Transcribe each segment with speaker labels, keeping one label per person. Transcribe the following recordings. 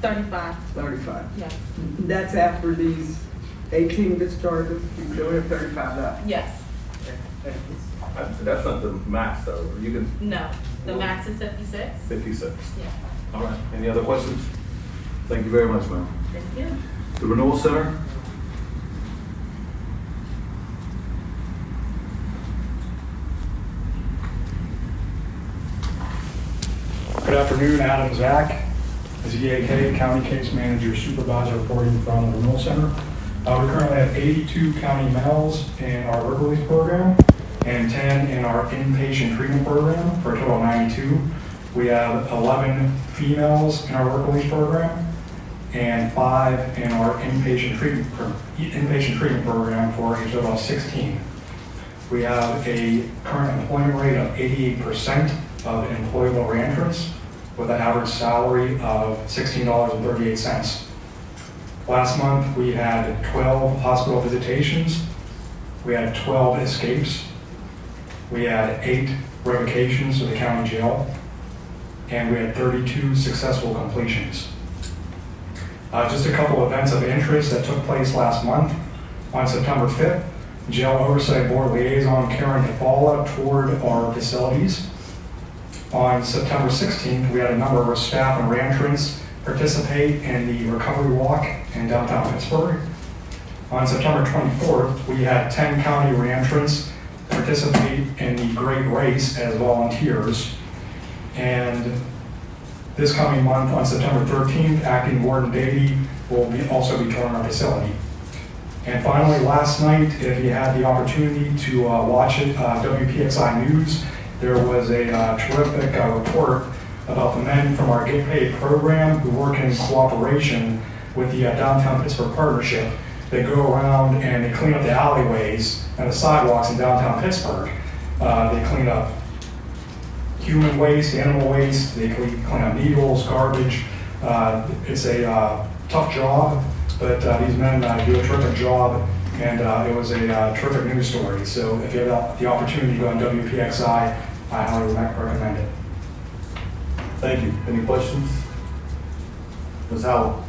Speaker 1: 35.
Speaker 2: 35.
Speaker 1: Yeah.
Speaker 2: That's after these 18 discharges, you still have 35 left.
Speaker 1: Yes.
Speaker 3: That's not the max though. You can
Speaker 1: No. The max is 56.
Speaker 3: 56.
Speaker 1: Yeah.
Speaker 3: All right. Any other questions? Thank you very much, ma'am.
Speaker 1: Thank you.
Speaker 3: The Renewal Center.
Speaker 4: Good afternoon, Adam Zach, ZAK, County Case Manager Supervisor reporting from the Renewal Center. We currently have 82 county males in our work release program and 10 in our inpatient treatment program for a total of 92. We have 11 females in our work release program and 5 in our inpatient treatment program for a total of 16. We have a current employment rate of 88% of employable reentrants with an average salary of $16.38. Last month, we had 12 hospital visitations. We had 12 escapes. We had 8 revocations to the county jail. And we had 32 successful completions. Just a couple events of interest that took place last month. On September 5th, Jail Oversight Board Liaison Karen DePaula toured our facilities. On September 16th, we had a number of our staff and reentrants participate in the recovery walk in downtown Pittsburgh. On September 24th, we had 10 county reentrants participate in the Great Race as volunteers. And this coming month, on September 13th, Acting Warden Davey will also be touring our facility. And finally, last night, if you had the opportunity to watch it, WPXI News, there was a terrific report about the men from our Get Paid program who work in cooperation with the Downtown Pittsburgh Partnership. They go around and they clean up the alleyways and the sidewalks in downtown Pittsburgh. They clean up human waste, animal waste, they clean up needles, garbage. It's a tough job, but these men do a terrific job, and it was a terrific news story. So if you have the opportunity to go on WPXI, I highly recommend it.
Speaker 3: Thank you. Any questions? Ms. Howell.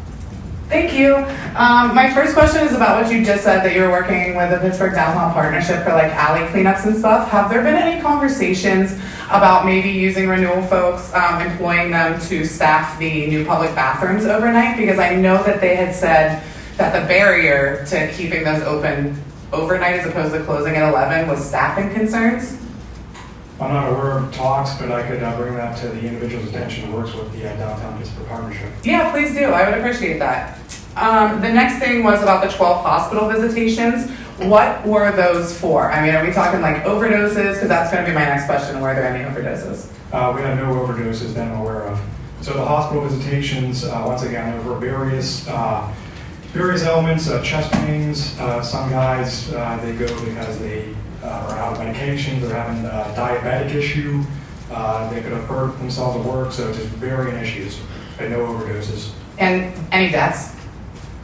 Speaker 5: Thank you. My first question is about what you just said, that you're working with the Pittsburgh Downtown Partnership for like alley cleanups and stuff. Have there been any conversations about maybe using Renewal folks, employing them to staff the new public bathrooms overnight? Because I know that they had said that the barrier to keeping those open overnight as opposed to closing at 11 was staffing concerns.
Speaker 4: I'm not aware of talks, but I could bring that to the individual's attention who works with the Downtown Pittsburgh Partnership.
Speaker 5: Yeah, please do. I would appreciate that. The next thing was about the 12 hospital visitations. What were those for? I mean, are we talking like overdoses? Because that's going to be my next question. Were there any overdoses?
Speaker 4: We had no overdoses that I'm aware of. So the hospital visitations, once again, there were various elements, chest pains. Some guys, they go because they are out of medications, they're having a diabetic issue, they could have hurt themselves at work, so just varying issues, but no overdoses.
Speaker 5: And any deaths?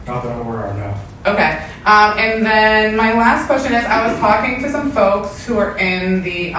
Speaker 4: Not that I'm aware of, no.
Speaker 5: Okay. And then my last question is, I was talking to some folks who are in the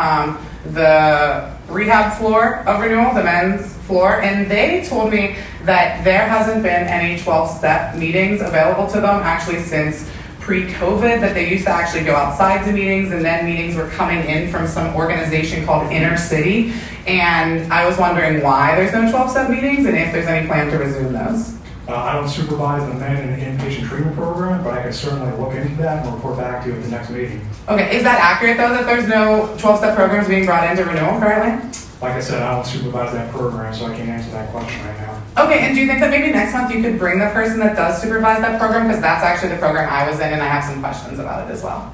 Speaker 5: rehab floor of Renewal, the men's floor, and they told me that there hasn't been any 12-step meetings available to them actually since pre-COVID, that they used to actually go outside to meetings, and then meetings were coming in from some organization called Inner City. And I was wondering why there's no 12-step meetings and if there's any plan to resume those.
Speaker 4: I don't supervise the men in the inpatient treatment program, but I could certainly look into that and report back to you at the next meeting.
Speaker 5: Okay, is that accurate though, that there's no 12-step programs being brought into Renewal currently?
Speaker 4: Like I said, I don't supervise that program, so I can't answer that question right now.
Speaker 5: Okay, and do you think that maybe next month you could bring the person that does supervise that program? Because that's actually the program I was in, and I have some questions about it as well.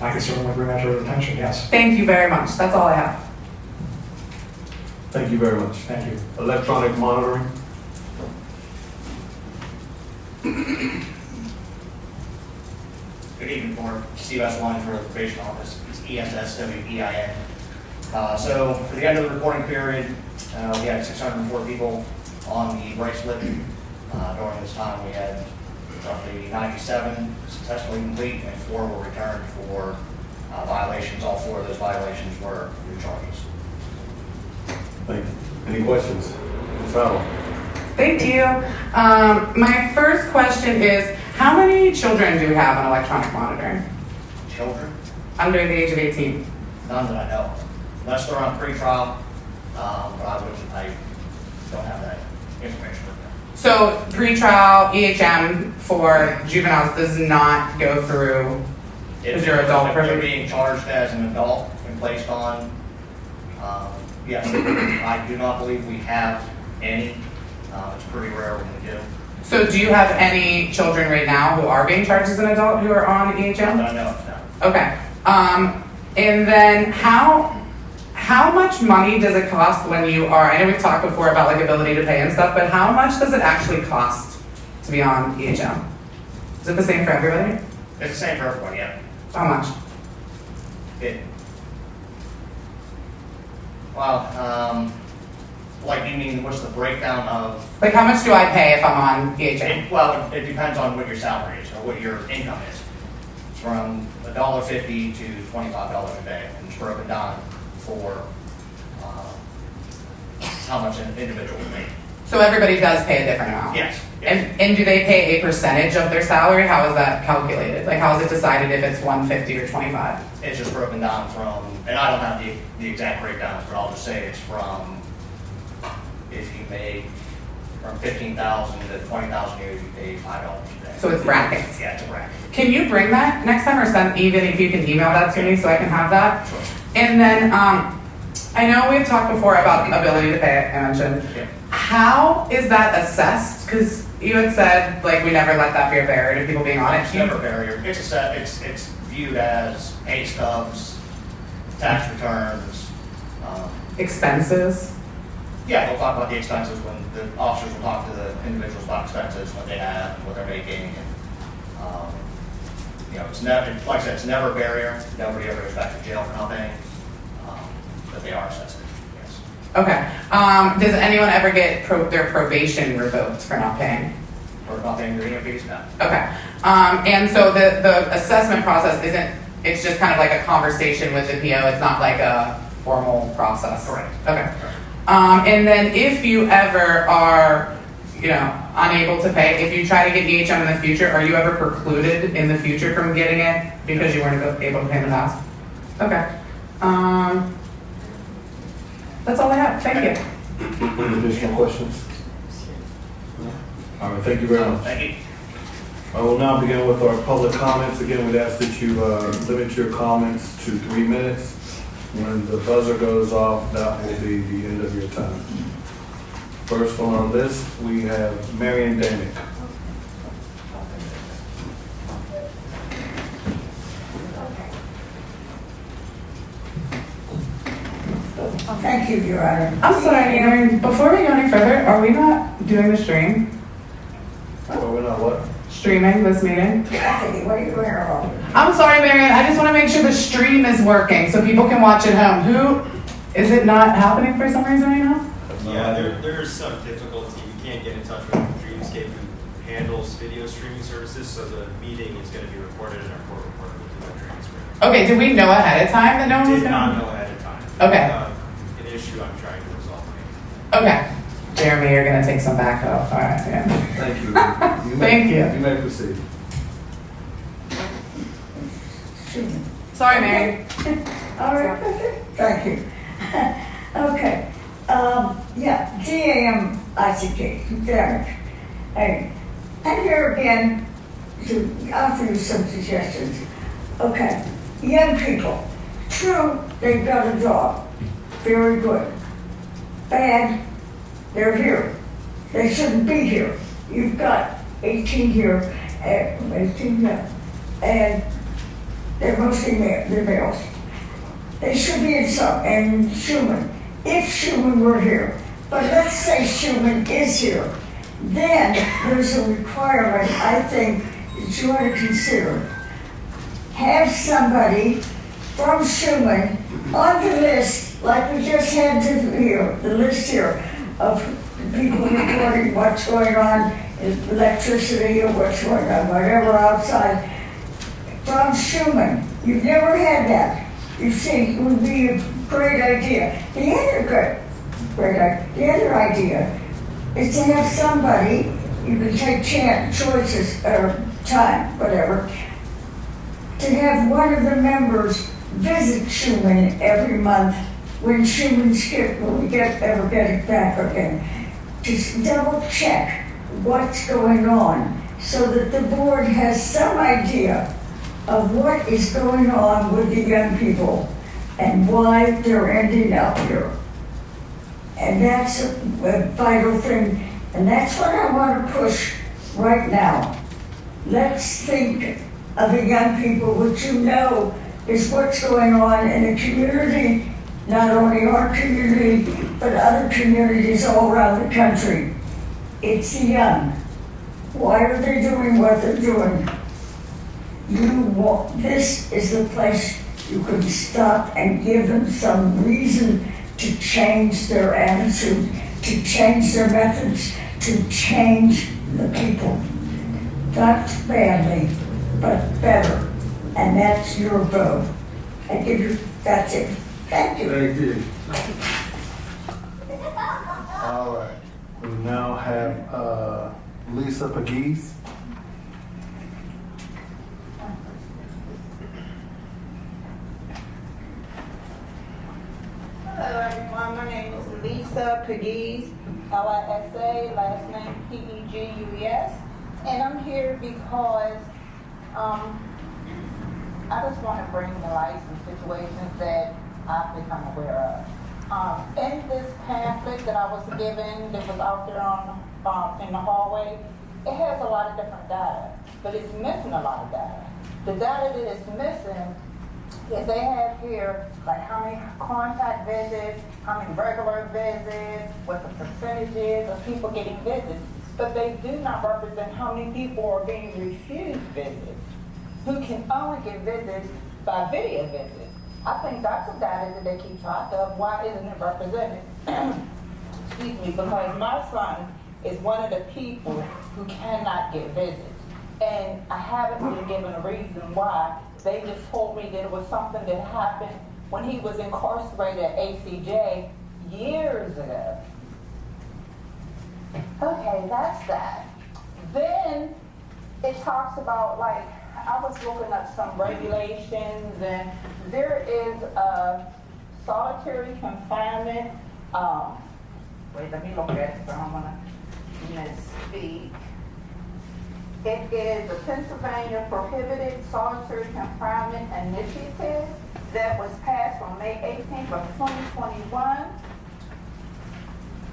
Speaker 4: I could certainly bring that to your attention, yes.
Speaker 5: Thank you very much. That's all I have.
Speaker 3: Thank you very much.
Speaker 4: Thank you.
Speaker 3: Electronic monitoring.
Speaker 6: Good evening, Board. Steve Esseline for the probation office. It's ESSWEIN. So for the end of the reporting period, we had 604 people on the bracelet. During this time, we had roughly 97 successfully complete and 4 were returned for violations. All 4 of those violations were new charges.
Speaker 3: Thank you. Any questions? Ms. Howell.
Speaker 5: Thank you. My first question is, how many children do you have on electronic monitoring
Speaker 6: Children,
Speaker 5: under the age of 18?
Speaker 6: none that I know of. Unless they're on pretrial, but I don't have that information with me.
Speaker 5: So pretrial EHM for juveniles does not go through. Is your adult
Speaker 6: If they're
Speaker 5: perfect?
Speaker 6: being charged as an adult and placed on, yes, I do not believe we have any. It's pretty rare when we do.
Speaker 5: So do you have any children right now who are being charged as an adult who are on
Speaker 6: Not
Speaker 5: EHM?
Speaker 6: that I know of, no.
Speaker 5: Okay. And then how much money does it cost when you are, I know we've talked before about like ability to pay and stuff, but how much does it actually cost to be on EHM? Is it the same for everybody?
Speaker 6: It's the same for everyone, yeah.
Speaker 5: How much?
Speaker 6: Like, you mean, what's the breakdown of,
Speaker 5: Like how much do I pay if I'm on EHM?
Speaker 6: it depends on what your salary is, or what your income is. It's from $1.50 to $25 a day, and it's broken down for, how much an individual will make.
Speaker 5: So everybody does pay a different amount?
Speaker 6: Yes, yes.
Speaker 5: And do they pay a percentage of their salary? How is that calculated? Like how is it decided if it's 150 or 25?
Speaker 6: It's just broken down from, and I don't have the exact breakdowns, but I'll just say it's from, if you make from 15,000 to 20,000 a year, you pay $5 a day.
Speaker 5: So it's brackets?
Speaker 6: Yeah, it's a bracket.
Speaker 5: Can you bring that next time or send, even if you can email that to me so I can have that?
Speaker 6: Sure.
Speaker 5: And then, I know we've talked before about ability to pay, I mentioned.
Speaker 6: Yeah.
Speaker 5: How is that assessed? Because you had said, like, we never let that be a barrier to people being on it.
Speaker 6: It's never a barrier. It's a set, it's viewed as pay stubs, tax returns.
Speaker 5: Expenses?
Speaker 6: Yeah, they'll talk about the expenses when the officers will talk to the individuals about expenses, what they have, what they're making, and, it's never, like I said, it's never a barrier. Nobody ever goes back to jail for nothing, but they are assessed, yes.
Speaker 5: Okay. Does anyone ever get their probation revoked for not paying?
Speaker 6: For not paying your fees, no.
Speaker 5: Okay. And so the assessment process isn't, it's just kind of like a conversation with the PO. It's not like a formal process.
Speaker 6: Correct.
Speaker 5: Okay. And then if you ever are, unable to pay, if you try to get EHM in the future, are you ever precluded in the future from getting it because you weren't able to pay in the past? Okay. That's all I have. Thank you.
Speaker 7: Any additional questions? All right, thank you very much.
Speaker 6: Thank you.
Speaker 7: I will now begin with our public comments. Again, we'd ask that you limit your comments to 3 minutes. When the buzzer goes off, that will be the end of your time. First on our list, we have Marion Danick.
Speaker 8: Thank you, Your Honor.
Speaker 5: I'm sorry, Aaron. Before we go any further, are we not doing the stream?
Speaker 7: Oh, we're not what?
Speaker 5: Streaming this meeting?
Speaker 8: Kathy, what are you wearing on?
Speaker 5: I'm sorry, Marion. I just want to make sure the stream is working so people can watch at home. Is it not happening for some reason right now?
Speaker 9: Yeah, there's some difficulty. You can't get in touch with Dreamscape, who handles video streaming services, so the meeting is going to be recorded in our court reporter with the transcript.
Speaker 5: Okay, did we know ahead of time that no one was
Speaker 9: Did
Speaker 5: going
Speaker 9: not
Speaker 5: to?
Speaker 9: know ahead of time.
Speaker 5: Okay.
Speaker 9: An issue I'm trying to resolve.
Speaker 5: Okay. Jeremy, you're going to take some backup. All right, yeah.
Speaker 7: Thank you.
Speaker 5: Thank you.
Speaker 7: You may proceed.
Speaker 5: Sorry, Mary.
Speaker 8: All right, thank you. Okay, yeah, GAM-ICT, damage. Hey, and here again, to offer you some suggestions. Okay, young people, true, they've got a job, very good. Bad, they're here. They shouldn't be here. You've got 18 here, 18, yeah, and they're mostly they're males. They should be in Schumann, if Schumann were here. But let's say Schumann is here. Then there's a requirement, I think, that you ought to consider. Have somebody from Schumann on the list, like we just had here, the list here, of people reporting what's going on, electricity or what's going on, whatever outside. From Schumann, you've never had that. You see, it would be a great idea. The other idea is to have somebody, you can take choices, or time, whatever, to have one of the members visit Schumann every month when Schumann skip, when we ever get it back again. Just double check what's going on so that the board has some idea of what is going on with the young people and why they're ending up here. And that's a vital thing, and that's what I want to push right now. Let's think of the young people, which you know is what's going on in the community, not only our community, but other communities all around the country. It's the young. Why are they doing what they're doing? This is the place you can stop and give them some reason to change their attitude, to change their methods, to change the people. Not badly, but better. And that's your vote. I give you, that's it. Thank you.
Speaker 7: Thank you. All right, we now have Lisa Pegues.
Speaker 10: Hello everyone, my name is Lisa Pegues, Lisa, last name Pegues, and I'm here because I just want to bring to light some situations that I've become aware of. In this pamphlet that I was given, that was out there on in the hallway, it has a lot of different data, but it's missing a lot of data. The data that is missing is they have here like how many contact visits, how many regular visits, what the percentage is of people getting visits, but they do not represent how many people are being refused visits, who can only get visits by video visits. I think that's the data that they keep track of. Why isn't it represented? Excuse me, because my son is one of the people who cannot get visits. And I haven't been given a reason why. They just told me that it was something that happened when he was incarcerated at ACJ years ago. Okay, that's that. Then it talks about, like, I was looking up some regulations, and there is a solitary confinement. Wait, let me look at it, so I'm gonna misspeak. It is the Pennsylvania Prohibited Solitary Confinement Initiative that was passed on May 18th of 2021.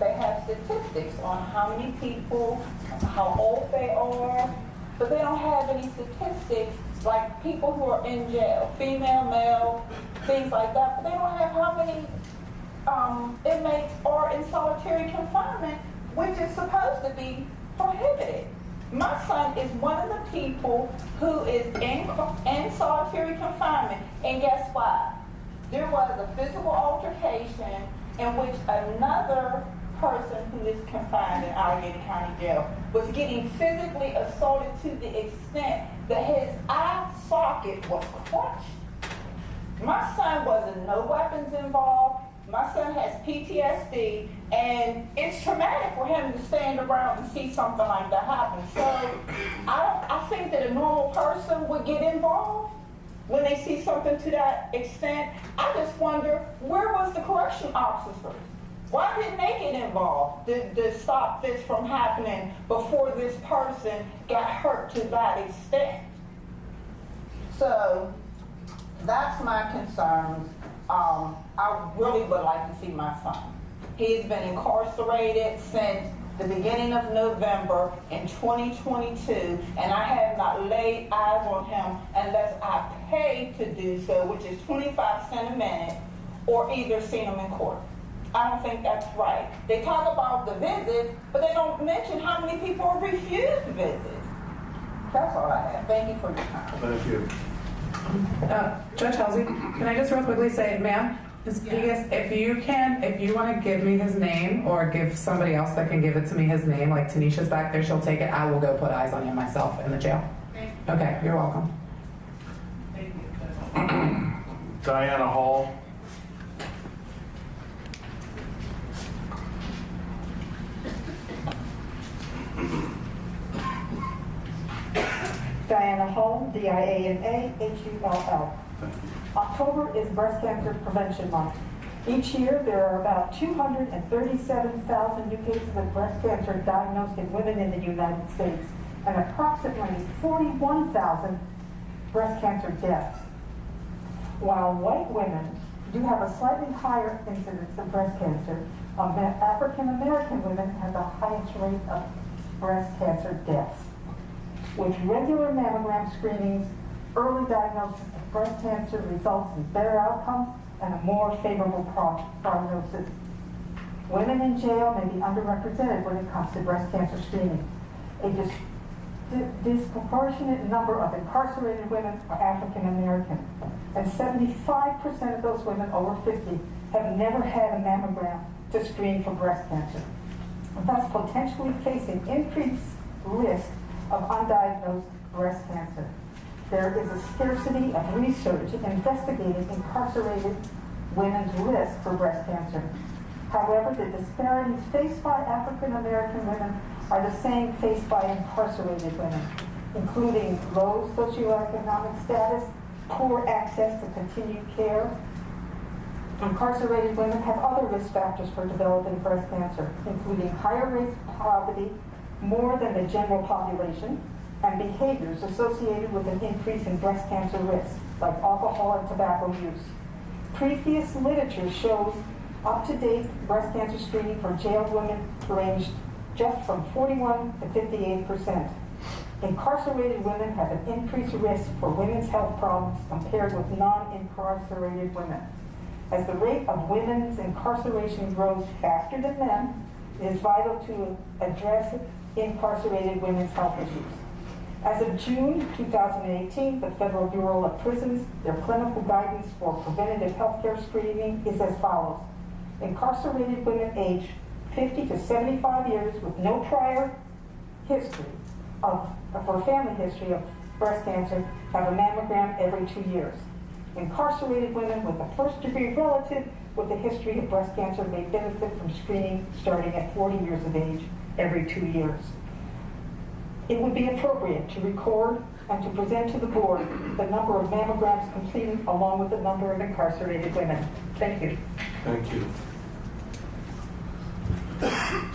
Speaker 10: They have statistics on how many people, how old they are, but they don't have any statistics like people who are in jail, female, male, things like that, but they don't have how many inmates are in solitary confinement, which is supposed to be prohibited. My son is one of the people who is in solitary confinement, and guess what? There was a physical altercation in which another person who is confined in Allegheny County Jail was getting physically assaulted to the extent that his eye socket was crushed. My son wasn't no weapons involved. My son has PTSD, and it's traumatic for him to stand around and see something like that happen. So I think that a normal person would get involved when they see something to that extent. I just wonder, where was the correction officers? Why didn't they get involved to stop this from happening before this person got hurt to that extent? So that's my concerns. I really would like to see my son. He's been incarcerated since the beginning of November in 2022, and I have not laid eyes on him unless I pay to do so, which is 25 cents a minute, or either seen him in court. I don't think that's right. They talk about the visits, but they don't mention how many people are refused visits. That's all I have. Thank you for your time.
Speaker 7: Thank you.
Speaker 5: Judge Halsey, can I just real quickly say, ma'am, Ms. Pegues, if you want to give me his name or give somebody else that can give it to me his name, like Tanisha's back there, she'll take it. I will go put eyes on him myself in the jail. Okay, you're welcome.
Speaker 10: Thank you.
Speaker 7: Diana Hall.
Speaker 11: Diana Hull, D-I-A-N-A, H-U-L-L. October is Breast Cancer Prevention Month. Each year, there are about 237,000 new cases of breast cancer diagnosed in women in the United States, and approximately 41,000 breast cancer deaths. While white women do have a slightly higher incidence of breast cancer, African American women have the highest rate of breast cancer deaths. With regular mammogram screenings, early diagnosis of breast cancer results in better outcomes and a more favorable prognosis. Women in jail may be underrepresented when it comes to breast cancer screening. A disproportionate number of incarcerated women are African American, and 75% of those women over 50 have never had a mammogram to screen for breast cancer, thus potentially facing increased risk of undiagnosed breast cancer. There is a scarcity of research investigating incarcerated women's risk for breast cancer. However, the disparities faced by African American women are the same faced by incarcerated women, including low socioeconomic status, poor access to continued care. Incarcerated women have other risk factors for developing breast cancer, including higher rates of poverty, more than the general population, and behaviors associated with an increase in breast cancer risk, like alcohol and tobacco use. Previous literature shows up-to-date breast cancer screening for jailed women ranged just from 41 to 58%. Incarcerated women have an increased risk for women's health problems compared with non-incarcerated women. As the rate of women's incarceration grows faster than men, it is vital to address incarcerated women's health issues. As of June 2018, the Federal Bureau of Prisons, their clinical guidance for preventative healthcare screening is as follows. Incarcerated women aged 50 to 75 years with no prior history for family history of breast cancer have a mammogram every 2 years. Incarcerated women with a first-degree relative with a history of breast cancer may benefit from screening starting at 40 years of age every 2 years. It would be appropriate to record and to present to the board the number of mammograms completed along with the number of incarcerated women. Thank you.
Speaker 7: Thank you.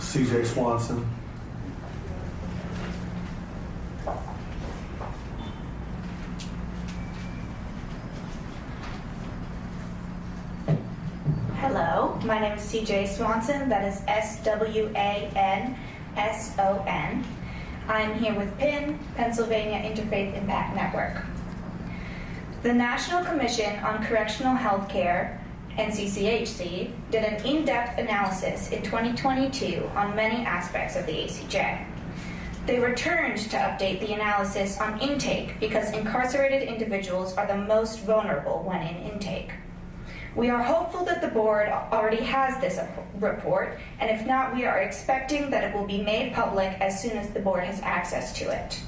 Speaker 7: C.J. Swanson.
Speaker 12: Hello, my name is CJ Swanson, that is S-W-A-N-S-O-N. I'm here with PIN, Pennsylvania Interfaith Impact Network. The National Commission on Correctional Healthcare, NCCHC, did an in-depth analysis in 2022 on many aspects of the ACJ. They returned to update the analysis on intake because incarcerated individuals are the most vulnerable when in intake. We are hopeful that the board already has this report, and if not, we are expecting that it will be made public as soon as the board has access to it.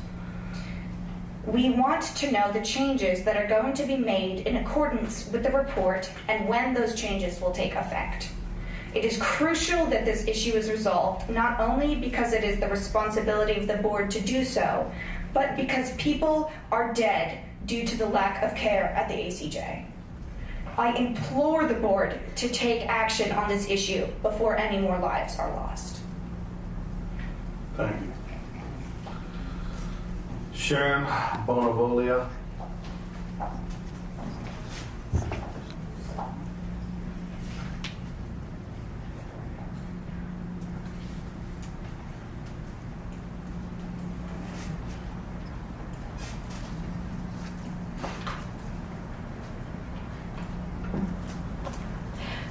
Speaker 12: We want to know the changes that are going to be made in accordance with the report and when those changes will take effect. It is crucial that this issue is resolved, not only because it is the responsibility of the board to do so, but because people are dead due to the lack of care at the ACJ. I implore the board to take action on this issue before any more lives are lost.
Speaker 7: Thank you. Sharon Bonavolia.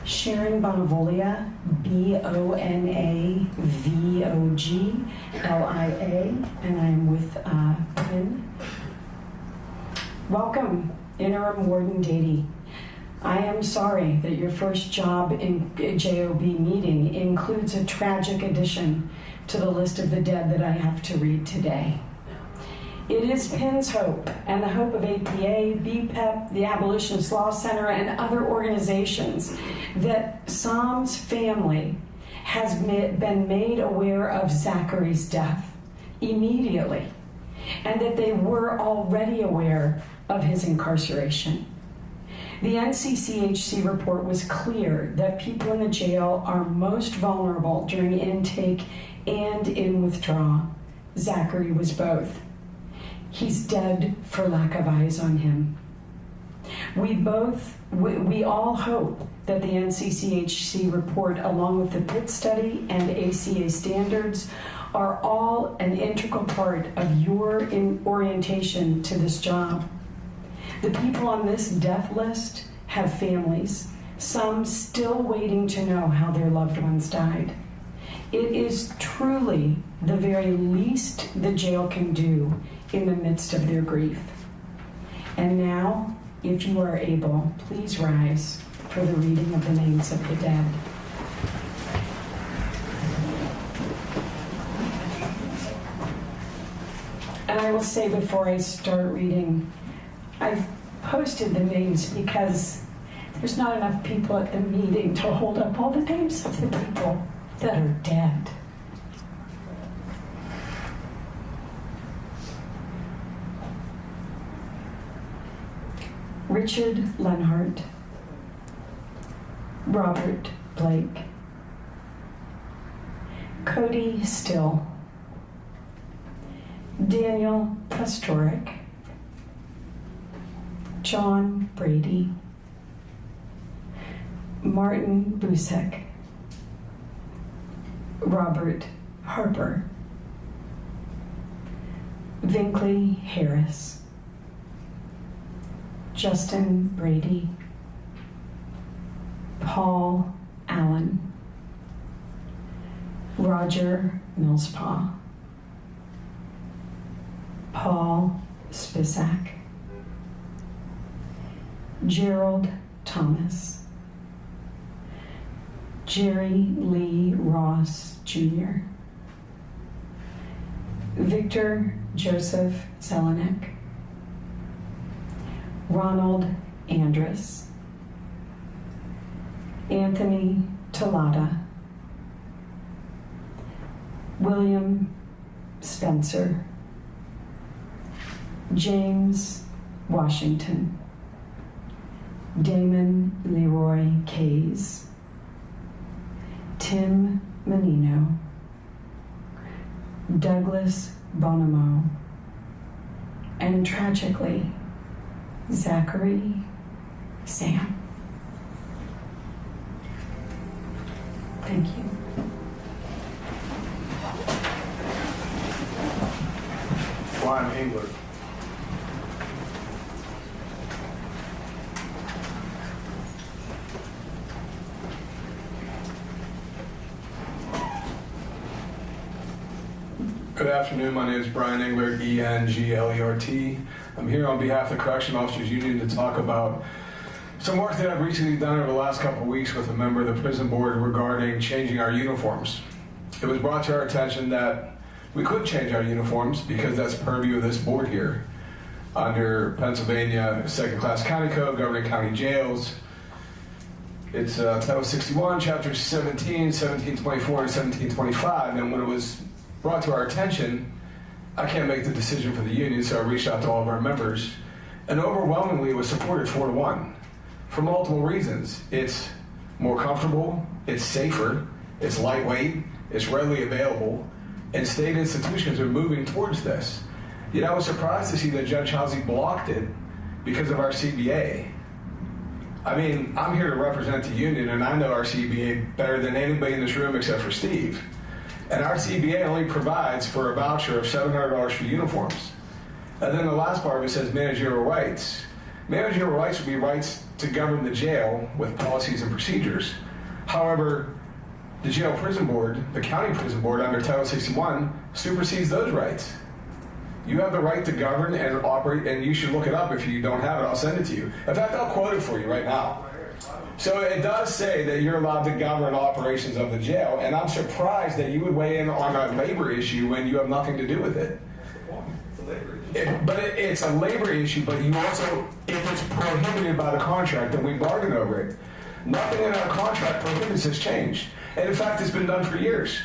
Speaker 13: Sharon Bonavolia, B-O-N-A-V-O-G-L-I-A, and I'm with PIN. Welcome, Interim Warden Dady. I am sorry that your first job in JOB meeting includes a tragic addition to the list of the dead that I have to read today. It is PIN's hope, and the hope of APA, BPEP, the Abolitionist Law Center, and other organizations, that Sam's family has been made aware of Zachary's death. immediately, and that they were already aware of his incarceration. The NCCHC report was clear that people in the jail are most vulnerable during intake and in withdrawal. Zachary was both. He's dead for lack of eyes on him. We all hope that the NCCHC report, along with the PIT study and ACA standards, are all an integral part of your orientation to this job. The people on this death list have families, some still waiting to know how their loved ones died. It is truly the very least the jail can do in the midst of their grief. And now, if you are able, please rise for the reading of the names of the dead. And I will say before I start reading, I've posted the names because there's not enough people at the meeting to hold up all the names of the people that are dead. Richard Lenhart, Robert Blake, Cody Still, Daniel Pastoric, John Brady, Martin Busek, Robert Harper, Vinkley Harris, Justin Brady, Paul Allen, Roger Millspaw, Paul Spisak, Gerald Thomas, Jerry Lee Ross Jr., Victor Joseph Zelenek, Ronald Andrus, Anthony Tallada, William Spencer, James Washington, Damon Leroy Kays, Tim Menino, Douglas Bonamo, and tragically, Zachary Sam. Thank you.
Speaker 7: Brian Engler.
Speaker 14: Good afternoon, my name is Brian Englert, E-N-G-L-E-R-T. I'm here on behalf of the Correction Officers Union to talk about some work that I've recently done over the last couple of weeks with a member of the prison board regarding changing our uniforms. It was brought to our attention that we could change our uniforms because that's purview of this board here. Under Pennsylvania Second Class County Code governing county jails, it's Title 61, Chapter 17, 1724, and 1725, and when it was brought to our attention, I can't make the decision for the union, so I reached out to all of our members, and overwhelmingly it was supported 4-1 for multiple reasons. It's more comfortable, it's safer, it's lightweight, it's readily available, and state institutions are moving towards this. You know, I was surprised to see that Judge Halsey blocked it because of our CBA. I mean, I'm here to represent the union, and I know our CBA better than anybody in this room except for Steve. And our CBA only provides for a voucher of $700 for uniforms. And then the last part of it says managerial rights. Managerial rights would be rights to govern the jail with policies and procedures. However, the jail prison board, the county prison board under Title 61, supersedes those rights. You have the right to govern and operate, and you should look it up. If you don't have it, I'll send it to you. In fact, I'll quote it for you right now. So it does say that you're allowed to govern operations of the jail, and I'm surprised that you would weigh in on a labor issue when you have nothing to do with it.
Speaker 3: It's a labor issue.
Speaker 14: It's a labor issue, but you also, if it's prohibited by the contract, then we bargain over it. Nothing in our contract prohibits this change. And in fact, it's been done for years.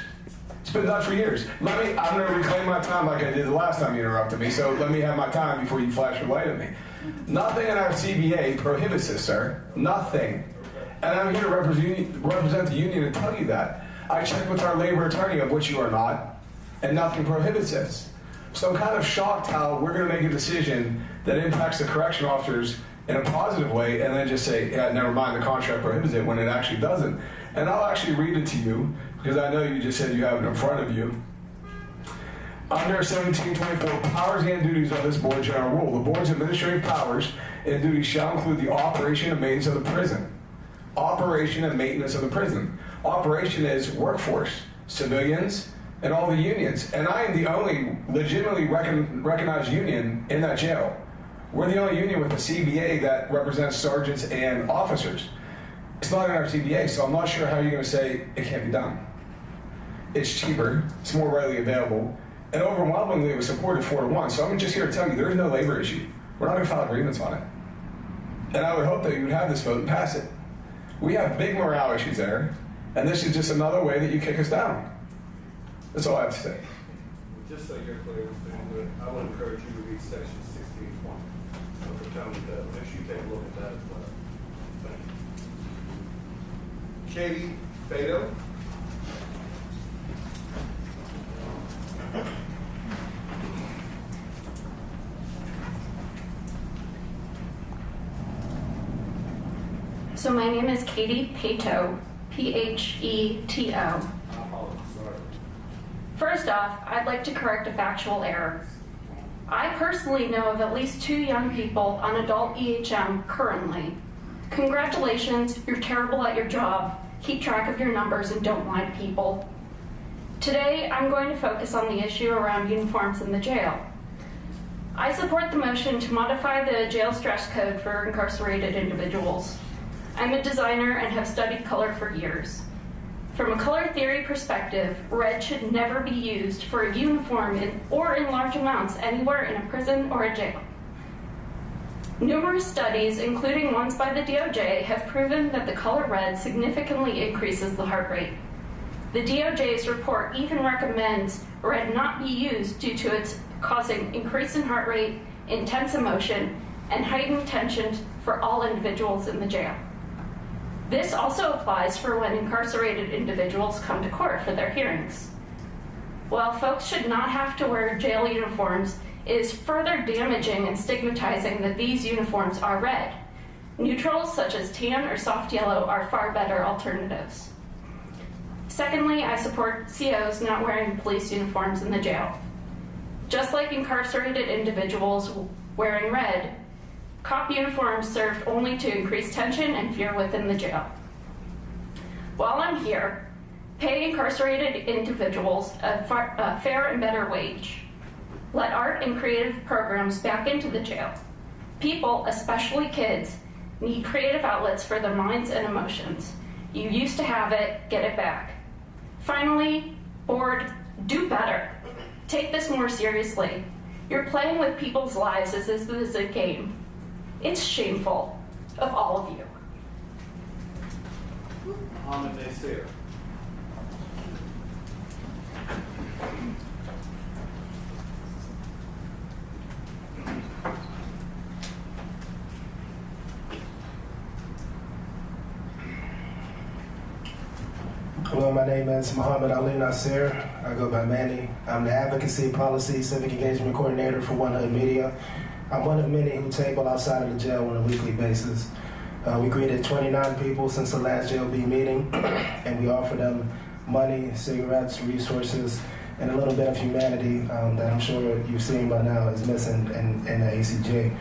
Speaker 14: It's It's been done for years. I'm going to reclaim my time like I did the last time you interrupted me, so let me have my time before you flash your light at me. Nothing in our CBA prohibits this, sir. Nothing. And I'm here to represent the union and tell you that. I checked with our labor attorney, of which you are not, and nothing prohibits this. So I'm kind of shocked how we're going to make a decision that impacts the correction officers in a positive way and then just say, yeah, never mind, the contract prohibits it, when it actually doesn't. And I'll actually read it to you, because I know you just said you have it in front of you. Under 1724, powers and duties of this board general rule. The board's administrative powers and duties shall include the operation and maintenance of the prison. Operation and maintenance of the prison. Operation is workforce, civilians, and all the unions. And I am the only legitimately recognized union in that jail. We're the only union with a CBA that represents sergeants and officers. It's not in our CBA, so I'm not sure how you're going to say it can't be done. It's cheaper, it's more readily available, and overwhelmingly it was supported 4-1. So I'm just here to tell you there is no labor issue. We're not going to file agreements on it. And I would hope that you would have this vote and pass it. We have big morale issues there, and this is just another way that you kick us down. That's all I have to say.
Speaker 7: Just so you're clear, Mr. Engler, I would encourage you to read section 1620 of the county code. Make sure you take a look at that as well. Thank you. Katie Beto.
Speaker 15: So my name is Katie Peto, P-H-E-T-O. First off, I'd like to correct a factual error. I personally know of at least 2 young people on adult EHM currently. Congratulations, you're terrible at your job. Keep track of your numbers and don't lie to people. Today, I'm going to focus on the issue around uniforms in the jail. I support the motion to modify the jail's dress code for incarcerated individuals. I'm a designer and have studied color for years. From a color theory perspective, red should never be used for a uniform or in large amounts anywhere in a prison or a jail. Numerous studies, including ones by the DOJ, have proven that the color red significantly increases the heart rate. The DOJ's report even recommends red not be used due to its causing increase in heart rate, intense emotion, and heightened tension for all individuals in the jail. This also applies for when incarcerated individuals come to court for their hearings. While folks should not have to wear jail uniforms, it is further damaging and stigmatizing that these uniforms are red. Neutrals such as tan or soft yellow are far better alternatives. Secondly, I support COs not wearing police uniforms in the jail. Just like incarcerated individuals wearing red, cop uniforms served only to increase tension and fear within the jail. While I'm here, pay incarcerated individuals a fair and better wage. Let art and creative programs back into the jail. People, especially kids, need creative outlets for their minds and emotions. You used to have it, get it back. Finally, board, do better. Take this more seriously. You're playing with people's lives as if this is a game. It's shameful of all of you.
Speaker 7: Mohammed Nasir.
Speaker 16: Hello, my name is Muhammad Ali Nasir. I go by Manny. I'm the Advocacy, Policy, Civic Engagement Coordinator for One Hood Media. I'm one of many who table outside of the jail on a weekly basis. We greeted 29 people since the last JOB meeting, and we offer them money, cigarettes, resources, and a little bit of humanity that I'm sure you've seen by now is missing in the ACJ.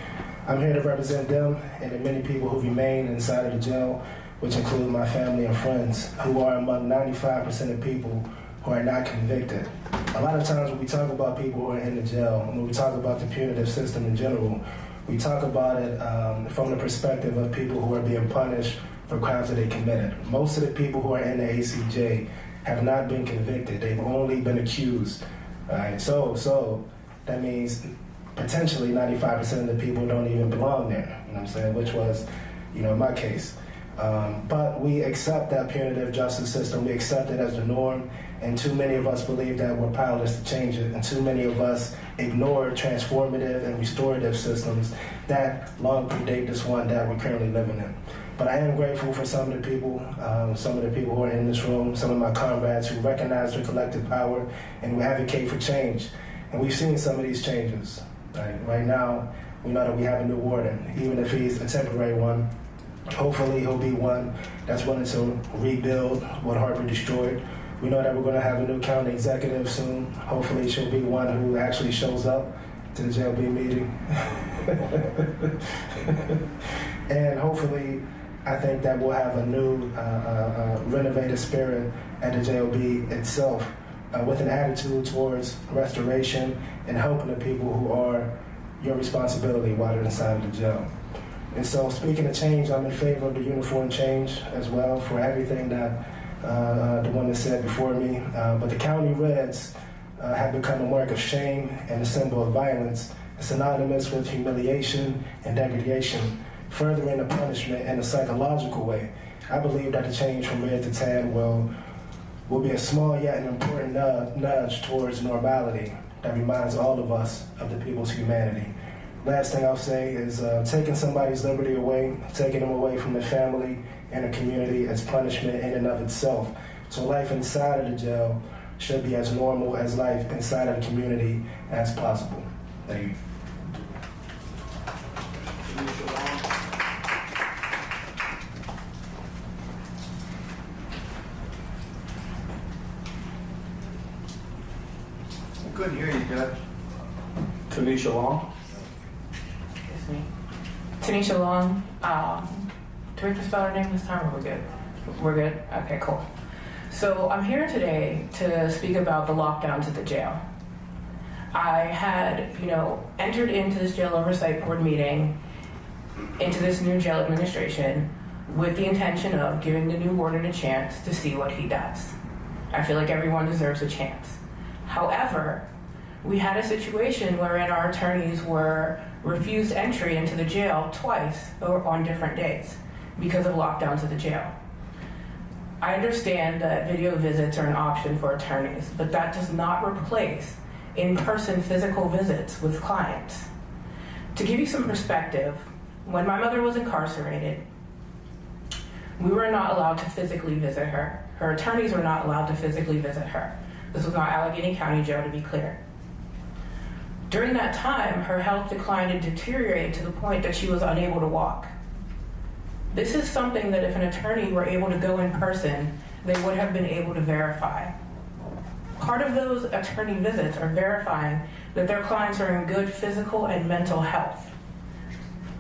Speaker 16: I'm here to represent them and the many people who remain inside of the jail, which include my family and friends, who are among 95% of people who are not convicted. A lot of times when we talk about people who are in the jail, when we talk about the punitive system in general, we talk about it from the perspective of people who are being punished for crimes that they committed. Most of the people who are in the ACJ have not been convicted. They've only been accused. All right? So that means potentially 95% of the people don't even belong there, you know what I'm saying, which was, my case. But we accept that punitive justice system. We accept it as the norm, and too many of us believe that we're powerless to change it, and too many of us ignore transformative and restorative systems that long predate this one that we're currently living in. But I am grateful for some of the people who are in this room, some of my comrades who recognize their collective power and who advocate for change. And we've seen some of these changes. Right now, we know that we have a new warden, even if he's a temporary one. Hopefully he'll be one that's willing to rebuild what Harper destroyed. We know that we're going to have a new county executive soon. Hopefully she'll be one who actually shows up to the JLB meeting. And hopefully, I think that we'll have a new renovated spirit at the JLB itself with an attitude towards restoration and helping the people who are your responsibility while they're inside of the jail. And so, speaking of change, I'm in favor of the uniform change as well for everything that the woman said before me. But the county reds have become a mark of shame and a symbol of violence, synonymous with humiliation and degradation, furthering the punishment in a psychological way. I believe that the change from red to tan will be a small yet an important nudge towards normality that reminds all of us of the people's humanity. Last thing I'll say is taking somebody's liberty away, taking them away from their family and their community as punishment in and of itself. So life inside of the jail should be as normal as life inside of the community as possible. Thank you.
Speaker 6: Couldn't hear you, Judge.
Speaker 7: Tanisha Long.
Speaker 17: Excuse me. Tanisha Long. Do we have to spell her name this time, or we're good? We're good? Okay, cool. So I'm here today to speak about the lockdowns at the jail. I had, entered into this jail oversight board meeting, into this new jail administration, with the intention of giving the new warden a chance to see what he does. I feel like everyone deserves a chance. However, we had a situation wherein our attorneys were refused entry into the jail twice or on different days because of lockdowns at the jail. I understand that video visits are an option for attorneys, but that does not replace in-person physical visits with clients. To give you some perspective, when my mother was incarcerated, we were not allowed to physically visit her. Her attorneys were not allowed to physically visit her. This was not Allegheny County Jail, to be clear. During that time, her health declined and deteriorated to the point that she was unable to walk. This is something that if an attorney were able to go in person, they would have been able to verify. Part of those attorney visits are verifying that their clients are in good physical and mental health.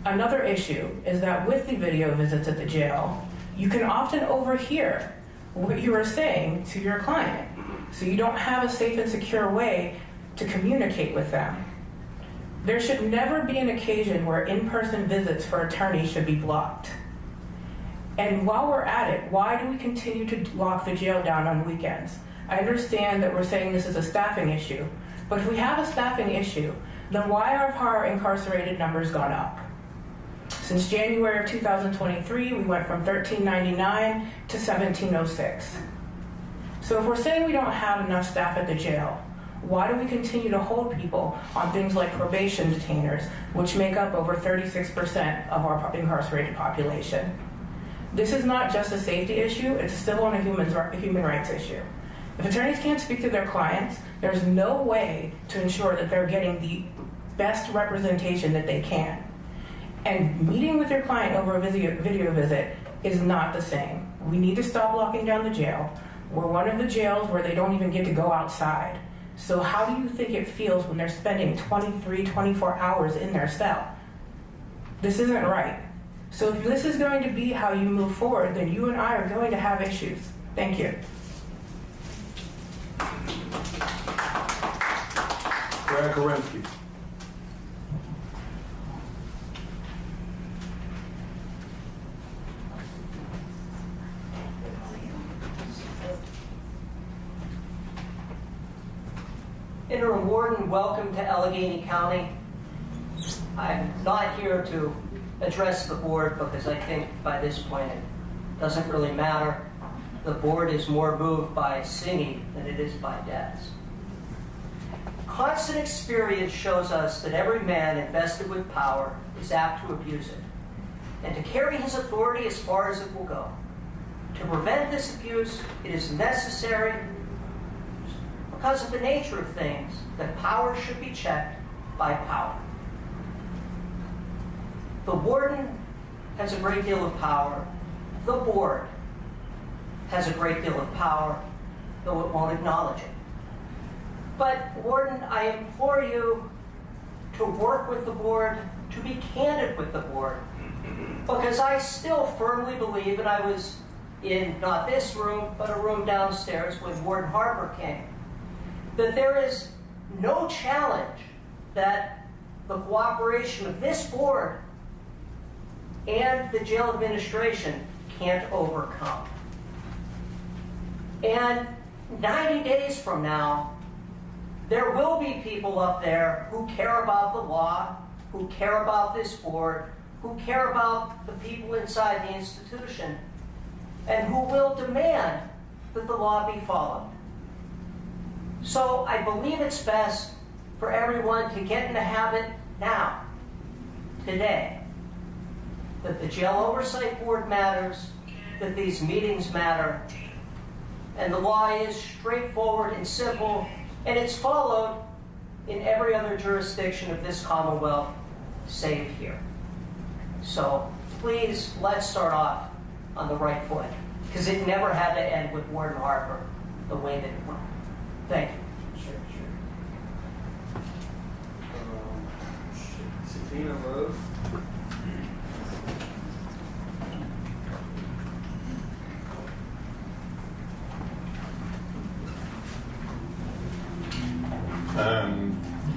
Speaker 17: Another issue is that with the video visits at the jail, you can often overhear what you are saying to your client. So you don't have a safe and secure way to communicate with them. There should never be an occasion where in-person visits for attorneys should be blocked. And while we're at it, why do we continue to lock the jail down on weekends? I understand that we're saying this is a staffing issue, but if we have a staffing issue, then why have our incarcerated numbers gone up? Since January of 2023, we went from 1,399 to 1,706. So if we're saying we don't have enough staff at the jail, why do we continue to hold people on things like probation detainers, which make up over 36% of our incarcerated population? This is not just a safety issue, it's still on a human rights issue. If attorneys can't speak to their clients, there's no way to ensure that they're getting the best representation that they can. And meeting with your client over a video visit is not the same. We need to stop locking down the jail. We're one of the jails where they don't even get to go outside. So how do you think it feels when they're spending 23, 24 hours in their cell? This isn't right. So if this is going to be how you move forward, then you and I are going to have issues. Thank you.
Speaker 7: Brad Kerensky.
Speaker 18: Interim Warden, welcome to Allegheny County. I'm not here to address the board because I think by this point doesn't really matter. The board is more moved by singing than it is by deaths. Constant experience shows us that every man invested with power is apt to abuse it, and to carry his authority as far as it will go. To prevent this abuse, it is necessary, because of the nature of things, that power should be checked by power. The warden has a great deal of power. The board has a great deal of power, though it won't acknowledge it. But, Warden, I implore you to work with the board, to be candid with the board, because I still firmly believe, and I was in not this room, but a room downstairs when Warden Harper came, that there is no challenge that the cooperation of this board and the jail administration can't overcome. And 90 days from now, there will be people up there who care about the law, who care about this board, who care about the people inside the institution, and who will demand that the law be followed. So I believe it's best for everyone to get in the habit now, today, that the Jail Oversight Board matters, that these meetings matter, and the law is straightforward and simple, and it's followed in every other jurisdiction of this Commonwealth, save here. So please, let's start off on the right foot, because it never had to end with Warden Harper the way that it went. Thank you.
Speaker 3: Sakina Rose.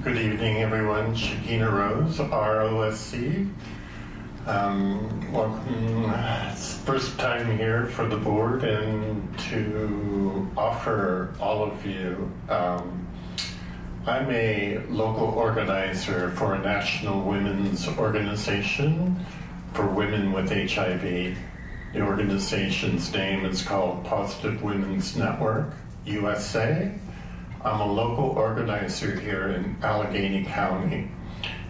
Speaker 19: Good evening, everyone. Shakina Rose, ROSC. Welcome. It's the first time here for the board, and to offer all of you. I'm a local organizer for a national women's organization for women with HIV. The organization's name is called Positive Women's Network, USA. I'm a local organizer here in Allegheny County.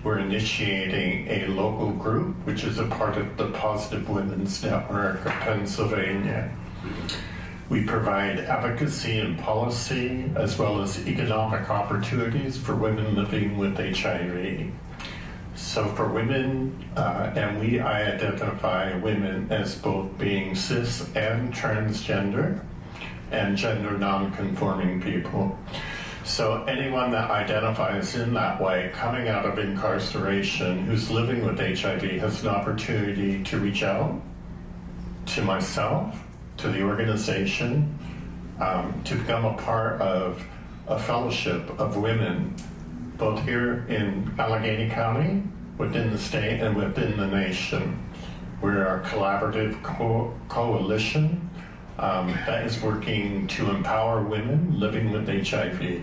Speaker 19: We're initiating a local group, which is a part of the Positive Women's Network of Pennsylvania. We provide advocacy and policy, as well as economic opportunities for women living with HIV. So for women, I identify women as both being cis and transgender, and gender non-conforming people. So anyone that identifies in that way, coming out of incarceration, who's living with HIV, has an opportunity to reach out to myself, to the organization, to become a part of a fellowship of women, both here in Allegheny County, within the state, and within the nation. We're a collaborative coalition that is working to empower women living with HIV.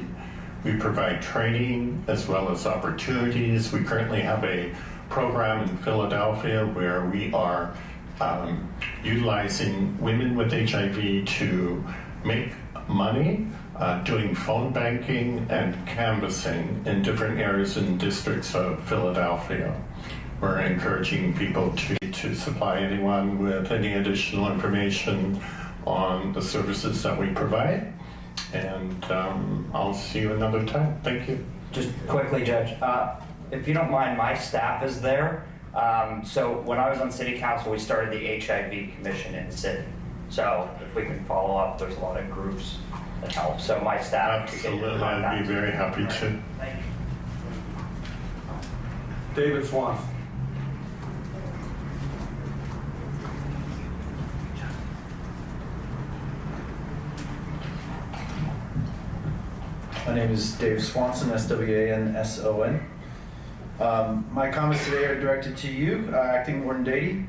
Speaker 19: We provide training as well as opportunities. We currently have a program in Philadelphia where we are utilizing women with HIV to make money, doing phone banking and canvassing in different areas and districts of Philadelphia. We're encouraging people to supply anyone with any additional information on the services that we provide, and I'll see you another time. Thank you.
Speaker 20: Just quickly, Judge, if you don't mind, my staff is there. So when I was on City Council, we started the HIV Commission in the city. So if we can follow up, there's a lot of groups that help. So my staff,
Speaker 19: absolutely, I'd be very happy to.
Speaker 20: Thank you.
Speaker 7: David Swan.
Speaker 21: My name is Dave Swanson, S-W-A-N-S-O-N. My comments today are directed to you, Acting Warden Dady.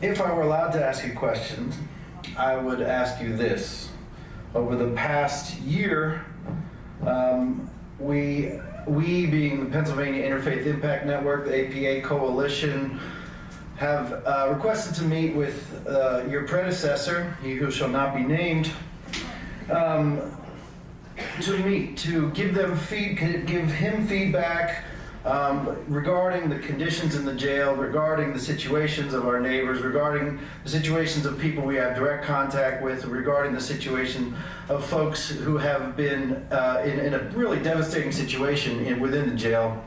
Speaker 21: If I were allowed to ask you questions, I would ask you this. Over the past year, we being the Pennsylvania Interfaith Impact Network, the APA Coalition, have requested to meet with your predecessor, he who shall not be named, to give him feedback regarding the conditions in the jail, regarding the situations of our neighbors, regarding the situations of people we have direct contact with, regarding the situation of folks who have been in a really devastating situation within the jail.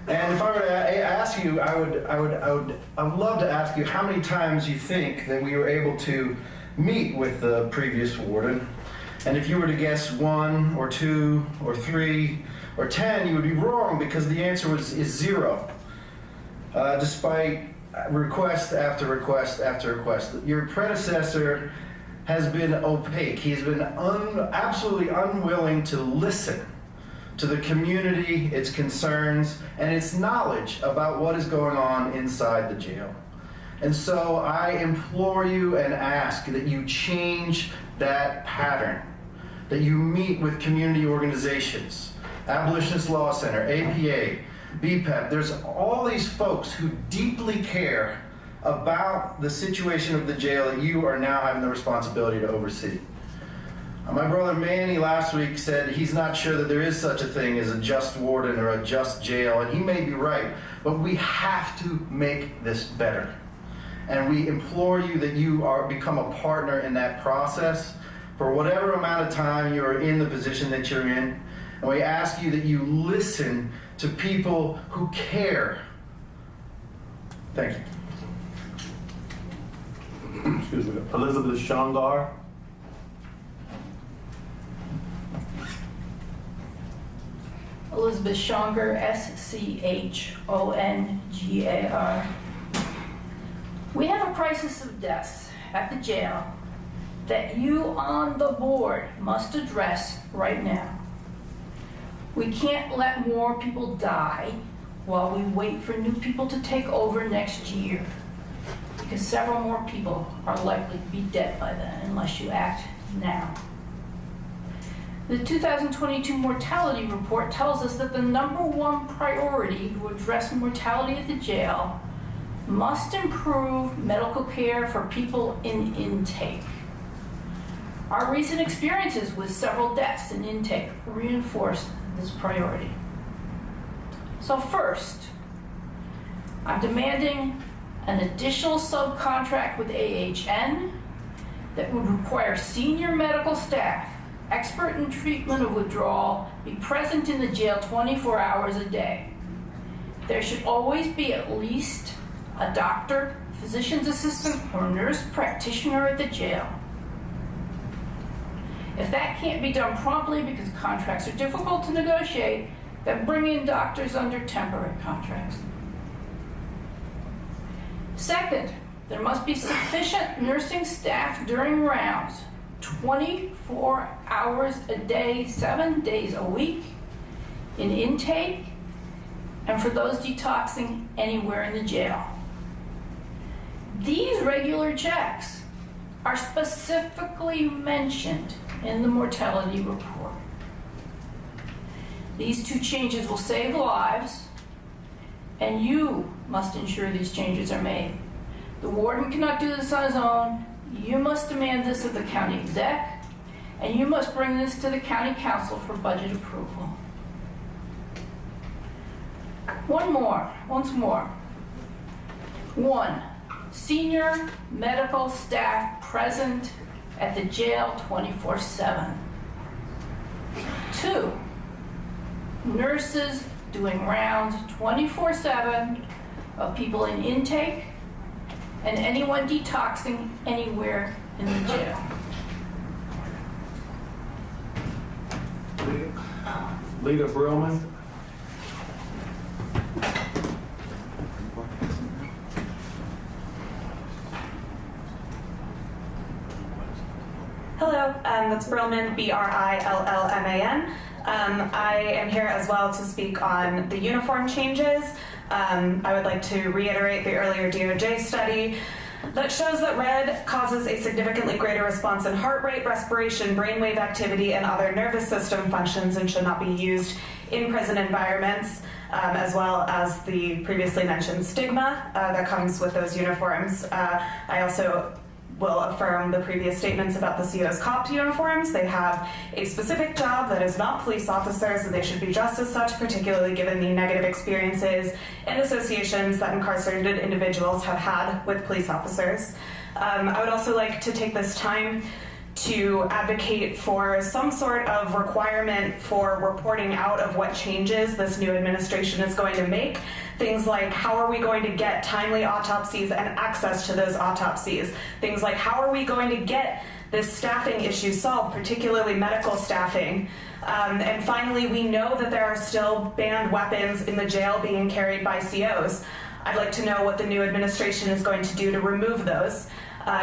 Speaker 21: And if I were to ask you, I would love to ask you how many times you think that we were able to meet with the previous warden. And if you were to guess 1 or 2 or 3 or 10, you would be wrong, because the answer is 0. Despite request after request after request. Your predecessor has been opaque. He's been absolutely unwilling to listen to the community, its concerns, and its knowledge about what is going on inside the jail. And so I implore you and ask that you change that pattern, that you meet with community organizations, Abolitionist Law Center, APA, BPEP. There's all these folks who deeply care about the situation of the jail that you are now having the responsibility to oversee. My brother Manny last week said he's not sure that there is such a thing as a just warden or a just jail, and he may be right, but we have to make this better. And we implore you that you become a partner in that process for whatever amount of time you are in the position that you're in. And we ask you that you listen to people who care. Thank you.
Speaker 7: Excuse me. Elizabeth Shangar.
Speaker 2: Elizabeth Schongar, SCHONGAR. We have a crisis of deaths at the jail that you on the board must address right now. We can't let more people die while we wait for new people to take over next year, because several more people are likely to be dead by then unless you act now. The 2022 mortality report tells us that the #1 priority to address mortality at the jail must improve medical care for people in intake. Our recent experiences with several deaths in intake reinforce this priority. So first, I'm demanding an additional subcontract with AHN that would require senior medical staff, expert in treatment of withdrawal, be present in the jail 24 hours a day. There should always be at least a doctor, physician's assistant, or nurse practitioner at the jail. If that can't be done promptly because contracts are difficult to negotiate, then bring in doctors under temporary contracts. Second, there must be sufficient nursing staff during rounds, 24 hours a day, 7 days a week, in intake, and for those detoxing anywhere in the jail. These regular checks are specifically mentioned in the mortality report. These 2 changes will save lives, and you must ensure these changes are made. The warden cannot do this on his own. You must demand this of the county exec, and you must bring this to the county council for budget approval. Once more. 1, senior medical staff present at the jail 24/7. 2, nurses doing rounds 24/7 of people in intake and anyone detoxing anywhere in the jail.
Speaker 7: Leader Brillman.
Speaker 22: Hello, that's Brillman, Brillman. I am here as well to speak on the uniform changes. I would like to reiterate the earlier DOJ study that shows that red causes a significantly greater response in heart rate, respiration, brainwave activity, and other nervous system functions and should not be used in prison environments, as well as the previously mentioned stigma that comes with those uniforms. I also will affirm the previous statements about the CO's COPT uniforms. They have a specific job that is not police officers, and they should be dressed as such, particularly given the negative experiences and associations that incarcerated individuals have had with police officers. I would also like to take this time to advocate for some sort of requirement for reporting out of what changes this new administration is going to make. Things like, how are we going to get timely autopsies and access to those autopsies? Things like, how are we going to get this staffing issue solved, particularly medical staffing? And finally, we know that there are still banned weapons in the jail being carried by COs. I'd like to know what the new administration is going to do to remove those.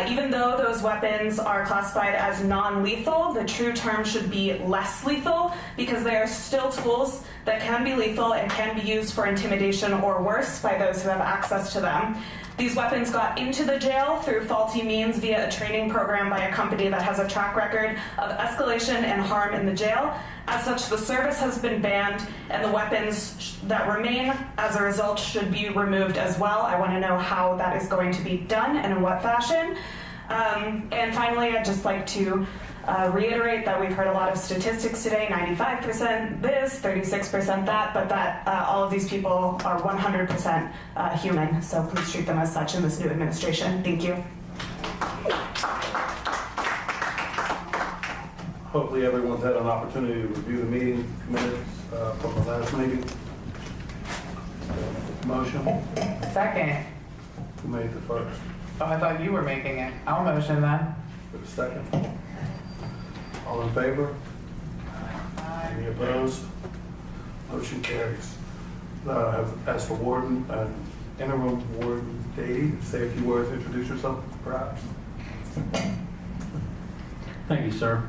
Speaker 22: Even though those weapons are classified as non-lethal, the true term should be less lethal, because they are still tools that can be lethal and can be used for intimidation or worse by those who have access to them. These weapons got into the jail through faulty means via a training program by a company that has a track record of escalation and harm in the jail. As such, the service has been banned, and the weapons that remain as a result should be removed as well. I want to know how that is going to be done and in what fashion. And finally, I'd just like to reiterate that we've heard a lot of statistics today, 95% this, 36% that, but that all of these people are 100% human, so please treat them as such in this new administration. Thank you.
Speaker 7: Hopefully everyone's had an opportunity to review the meeting minutes from the last meeting. Motion?
Speaker 5: Second.
Speaker 7: Who made the first?
Speaker 5: Oh, I thought you were making it. I'll motion then.
Speaker 7: For the second? All in favor? Any opposed? Motion carries. Have asked for warden, interim warden Dady, say a few words, introduce yourself, perhaps.
Speaker 1: Thank you, sir.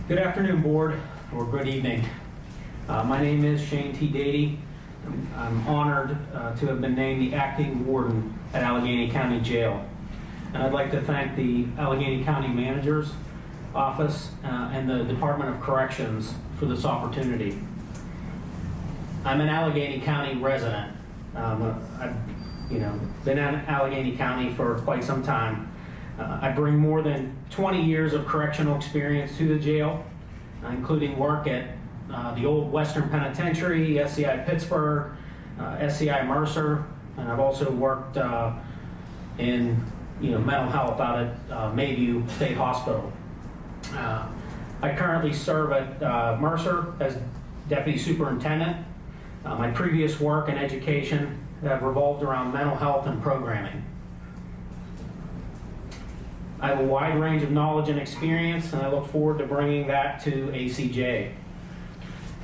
Speaker 1: Good afternoon, board, or good evening. My name is Shane T. Dady. I'm honored to have been named the acting warden at Allegheny County Jail. And I'd like to thank the Allegheny County Manager's Office and the Department of Corrections for this opportunity. I'm an Allegheny County resident. I've been in Allegheny County for quite some time. I bring more than 20 years of correctional experience to the jail, including work at the old Western Penitentiary, SCI Pittsburgh, SCI Mercer, and I've also worked in mental health out at Mayview State Hospital. I currently serve at Mercer as Deputy Superintendent. My previous work and education have revolved around mental health and programming. I have a wide range of knowledge and experience, and I look forward to bringing that to ACJ.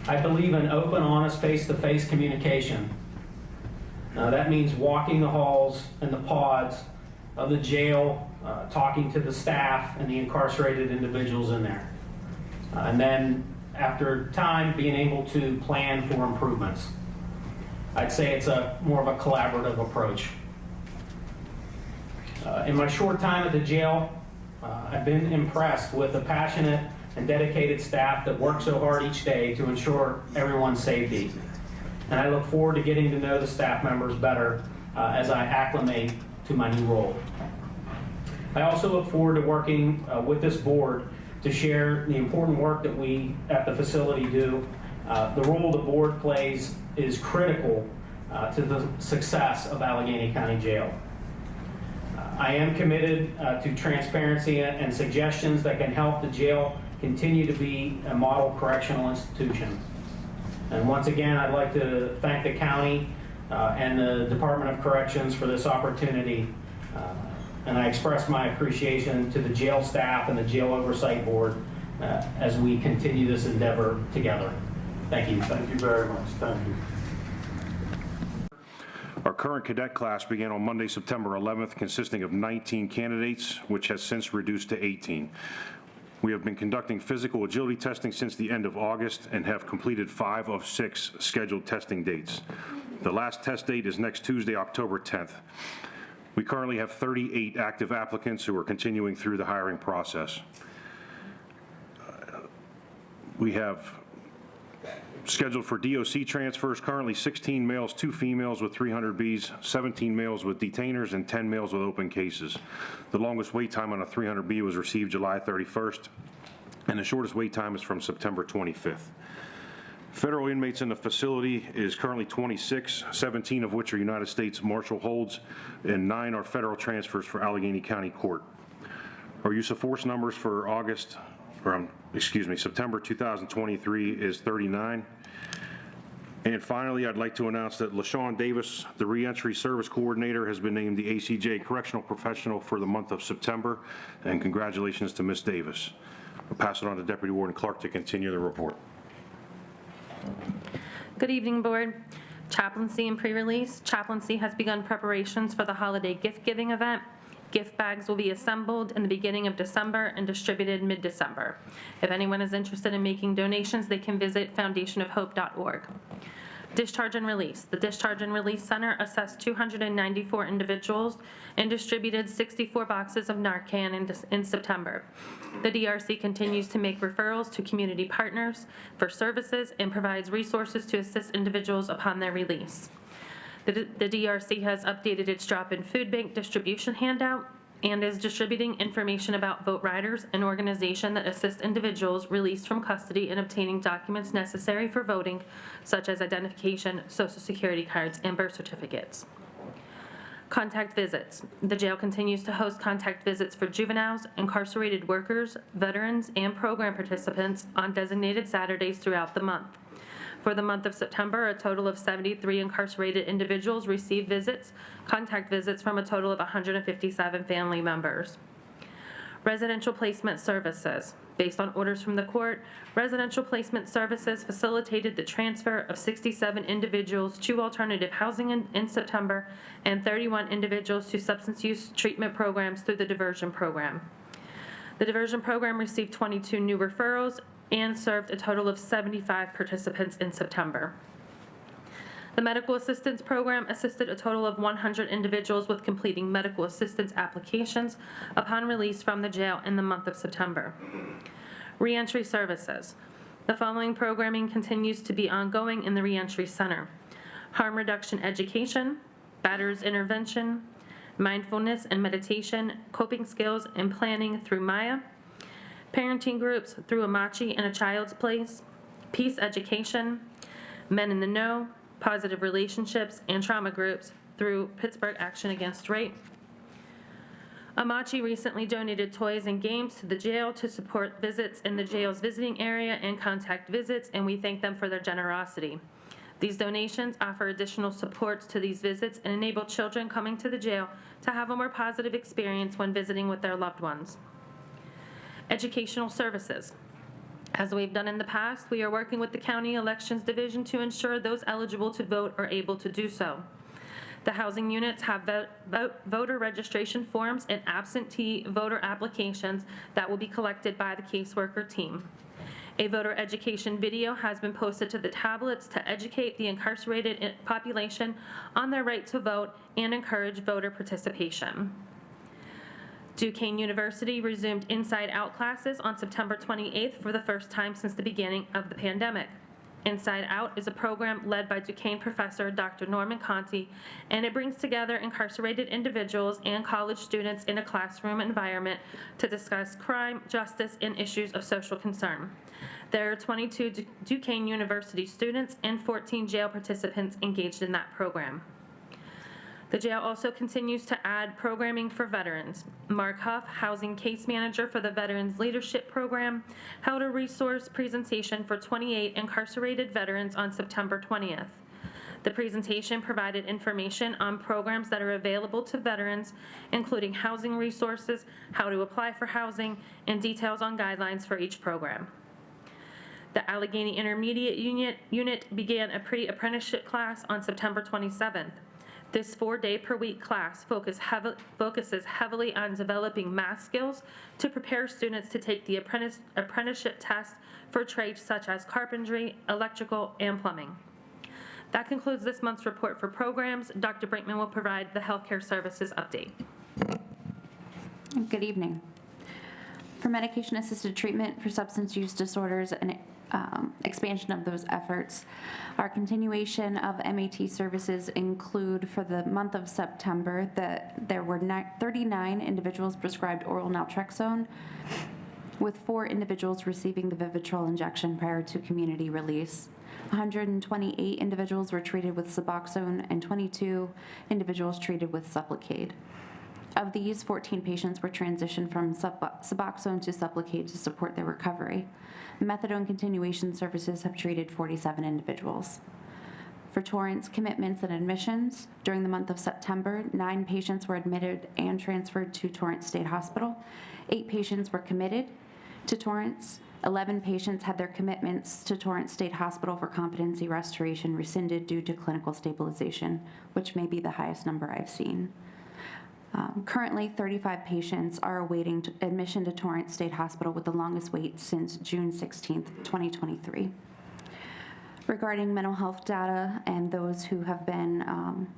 Speaker 1: I believe in open, honest, face-to-face communication. That means walking the halls and the pods of the jail, talking to the staff and the incarcerated individuals in there. And then, after time, being able to plan for improvements. I'd say it's more of a collaborative approach. In my short time at the jail, I've been impressed with the passionate and dedicated staff that work so hard each day to ensure everyone's safety. And I look forward to getting to know the staff members better as I acclimate to my new role. I also look forward to working with this board to share the important work that we at the facility do. The role the board plays is critical to the success of Allegheny County Jail. I am committed to transparency and suggestions that can help the jail continue to be a model correctional institution. And once again, I'd like to thank the county and the Department of Corrections for this opportunity. And I express my appreciation to the jail staff and the Jail Oversight Board as we continue this endeavor together. Thank you.
Speaker 7: Thank you very much. Thank you.
Speaker 4: Our current cadet class began on Monday, September 11th, consisting of 19 candidates, which has since reduced to 18. We have been conducting physical agility testing since the end of August and have completed 5 of 6 scheduled testing dates. The last test date is next Tuesday, October 10th. We currently have 38 active applicants who are continuing through the hiring process. We have scheduled for DOC transfers, currently 16 males, 2 females with 300 Bs, 17 males with detainers, and 10 males with open cases. The longest wait time on a 300B was received July 31st, and the shortest wait time is from September 25th. Federal inmates in the facility is currently 26, 17 of which are United States Marshal holds, and 9 are federal transfers for Allegheny County Court. Our use of force numbers for September 2023 is 39. And finally, I'd like to announce that LaShawn Davis, the Reentry Service Coordinator, has been named the ACJ Correctional Professional for the month of September, and congratulations to Ms. Davis. I'll pass it on to Deputy Warden Clark to continue the report.
Speaker 8: Good evening, Board. Chaplaincy and pre-release. Chaplaincy has begun preparations for the holiday gift-giving event. Gift bags will be assembled in the beginning of December and distributed mid-December. If anyone is interested in making donations, they can visit foundationofhope.org. Discharge and release. The Discharge and Release Center assessed 294 individuals and distributed 64 boxes of Narcan in September. The DRC continues to make referrals to community partners for services and provides resources to assist individuals upon their release. The DRC has updated its drop-in food bank distribution handout and is distributing information about Vote Riders, an organization that assists individuals released from custody in obtaining documents necessary for voting, such as identification, social security cards, and birth certificates. Contact visits. The jail continues to host contact visits for juveniles, incarcerated workers, veterans, and program participants on designated Saturdays throughout the month. For the month of September, a total of 73 incarcerated individuals received contact visits from a total of 157 family members. Residential placement services. Based on orders from the court, residential placement services facilitated the transfer of 67 individuals to alternative housing in September and 31 individuals to substance use treatment programs through the diversion program. The diversion program received 22 new referrals and served a total of 75 participants in September. The Medical Assistance Program assisted a total of 100 individuals with completing medical assistance applications upon release from the jail in the month of September. Reentry services. The following programming continues to be ongoing in the Reentry Center: harm reduction education, batterers intervention, mindfulness and meditation, coping skills and planning through Maya, parenting groups through Amachi and A Child's Place, peace education, Men in the Know, positive relationships, and trauma groups through Pittsburgh Action Against Rape. Amachi recently donated toys and games to the jail to support visits in the jail's visiting area and contact visits, and we thank them for their generosity. These donations offer additional supports to these visits and enable children coming to the jail to have a more positive experience when visiting with their loved ones. Educational services. As we've done in the past, we are working with the County Elections Division to ensure those eligible to vote are able to do so. The housing units have voter registration forms and absentee voter applications that will be collected by the caseworker team. A voter education video has been posted to the tablets to educate the incarcerated population on their right to vote and encourage voter participation. Duquesne University resumed Inside Out classes on September 28th for the first time since the beginning of the pandemic. Inside Out is a program led by Duquesne professor Dr. Norman Conti, and it brings together incarcerated individuals and college students in a classroom environment to discuss crime, justice, and issues of social concern. There are 22 Duquesne University students and 14 jail participants engaged in that program. The jail also continues to add programming for veterans. Mark Huff, housing case manager for the Veterans Leadership Program, held a resource presentation for 28 incarcerated veterans on September 20th. The presentation provided information on programs that are available to veterans, including housing resources, how to apply for housing, and details on guidelines for each program. The Allegheny Intermediate Unit began a pre-apprenticeship class on September 27th. This 4-day-per-week class focuses heavily on developing math skills to prepare students to take the apprenticeship test for trades such as carpentry, electrical, and plumbing. The That concludes this month's report for programs. Dr. Brinkman will provide the healthcare services update.
Speaker 9: Good evening. For medication-assisted treatment for substance use disorders and expansion of those efforts, our continuation of MAT services include for the month of September that there were 39 individuals prescribed oral naltrexone, with 4 individuals receiving the Vivitrol injection prior to community release. 128 individuals were treated with Suboxone and 22 individuals treated with Sublocade. Of these, 14 patients were transitioned from Suboxone to Sublocade to support their recovery. Methadone continuation services have treated 47 individuals. For Torrance commitments and admissions, during the month of September, 9 patients were admitted and transferred to Torrance State Hospital. 8 patients were committed to Torrance. 11 patients had their commitments to Torrance State Hospital for competency restoration rescinded due to clinical stabilization, which may be the highest number I've seen. Currently, 35 patients are awaiting admission to Torrance State Hospital with the longest wait since June 16, 2023. Regarding mental health data and those who have been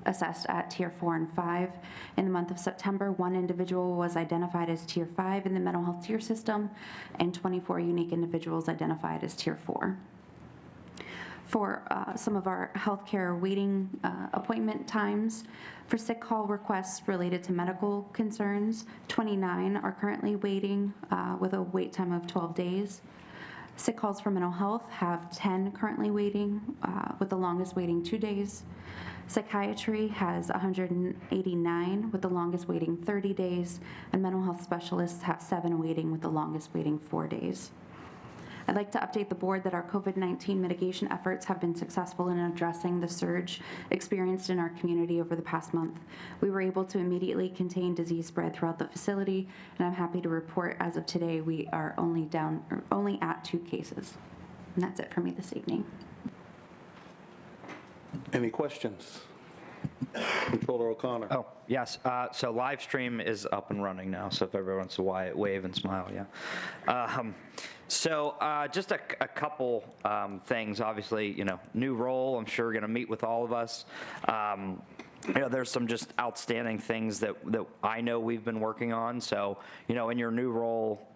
Speaker 9: assessed at Tier 4 and 5, in the month of September, 1 individual was identified as Tier 5 in the mental health tier system, and 24 unique individuals identified as Tier 4. For some of our healthcare waiting appointment times, for sick call requests related to medical concerns, 29 are currently waiting with a wait time of 12 days. Sick calls for mental health have 10 currently waiting with the longest waiting 2 days. Psychiatry has 189 with the longest waiting 30 days, and mental health specialists have 7 waiting with the longest waiting 4 days. I'd like to update the board that our COVID-19 mitigation efforts have been successful in addressing the surge experienced in our community over the past month. We were able to immediately contain disease spread throughout the facility, and I'm happy to report as of today we are only at 2 cases. And that's it for me this evening.
Speaker 7: Any questions? Controller O'Connor.
Speaker 10: Oh, yes. So live stream is up and running now, so if everyone wants to wave and smile, yeah. Just a couple things. Obviously, new role. I'm sure going to meet with all of us. There's some just outstanding things that I know we've been working on. So, in your new role,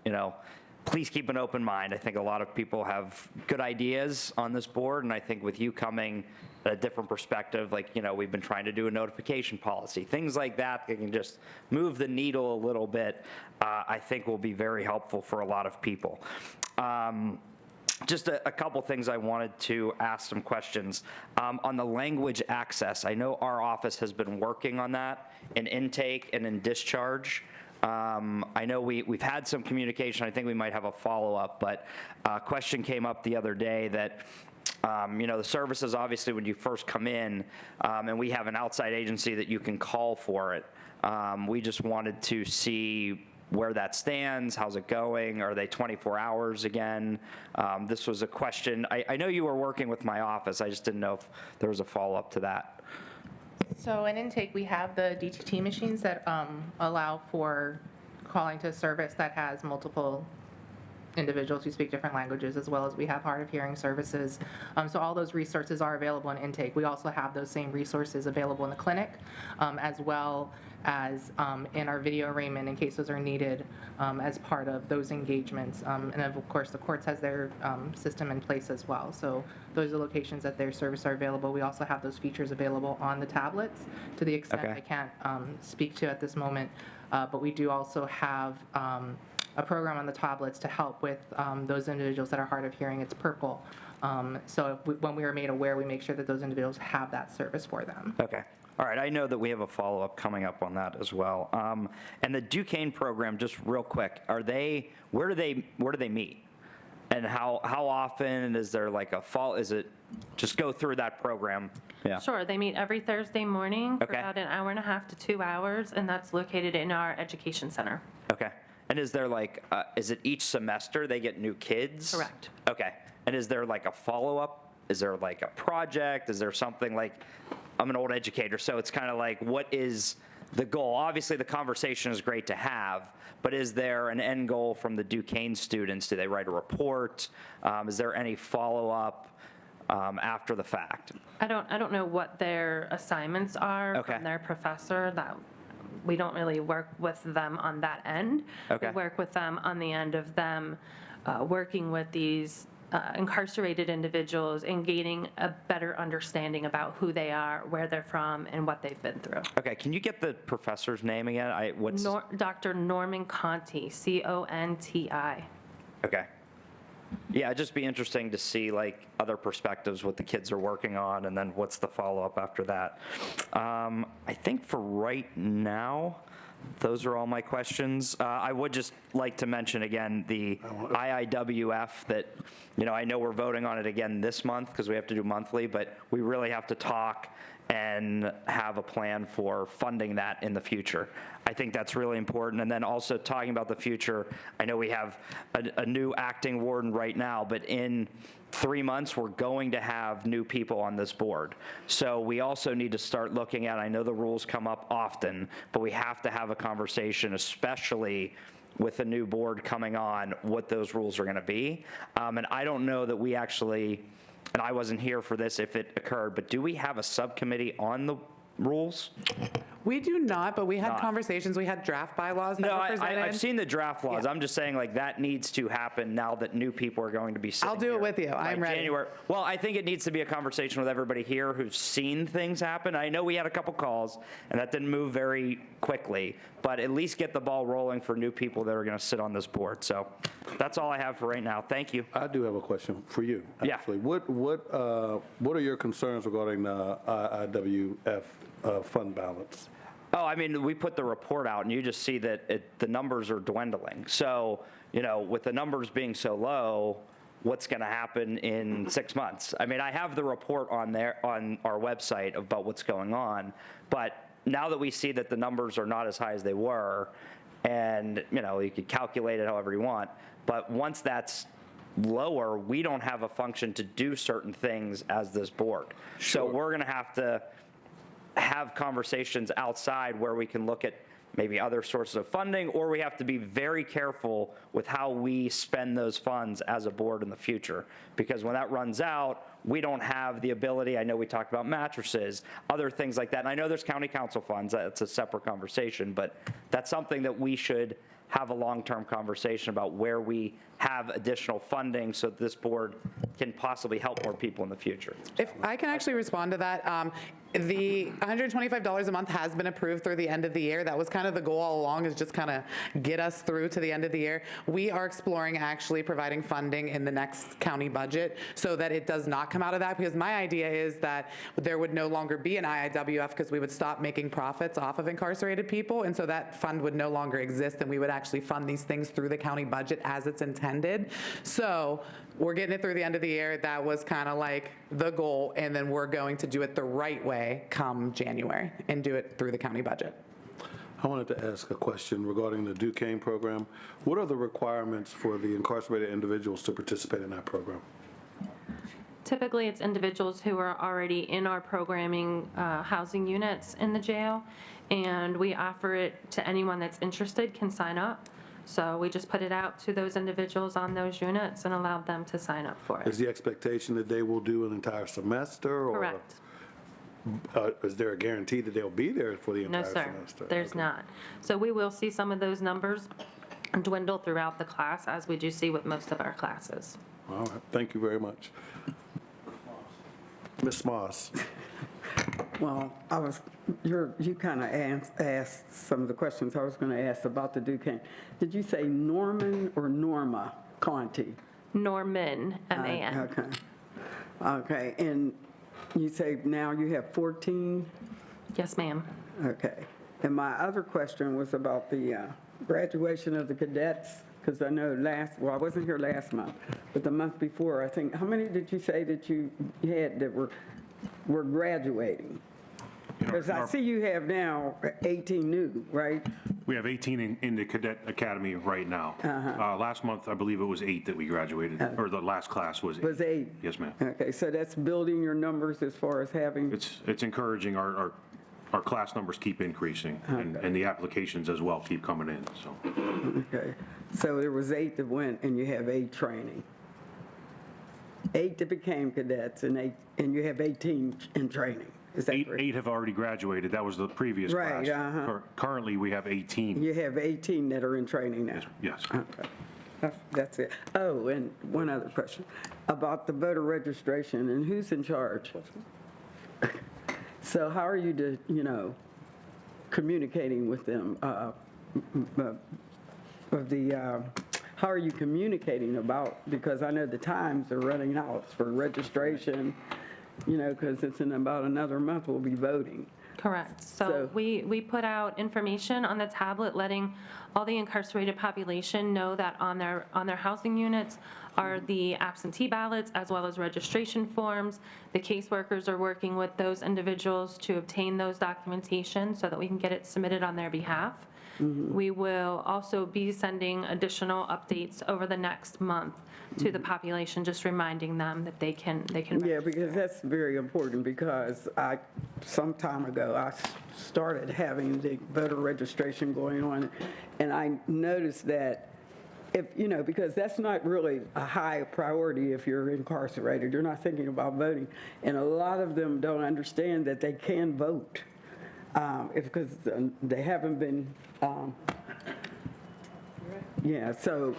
Speaker 10: please keep an open mind. I think a lot of people have good ideas on this board, and I think with you coming a different perspective, we've been trying to do a notification policy, things like that can just move the needle a little bit, I think will be very helpful for a lot of people. Just a couple things I wanted to ask some questions. On the language access, I know our office has been working on that in intake and in discharge. I know we've had some communication. I think we might have a follow-up, but a question came up the other day that the services, obviously, when you first come in, and we have an outside agency that you can call for it. We just wanted to see where that stands, how's it going, are they 24 hours again? This was a question, I know you were working with my office, I just didn't know if there was a follow-up to that.
Speaker 17: So in intake, we have the DTT machines that allow for calling to a service that has multiple individuals who speak different languages, as well as we have hard of hearing services. So all those resources are available in intake. We also have those same resources available in the clinic, as well as in our video arraignment in case those are needed as part of those engagements. And of course, the courts has their system in place as well. So those are locations that their service are available. We also have those features available on the tablets to the extent I can't speak to at this moment. But we do also have a program on the tablets to help with those individuals that are hard of hearing. It's Purple. So when we are made aware, we make sure that those individuals have that service for them.
Speaker 10: Okay. All right. I know that we have a follow-up coming up on that as well. And the Duquesne program, just real quick, where do they meet? And how often is there like a fall? Is it just go through that program? Yeah.
Speaker 8: Sure. They meet every Thursday morning for about an hour and a half to 2 hours, and that's located in our education center.
Speaker 10: Okay. And is there is it each semester they get new kids?
Speaker 8: Correct.
Speaker 10: Okay. And is there like a follow-up? Is there like a project? Is there something I'm an old educator, so it's kind of like, what is the goal? Obviously, the conversation is great to have, but is there an end goal from the Duquesne students? Do they write a report? Is there any follow-up? after the fact.
Speaker 8: I don't know what their assignments are
Speaker 10: Okay.
Speaker 8: from their professor. That we don't really work with them on that end.
Speaker 10: Okay.
Speaker 8: We work with them on the end of them working with these incarcerated individuals and gaining a better understanding about who they are, where they're from, and what they've been through.
Speaker 10: Okay, can you get the professor's name again?
Speaker 8: Dr. Norman Conti, C-O-N-T-I.
Speaker 10: Okay. Yeah, it'd just be interesting to see like other perspectives, what the kids are working on, and then what's the follow-up after that. I think for right now, those are all my questions. I would just like to mention again the IIWF that, I know we're voting on it again this month because we have to do monthly, but we really have to talk and have a plan for funding that in the future. I think that's really important. And then also talking about the future, I know we have a new acting warden right now, but in 3 months, we're going to have new people on this board. So we also need to start looking at, I know the rules come up often, but we have to have a conversation, especially with a new board coming on, what those rules are going to be. And I don't know that we actually, and I wasn't here for this if it occurred, but do we have a subcommittee on the rules?
Speaker 5: We do not, but we had conversations. We had draft bylaws that were presented.
Speaker 10: I've seen the draft laws. I'm just saying like that needs to happen now that new people are going to be sitting
Speaker 5: I'll do
Speaker 10: here
Speaker 5: it with you.
Speaker 10: by
Speaker 5: I'm ready.
Speaker 10: January. Well, I think it needs to be a conversation with everybody here who's seen things happen. I know we had a couple calls and that didn't move very quickly, but at least get the ball rolling for new people that are going to sit on this board. So that's all I have for right now. Thank you.
Speaker 7: I do have a question for you, actually.
Speaker 10: Yeah.
Speaker 7: What are your concerns regarding the IIWF fund balance?
Speaker 10: Oh, I mean, we put the report out, and you just see that the numbers are dwindling. So, with the numbers being so low, what's going to happen in 6 months? I mean, I have the report on our website about what's going on, but now that we see that the numbers are not as high as they were, and, you could calculate it however you want, but once that's lower, we don't have a function to do certain things as this board. So we're going to have conversations outside where we can look at maybe other sources of funding, or we have to be very careful with how we spend those funds as a board in the future. Because when that runs out, we don't have the ability, I know we talked about mattresses, other things like that. And I know there's county council funds, that's a separate conversation, but that's something that we should have a long-term conversation about where we have additional funding so that this board can possibly help more people in the future.
Speaker 5: If I can actually respond to that, the $125 a month has been approved through the end of the year. That was kind of the goal all along, is just kind of get us through to the end of the year. We are exploring actually providing funding in the next county budget so that it does not come out of that, because my idea is that there would no longer be an IIWF because we would stop making profits off of incarcerated people, and so that fund would no longer exist, and we would actually fund these things through the county budget as it's intended. So we're getting it through the end of the year. That was kind of like the goal, and then we're going to do it the right way come January and do it through the county budget.
Speaker 7: I wanted to ask a question regarding the Duquesne program. What are the requirements for the incarcerated individuals to participate in that program?
Speaker 8: Typically, it's individuals who are already in our programming housing units in the jail, and we offer it to anyone that's interested can sign up. So we just put it out to those individuals on those units and allow them to sign up for it.
Speaker 7: Is the expectation that they will do an entire semester? Or
Speaker 8: Correct.
Speaker 7: Is there a guarantee that they'll be there for the entire
Speaker 8: No, sir,
Speaker 7: semester?
Speaker 8: there's not. So we will see some of those numbers dwindle throughout the class, as we do see with most of our classes.
Speaker 7: All right, thank you very much. Ms. Moss.
Speaker 11: Well, you kind of asked some of the questions I was going to ask about the Duquesne. Did you say Norman or Norma Conti?
Speaker 8: Norman, M-A-N.
Speaker 11: Okay. Okay, and you say now you have 14?
Speaker 8: Yes, ma'am.
Speaker 11: Okay. And my other question was about the graduation of the cadets, because I know I wasn't here last month, but the month before, I think, how many did you say that you had that were graduating? Because I see you have now 18 new, right?
Speaker 4: We have 18 in the cadet academy right now. Last month, I believe it was 8 that we graduated, or the last class was 8.
Speaker 11: Was 8?
Speaker 4: Yes, ma'am.
Speaker 11: Okay, so that's building your numbers as far as having...
Speaker 4: It's encouraging. Our class numbers keep increasing, and the applications as well keep coming in, so.
Speaker 11: Okay, so there was 8 that went, and you have 8 training. 8 that became cadets and you have 18 in training. Is that correct?
Speaker 4: 8 have already graduated. That was the previous
Speaker 11: Right,
Speaker 4: class. Currently, we have 18.
Speaker 11: You have 18 that are in training now?
Speaker 4: Yes.
Speaker 11: Okay. That's it. Oh, and one other question about the voter registration and who's in charge? So how are you, communicating with them? How are you communicating about, because I know the times are running out for registration, because it's in about another month we'll be voting.
Speaker 8: Correct. So we put out information on the tablet letting all the incarcerated population know that on their housing units are the absentee ballots as well as registration forms. The caseworkers are working with those individuals to obtain those documentation so that we can get it submitted on their behalf. We will also be sending additional updates over the next month to the population, just reminding them that they can
Speaker 11: Yeah, because that's very important, because some time ago, I started having the voter registration going on, and I noticed that because that's not really a high priority if you're incarcerated. You're not thinking about voting. And a lot of them don't understand that they can vote. Because they haven't been, so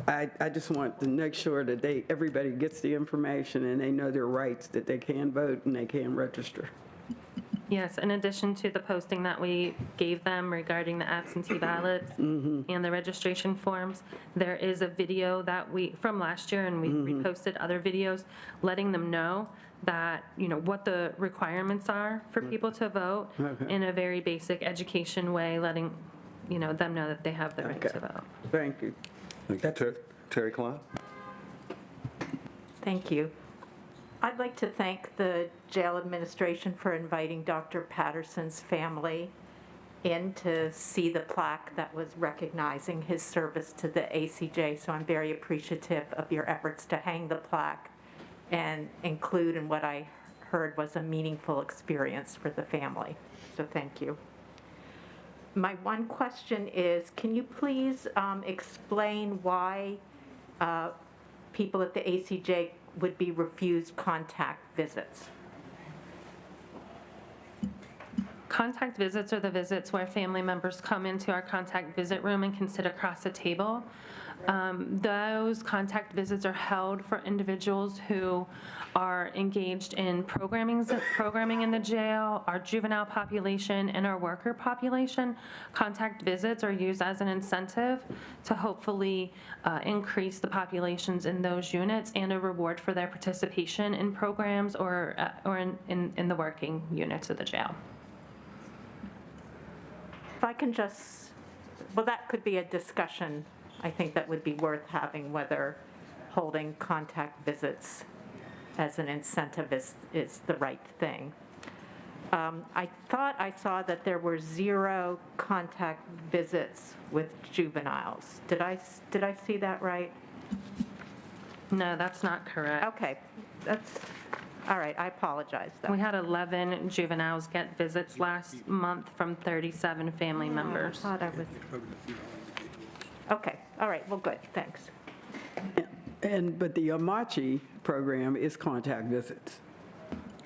Speaker 11: I just want to make sure that everybody gets the information and they know their rights, that they can vote and they can register.
Speaker 8: Yes, in addition to the posting that we gave them regarding the absentee ballots and the registration forms, there is a video that from last year, and we reposted other videos letting them know that, what the requirements are for people to vote in a very basic education way, letting, them know that they have the right to vote.
Speaker 11: Thank you.
Speaker 7: Thank you. Terry Klein?
Speaker 12: Thank you. I'd like to thank the jail administration for inviting Dr. Patterson's family in to see the plaque that was recognizing his service to the ACJ. So I'm very appreciative of your efforts to hang the plaque and include in what I heard was a meaningful experience for the family. So thank you. My one question is, can you please explain why people at the ACJ would be refused contact visits?
Speaker 8: Contact visits are the visits where family members come into our contact visit room and can sit across the table. Those contact visits are held for individuals who are engaged in programming in the jail, our juvenile population, and our worker population. Contact visits are used as an incentive to hopefully increase the populations in those units and a reward for their participation in programs or in the working units of the jail.
Speaker 12: If I can that could be a discussion, I think, that would be worth having, whether holding contact visits as an incentive is the right thing. I thought I saw that there were 0 contact visits with juveniles. Did I see that right?
Speaker 8: No, that's not correct.
Speaker 12: Okay, that's, all right, I apologize then.
Speaker 8: We had 11 juveniles get visits last month from 37 family members.
Speaker 12: I thought I was. Okay, all right, well, good, thanks.
Speaker 11: But the Amachi program is contact visits,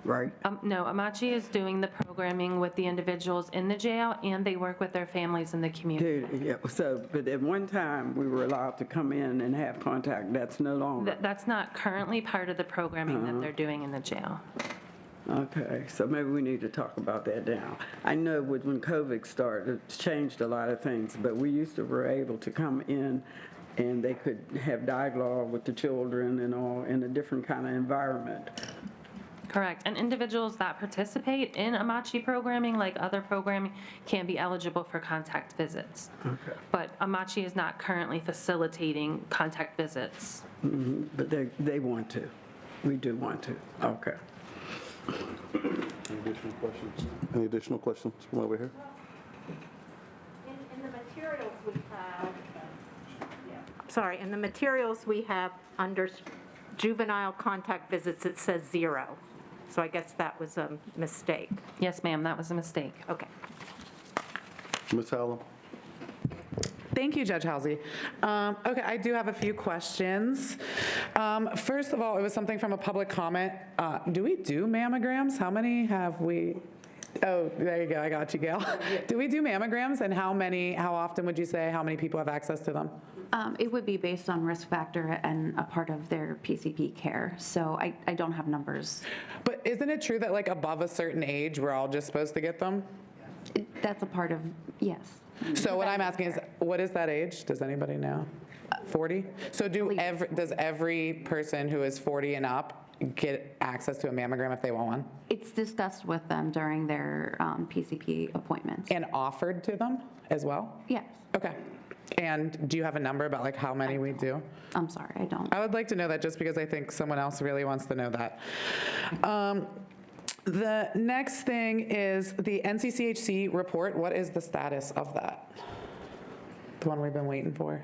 Speaker 11: right?
Speaker 8: No, Amachi is doing the programming with the individuals in the jail, and they work with their families in the community.
Speaker 11: Yeah, but at one time, we were allowed to come in and have contact. That's no longer.
Speaker 8: That's not currently part of the programming that they're doing in the jail.
Speaker 11: Okay, so maybe we need to talk about that now. I know when COVID started, it's changed a lot of things, but we used to be able to come in and they could have dialogue with the children and all in a different kind of environment.
Speaker 8: Correct. And individuals that participate in Amachi programming, like other programming, can be eligible for contact visits.
Speaker 11: Okay.
Speaker 8: But Amachi is not currently facilitating contact visits.
Speaker 11: But they want to. We do want to. Okay.
Speaker 7: Any additional questions from over here?
Speaker 12: In the materials we have, in the materials we have under juvenile contact visits, it says 0. So I guess that was a mistake.
Speaker 8: Yes, ma'am, that was a mistake.
Speaker 12: Okay.
Speaker 7: Ms. Hallam?
Speaker 5: Thank you, Judge Halsey. Okay, I do have a few questions. First of all, it was something from a public comment. Do we do mammograms? How many have we? Oh, there you go. I got you, Gail. Do we do mammograms, and how often would you say, how many people have access to them?
Speaker 9: It would be based on risk factor and a part of their PCP care, so I don't have numbers.
Speaker 5: But isn't it true that like above a certain age, we're all just supposed to get them?
Speaker 9: That's a part of, yes.
Speaker 5: So what I'm asking is, what is that age? Does anybody know? 40? So does every person who is 40 and up get access to a mammogram if they want one?
Speaker 9: It's discussed with them during their PCP appointments.
Speaker 5: And offered to them as well?
Speaker 9: Yes.
Speaker 5: Okay. And do you have a number about like how many we do?
Speaker 9: I'm sorry, I don't.
Speaker 5: I would like to know that just because I think someone else really wants to know that. The next thing is the NCCHC report. What is the status of that? The one we've been waiting for.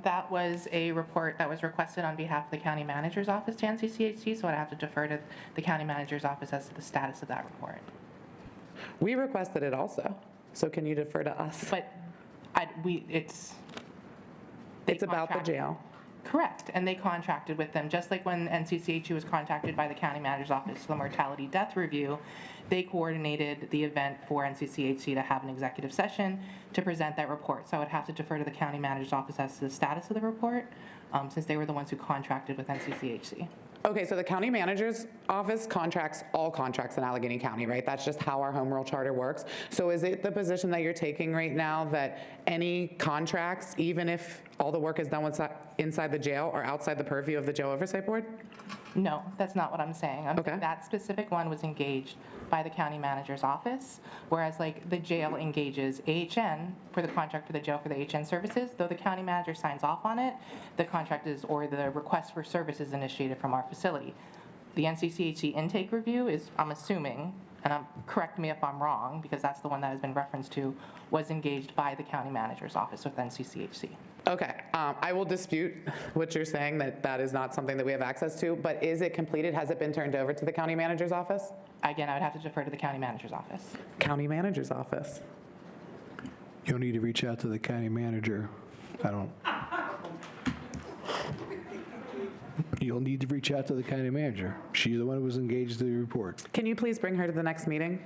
Speaker 13: That was a report that was requested on behalf of the county manager's office to NCCHC, so I'd have to defer to the county manager's office as to the status of that report.
Speaker 5: We requested it also, so can you defer to us?
Speaker 13: But it's
Speaker 5: about the jail.
Speaker 13: Correct, and they contracted with them, just like when NCCHC was contacted by the county manager's office for the mortality death review. They coordinated the event for NCCHC to have an executive session to present that report. So I would have to defer to the county manager's office as to the status of the report, since they were the ones who contracted with NCCHC.
Speaker 5: Okay, so the county manager's office contracts all contracts in Allegheny County, right? That's just how our home rule charter works. So is it the position that you're taking right now that any contracts, even if all the work is done inside the jail, are outside the purview of the Jail Oversight Board?
Speaker 13: No, that's not what I'm saying. I'm saying that specific one was engaged by the county manager's office, whereas like the jail engages AHN for the contract for the jail for the AHN services. Though the county manager signs off on it, the contract is, or the request for services initiated from our facility. The NCCHC intake review is, I'm assuming, and correct me if I'm wrong, because that's the one that has been referenced to, was engaged by the county manager's office with NCCHC.
Speaker 5: Okay, I will dispute what you're saying, that is not something that we have access to, but is it completed? Has it been turned over to the county manager's office?
Speaker 13: Again, I would have to defer to the county manager's office.
Speaker 5: County manager's office.
Speaker 14: You'll need to reach out to the county manager. You'll need to reach out to the county manager. She's the one who was engaged in the report.
Speaker 5: Can you please bring her to the next meeting?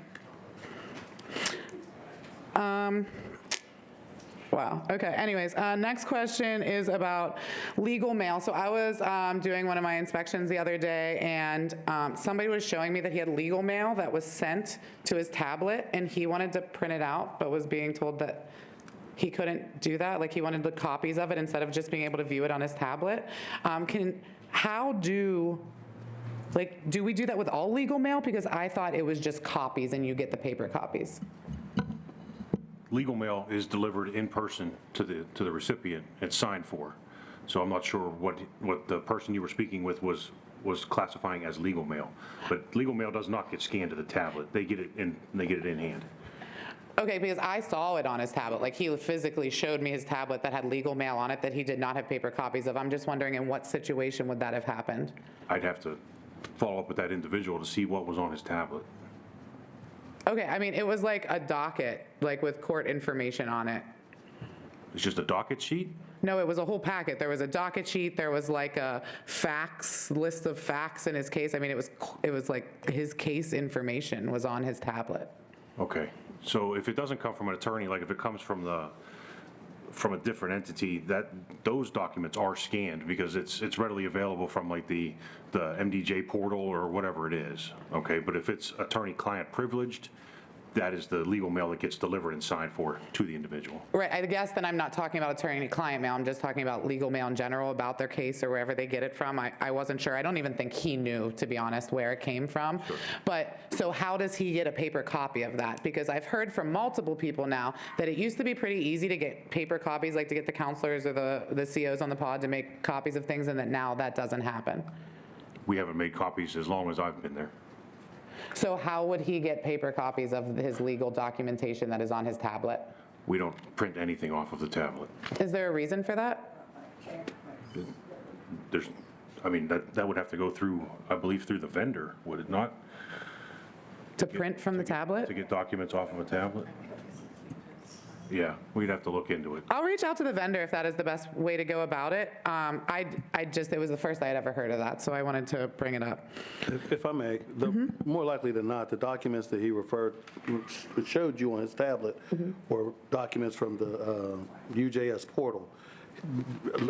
Speaker 5: Wow, okay, anyways, next question is about legal mail. So I was doing one of my inspections the other day, and somebody was showing me that he had legal mail that was sent to his tablet, and he wanted to print it out, but was being told that he couldn't do that. Like, he wanted the copies of it instead of just being able to view it on his tablet. Do we do that with all legal mail? Because I thought it was just copies and you get the paper copies.
Speaker 4: Legal mail is delivered in person to the recipient. It's signed for. So I'm not sure what the person you were speaking with was classifying as legal mail. But legal mail does not get scanned to the tablet. They get it in hand.
Speaker 5: Okay, because I saw it on his tablet. Like, he physically showed me his tablet that had legal mail on it that he did not have paper copies of. I'm just wondering, in what situation would that have happened?
Speaker 4: I'd have to follow up with that individual to see what was on his tablet.
Speaker 5: Okay, I mean, it was like a docket, like with court information on it.
Speaker 4: It's just a docket sheet?
Speaker 5: No, it was a whole packet. There was a docket sheet. There was like a list of facts in his case. I mean, it was like his case information was on his tablet.
Speaker 4: Okay, so if it doesn't come from an attorney, like if it comes from a different entity, those documents are scanned because it's readily available from like the MDJ portal or whatever it is. Okay, but if it's attorney-client privileged, that is the legal mail that gets delivered and signed for to the individual.
Speaker 5: Right, I guess then I'm not talking about attorney-client mail, I'm just talking about legal mail in general, about their case or wherever they get it from. I wasn't sure, I don't even think he knew, to be honest, where it came from.
Speaker 4: Sure.
Speaker 5: But, so how does he get a paper copy of that? Because I've heard from multiple people now that it used to be pretty easy to get paper copies, like to get the counselors or the COs on the pod to make copies of things, and that now that doesn't happen.
Speaker 4: We haven't made copies as long as I've been there.
Speaker 5: So how would he get paper copies of his legal documentation that is on his tablet?
Speaker 4: We don't print anything off of the tablet.
Speaker 5: Is there a reason for that?
Speaker 4: That would have to go through, I believe, through the vendor, would it not?
Speaker 5: To print from the tablet?
Speaker 4: To get documents off of a tablet? Yeah, we'd have to look into it.
Speaker 5: I'll reach out to the vendor if that is the best way to go about it. It was the first I had ever heard of that, so I wanted to bring it up.
Speaker 7: If I may, more likely than not, the documents that he showed you on his tablet were documents from the UJS portal.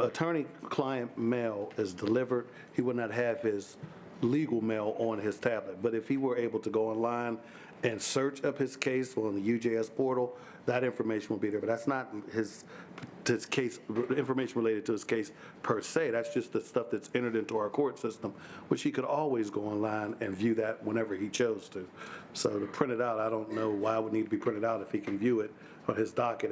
Speaker 7: Attorney-client mail is delivered. He would not have his legal mail on his tablet. But if he were able to go online and search up his case on the UJS portal, that information will be there. But that's not his case, information related to his case per se. That's just the stuff that's entered into our court system, which he could always go online and view that whenever he chose to. So to print it out, I don't know why it would need to be printed out if he can view it on his docket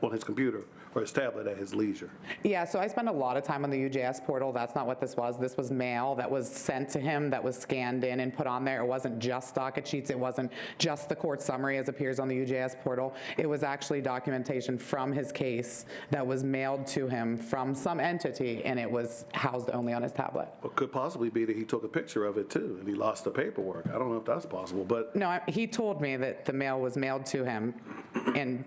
Speaker 7: on his computer or his tablet at his leisure.
Speaker 5: Yeah, so I spend a lot of time on the UJS portal. That's not what this was. This was mail that was sent to him, that was scanned in and put on there. It wasn't just docket sheets. It wasn't just the court summary as appears on the UJS portal. It was actually documentation from his case that was mailed to him from some entity, and it was housed only on his tablet.
Speaker 7: It could possibly be that he took a picture of it too, and he lost the paperwork. I don't know if that's possible, but...
Speaker 5: No, he told me that the mail was mailed to him, and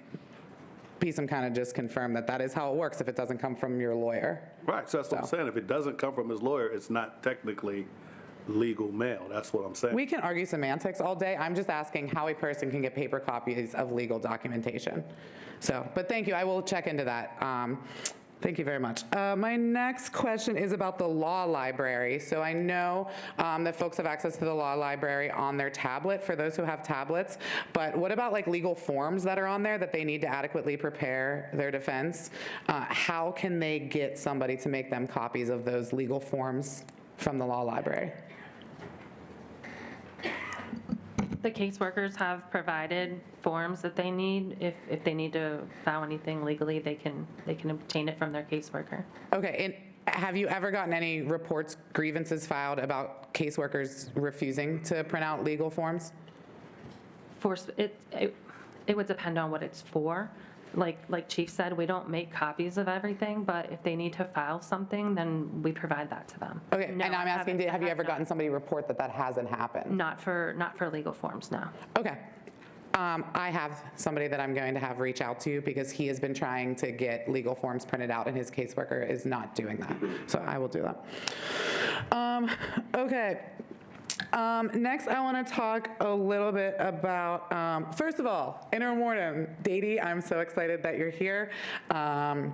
Speaker 5: Beeson kind of just confirmed that that is how it works if it doesn't come from your lawyer.
Speaker 7: Right, so that's what I'm saying. If it doesn't come from his lawyer, it's not technically legal mail. That's what I'm saying.
Speaker 5: We can argue semantics all day. I'm just asking how a person can get paper copies of legal documentation. So, but thank you. I will check into that. Thank you very much. My next question is about the law library. So I know that folks have access to the law library on their tablet for those who have tablets, but what about like legal forms that are on there that they need to adequately prepare their defense? How can they get somebody to make them copies of those legal forms from the law library?
Speaker 8: The caseworkers have provided forms that they need. If they need to file anything legally, they can obtain it from their caseworker.
Speaker 5: Okay, and have you ever gotten any reports, grievances filed about caseworkers refusing to print out legal forms?
Speaker 8: It would depend on what it's for. Like Chief said, we don't make copies of everything, but if they need to file something, then we provide that to them.
Speaker 5: Okay, and I'm asking, have you ever gotten somebody report that that hasn't happened?
Speaker 8: Not for legal forms, no.
Speaker 5: Okay. I have somebody that I'm going to have reach out to because he has been trying to get legal forms printed out and his caseworker is not doing that. So I will do that. Okay. Next, I want to talk a little bit about, first of all, interim warden, Dady, I'm so excited that you're here. I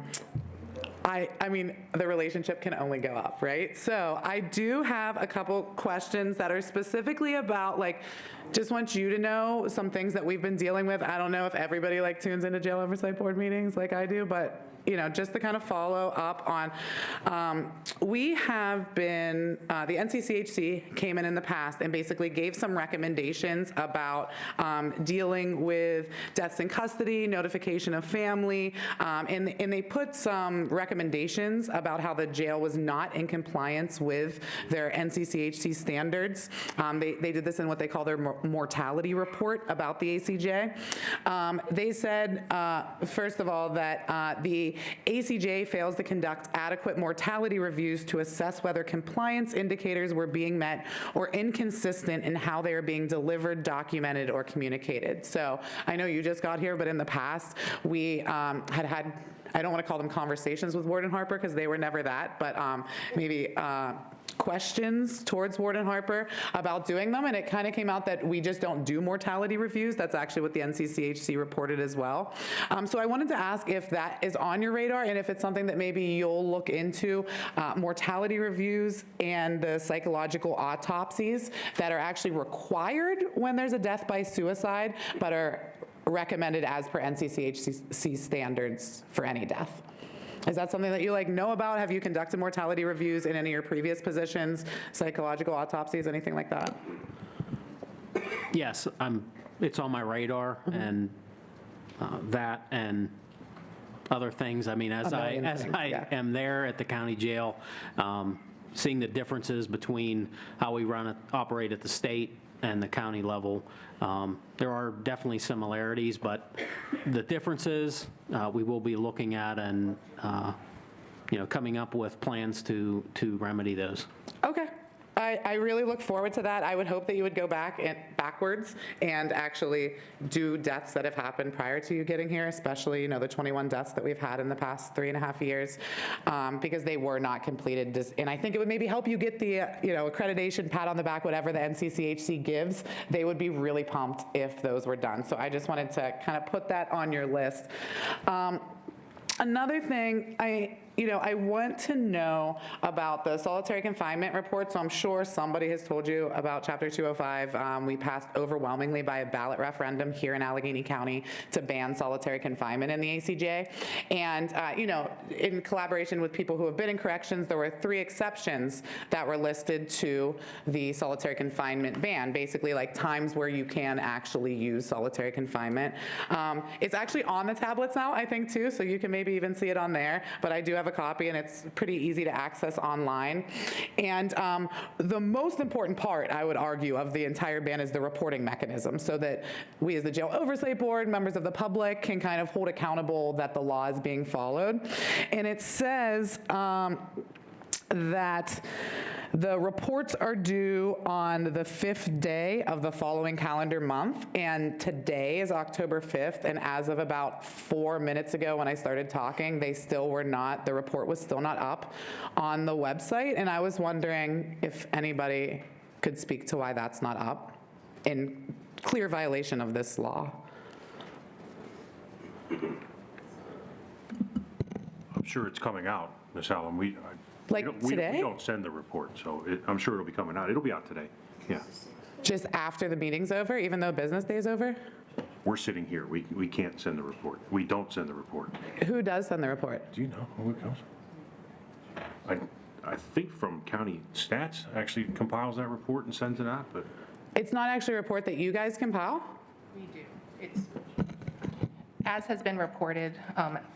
Speaker 5: mean, the relationship can only go up, right? So I do have a couple questions that are specifically about, like, just want you to know some things that we've been dealing with. I don't know if everybody like tunes into Jail Oversight Board meetings like I do, but you know, just to kind of follow up on, we have been, the NCCHC came in the past and basically gave some recommendations about dealing with deaths in custody, notification of family, and they put some recommendations about how the jail was not in compliance with their NCCHC standards. They did this in what they call their mortality report about the ACJ. They said, first of all, that the ACJ fails to conduct adequate mortality reviews to assess whether compliance indicators were being met or inconsistent in how they are being delivered, documented, or communicated. So I know you just got here, but in the past, we had, I don't want to call them conversations with Warden Harper because they were never that, but maybe questions towards Warden Harper about doing them, and it kind of came out that we just don't do mortality reviews. That's actually what the NCCHC reported as well. So I wanted to ask if that is on your radar and if it's something that maybe you'll look into, mortality reviews and the psychological autopsies that are actually required when there's a death by suicide, but are recommended as per NCCHC standards for any death. Is that something that you know about? Have you conducted mortality reviews in any of your previous positions, psychological autopsies, anything like that?
Speaker 1: Yes, it's on my radar, and that and other things. I mean, as I am there at the county jail, seeing the differences between how we operate at the state and the county level, there are definitely similarities, but the differences we will be looking at and coming up with plans to remedy those.
Speaker 5: Okay. I really look forward to that. I would hope that you would go backwards and actually do deaths that have happened prior to you getting here, especially, you know, the 21 deaths that we've had in the past 3.5 years, because they were not completed. And I think it would maybe help you get the, accreditation, pat on the back, whatever the NCCHC gives. They would be really pumped if those were done. So I just wanted to kind of put that on your list. Another thing, I want to know about the solitary confinement report. So I'm sure somebody has told you about Chapter 205. We passed overwhelmingly by a ballot referendum here in Allegheny County to ban solitary confinement in the ACJ. And, in collaboration with people who have been in corrections, there were 3 exceptions that were listed to the solitary confinement ban, basically like times where you can actually use solitary confinement. It's actually on the tablets now, I think, too, so you can maybe even see it on there, but I do have a copy and it's pretty easy to access online. And the most important part, I would argue, of the entire ban is the reporting mechanism, so that we as the Jail Oversight Board, members of the public, can kind of hold accountable that the law is being followed. And it says that the reports are due on the 5th day of the following calendar month, and today is October 5th, and as of about 4 minutes ago when I started talking, the report was still not up on the website, and I was wondering if anybody could speak to why that's not up in clear violation of this law.
Speaker 4: I'm sure it's coming out, Ms. Allen. We
Speaker 5: today?
Speaker 4: We don't send the report, so I'm sure it'll be coming out. It'll be out today, yeah.
Speaker 5: Just after the meeting's over, even though business day's over?
Speaker 4: We're sitting here. We can't send the report. We don't send the report.
Speaker 5: Who does send the report?
Speaker 4: Do you know who it goes? I think from county stats actually compiles that report and sends it out, but.
Speaker 5: It's not actually a report that you guys compile?
Speaker 13: We do. It's, as has been reported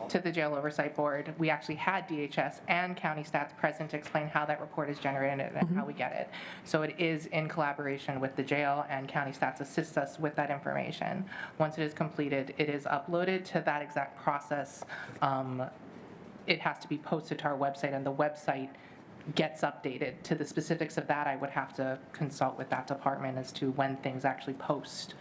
Speaker 13: to the Jail Oversight Board, we actually had DHS and county stats present to explain how that report is generated and how we get it. So it is in collaboration with the jail, and county stats assists us with that information. Once it is completed, it is uploaded to that exact process. It has to be posted to our website, and the website gets updated. To the specifics of that, I would have to consult with that department as to when things actually post,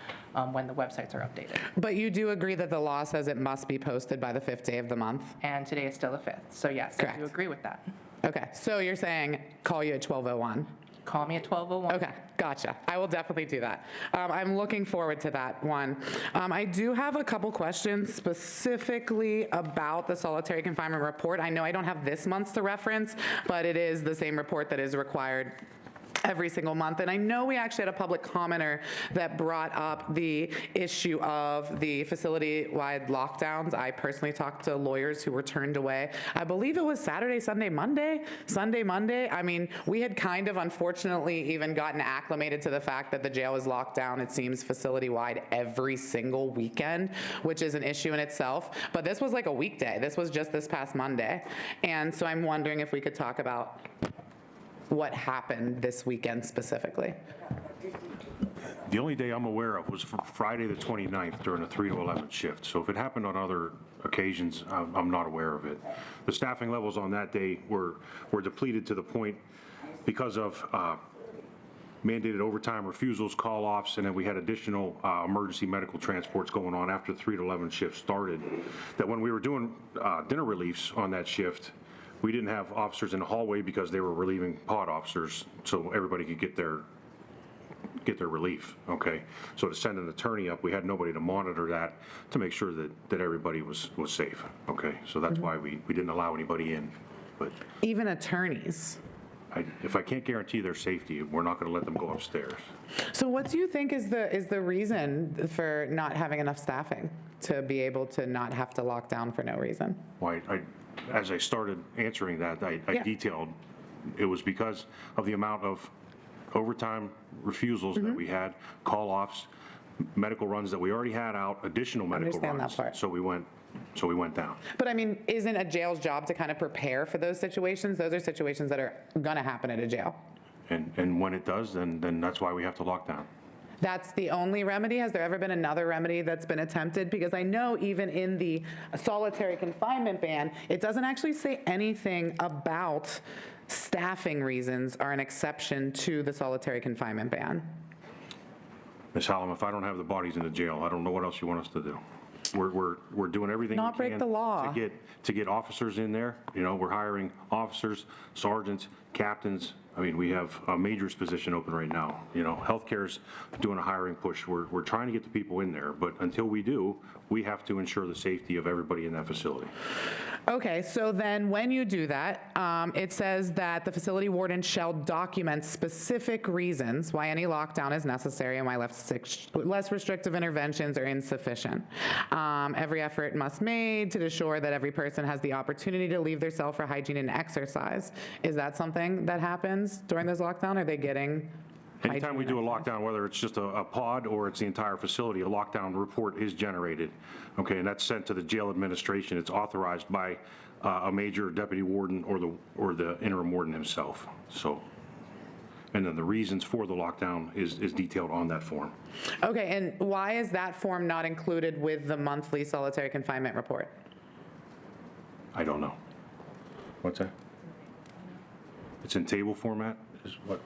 Speaker 13: when the websites are updated.
Speaker 5: But you do agree that the law says it must be posted by the 5th day of the month?
Speaker 13: And today is still the 5th, so yes,
Speaker 5: correct.
Speaker 13: I do agree with that.
Speaker 5: Okay, so you're saying call you at 12:01?
Speaker 13: Call me at 12:01.
Speaker 5: Okay, gotcha. I will definitely do that. I'm looking forward to that one. I do have a couple questions specifically about the solitary confinement report. I know I don't have this month's to reference, but it is the same report that is required every single month. And I know we actually had a public commenter that brought up the issue of the facility-wide lockdowns. I personally talked to lawyers who were turned away. I believe it was Saturday, Sunday, Monday. I mean, we had kind of unfortunately even gotten acclimated to the fact that the jail is locked down, it seems, facility-wide every single weekend, which is an issue in itself. But this was like a weekday. This was just this past Monday. And so I'm wondering if we could talk about what happened this weekend specifically.
Speaker 4: The only day I'm aware of was Friday the 29th during a 3 to 11 shift. So if it happened on other occasions, I'm not aware of it. The staffing levels on that day were depleted to the point because of mandated overtime refusals, call-offs, and then we had additional emergency medical transports going on after the 3 to 11 shift started, that when we were doing dinner reliefs on that shift, we didn't have officers in the hallway because they were relieving pod officers, so everybody could get their relief, okay? So to send an attorney up, we had nobody to monitor that to make sure that everybody was safe, okay? So that's why we didn't allow anybody in, but.
Speaker 5: Even attorneys?
Speaker 4: If I can't guarantee their safety, we're not gonna let them go upstairs.
Speaker 5: So what do you think is the reason for not having enough staffing to be able to not have to lock down for no reason?
Speaker 4: Why, as I started answering that, I detailed, it was because of the amount of overtime refusals that we had, call-offs, medical runs that we already had out, additional medical runs.
Speaker 5: That part.
Speaker 4: So we went down.
Speaker 5: But I mean, isn't a jail's job to kind of prepare for those situations? Those are situations that are gonna happen at a jail.
Speaker 4: And when it does, then that's why we have to lock down.
Speaker 5: That's the only remedy? Has there ever been another remedy that's been attempted? Because I know even in the solitary confinement ban, it doesn't actually say anything about staffing reasons are an exception to the solitary confinement ban?
Speaker 4: Ms. Hallam, if I don't have the bodies in the jail, I don't know what else you want us to do. We're doing everything we
Speaker 5: Not break
Speaker 4: can
Speaker 5: the law.
Speaker 4: to get officers in there. You know, we're hiring officers, sergeants, captains. I mean, we have a major's position open right now. You know, healthcare's doing a hiring push. We're trying to get the people in there, but until we do, we have to ensure the safety of everybody in that facility.
Speaker 5: Okay, so then when you do that, it says that the facility warden shall document specific reasons why any lockdown is necessary and why less restrictive interventions are insufficient. Every effort must be made to ensure that every person has the opportunity to leave their cell for hygiene and exercise. Is that something that happens during this lockdown? Are they getting
Speaker 4: Anytime we do a lockdown, whether it's just a pod or it's the entire facility, a lockdown report is generated, okay, and that's sent to the jail administration. It's authorized by a major deputy warden or the interim warden himself. So, and then the reasons for the lockdown is detailed on that form.
Speaker 5: Okay, and why is that form not included with the monthly solitary confinement report?
Speaker 4: I don't know. What's that? It's in table format? Is what?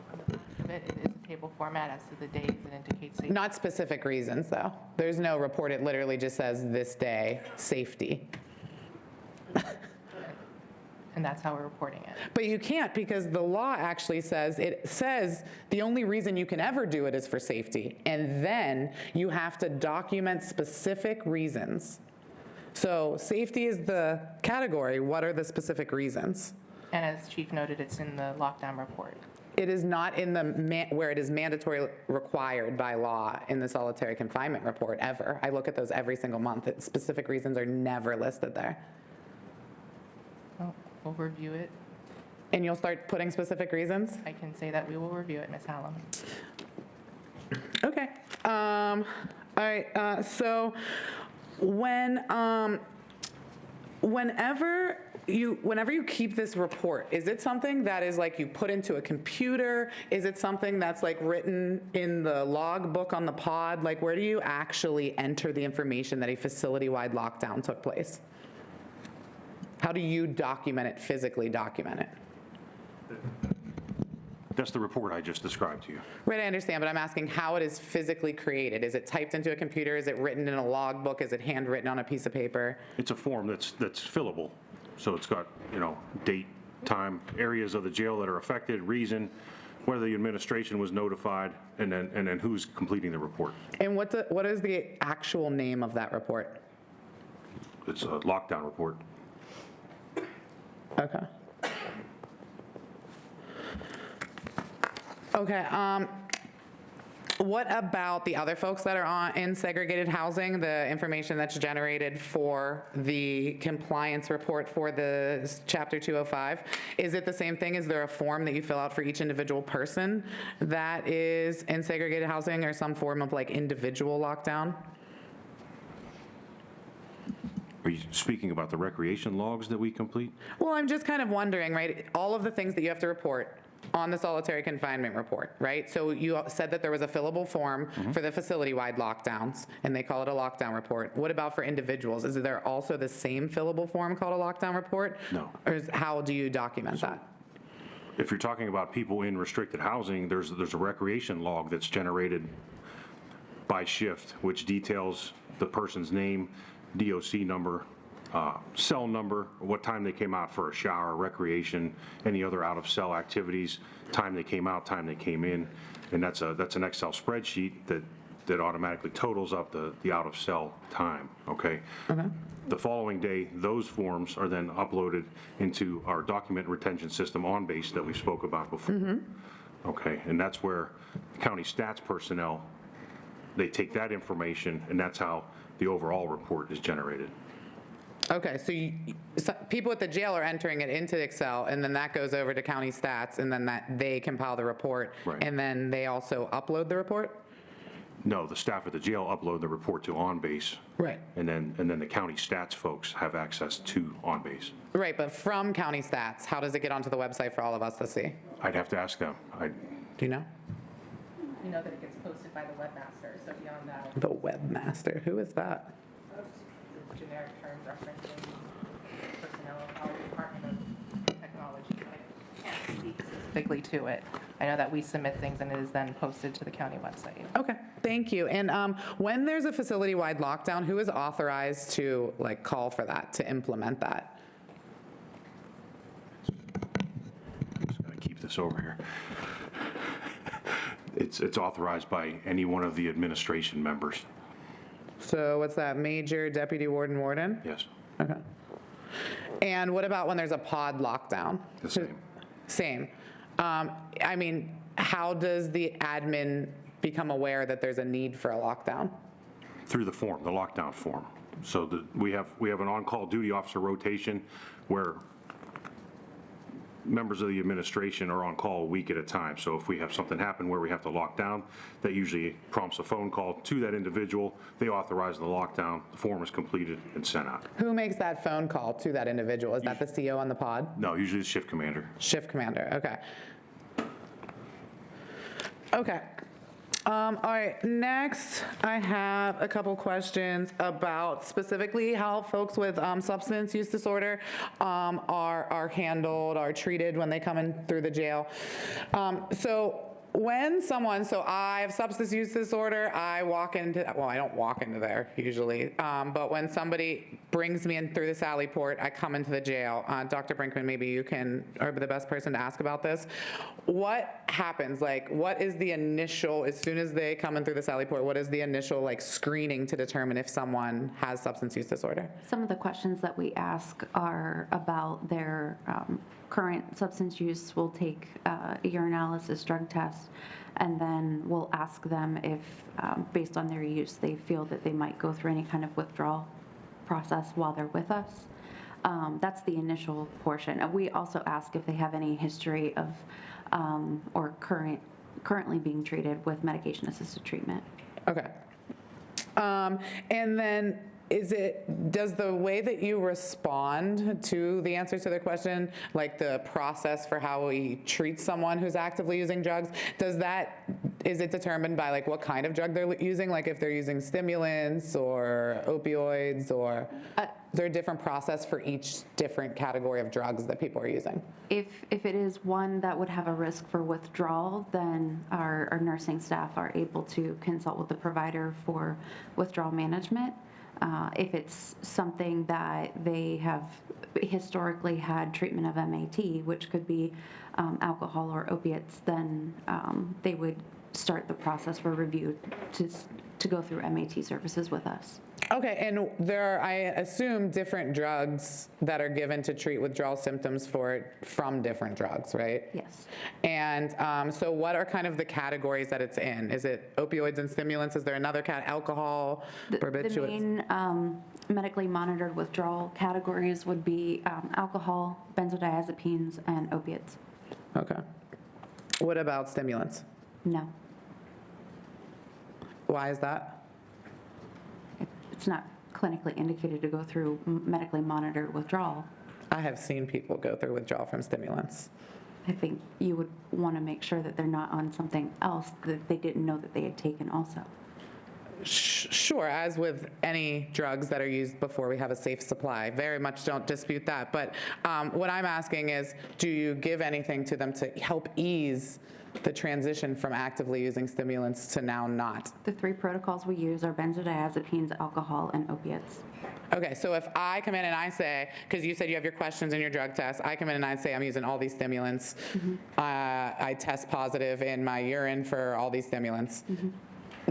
Speaker 13: It is a table format as to the days it indicates safety.
Speaker 5: Not specific reasons, though. There's no report. It literally just says this day, safety.
Speaker 13: And that's how we're reporting it.
Speaker 5: But you can't, because the law actually says, it says the only reason you can ever do it is for safety. And then you have to document specific reasons. So safety is the category. What are the specific reasons?
Speaker 13: And as Chief noted, it's in the lockdown report.
Speaker 5: It is not in the, where it is mandatory required by law in the solitary confinement report ever. I look at those every single month. Specific reasons are never listed there.
Speaker 13: Well, we'll review it.
Speaker 5: And you'll start putting specific reasons?
Speaker 13: I can say that we will review it, Ms. Hallam.
Speaker 5: Okay. All right. So whenever you keep this report, is it something that is like you put into a computer? Is it something that's like written in the log book on the pod? Like, where do you actually enter the information that a facility-wide lockdown took place? How do you document it, physically document it?
Speaker 4: That's the report I just described to you.
Speaker 5: Right, I understand, but I'm asking how it is physically created. Is it typed into a computer? Is it written in a log book? Is it handwritten on a piece of paper?
Speaker 4: It's a form that's fillable. So it's got, you know, date, time, areas of the jail that are affected, reason, whether the administration was notified, and then who's completing the report.
Speaker 5: And what is the actual name of that report?
Speaker 4: It's a lockdown report.
Speaker 5: Okay. Okay, what about the other folks that are in segregated housing, the information that's generated for the compliance report for the Chapter 205? Is it the same thing? Is there a form that you fill out for each individual person that is in segregated housing, or some form of like individual lockdown?
Speaker 4: Are you speaking about the recreation logs that we complete?
Speaker 5: Well, I'm just kind of wondering, right, all of the things that you have to report on the solitary confinement report, right? So you said that there was a fillable form for the facility-wide lockdowns, and they call it a lockdown report. What about for individuals? Is there also the same fillable form called a lockdown report?
Speaker 4: No.
Speaker 5: Or how do you document that?
Speaker 4: If you're talking about people in restricted housing, there's a recreation log that's generated by shift, which details the person's name, DOC number, cell number, what time they came out for a shower, recreation, any other out-of-cell activities, time they came out, time they came in, and that's an Excel spreadsheet that automatically totals up the out-of-cell time, okay?
Speaker 5: Okay.
Speaker 4: The following day, those forms are then uploaded into our document retention system on base that we spoke about before. Okay, and that's where county stats personnel, they take that information, and that's how the overall report is generated.
Speaker 5: Okay, so people at the jail are entering it into Excel, and then that goes over to county stats, and then they compile the report,
Speaker 4: Right.
Speaker 5: and then they also upload the report?
Speaker 4: No, the staff at the jail upload the report to OnBase.
Speaker 5: Right.
Speaker 4: And then the county stats folks have access to OnBase.
Speaker 5: Right, but from county stats, how does it get onto the website for all of us to see?
Speaker 4: I'd have to ask them.
Speaker 5: Do you know?
Speaker 13: You know that it gets posted by the webmaster, so beyond that,
Speaker 5: The webmaster, who is that?
Speaker 13: it's a generic term referencing personnel of our Department of Technology. can't speak specifically to it. I know that we submit things and it is then posted to the county website.
Speaker 5: Okay, thank you. And when there's a facility-wide lockdown, who is authorized to like call for that, to implement that?
Speaker 4: Just gotta keep this over here. It's authorized by any one of the administration members.
Speaker 5: So what's that, major, deputy warden, warden?
Speaker 4: Yes,
Speaker 5: Okay. And what about when there's a pod lockdown?
Speaker 4: the same.
Speaker 5: Same. I mean, how does the admin become aware that there's a need for a lockdown?
Speaker 4: Through the form, the lockdown form. So we have an on-call duty officer rotation where members of the administration are on call a week at a time. So if we have something happen where we have to lock down, that usually prompts a phone call to that individual. They authorize the lockdown, the form is completed and sent out.
Speaker 5: Who makes that phone call to that individual? Is that the CO on the pod?
Speaker 4: No, usually the shift commander.
Speaker 5: Shift commander, okay. Okay. All right, next I have a couple questions about specifically how folks with substance use disorder are handled, are treated when they come in through the jail. So I have substance use disorder, I walk into, well, I don't walk into there usually, but when somebody brings me in through the Sally Port, I come into the jail. Dr. Brinkman, maybe you are the best person to ask about this. What happens? Like, what is the initial, as soon as they come in through the Sally Port, what is the initial like screening to determine if someone has substance use disorder?
Speaker 9: Some of the questions that we ask are about their current substance use. We'll take a urinalysis, drug test, and then we'll ask them if, based on their use, they feel that they might go through any kind of withdrawal process while they're with us. That's the initial portion. We also ask if they have any history of or currently being treated with medication-assisted treatment.
Speaker 5: Okay. And then does the way that you respond to the answers to the question, like the process for how we treat someone who's actively using drugs, is it determined by like what kind of drug they're using? Like if they're using stimulants or opioids, or is there a different process for each different category of drugs that people are using?
Speaker 9: If it is one that would have a risk for withdrawal, then our nursing staff are able to consult with the provider for withdrawal management. If it's something that they have historically had treatment of MAT, which could be alcohol or opiates, then they would start the process for review to go through MAT services with us.
Speaker 5: Okay, and there are, I assume, different drugs that are given to treat withdrawal symptoms from different drugs, right?
Speaker 9: Yes.
Speaker 5: And so what are kind of the categories that it's in? Is it opioids and stimulants? Is there another alcohol, barbiturates?
Speaker 9: The main medically monitored withdrawal categories would be alcohol, benzodiazepines, and opiates.
Speaker 5: Okay. What about stimulants?
Speaker 9: No.
Speaker 5: Why is that?
Speaker 9: It's not clinically indicated to go through medically monitored withdrawal.
Speaker 5: I have seen people go through withdrawal from stimulants.
Speaker 9: I think you would want to make sure that they're not on something else that they didn't know that they had taken also.
Speaker 5: Sure, as with any drugs that are used before we have a safe supply. Very much don't dispute that. But what I'm asking is, do you give anything to them to help ease the transition from actively using stimulants to now not?
Speaker 9: The 3 protocols we use are benzodiazepines, alcohol, and opiates.
Speaker 5: Okay, so if I come in and I say, because you said you have your questions in your drug test, I come in and I say I'm using all these stimulants.
Speaker 9: Mm-hmm.
Speaker 5: I test positive in my urine for all these stimulants.
Speaker 9: Mm-hmm.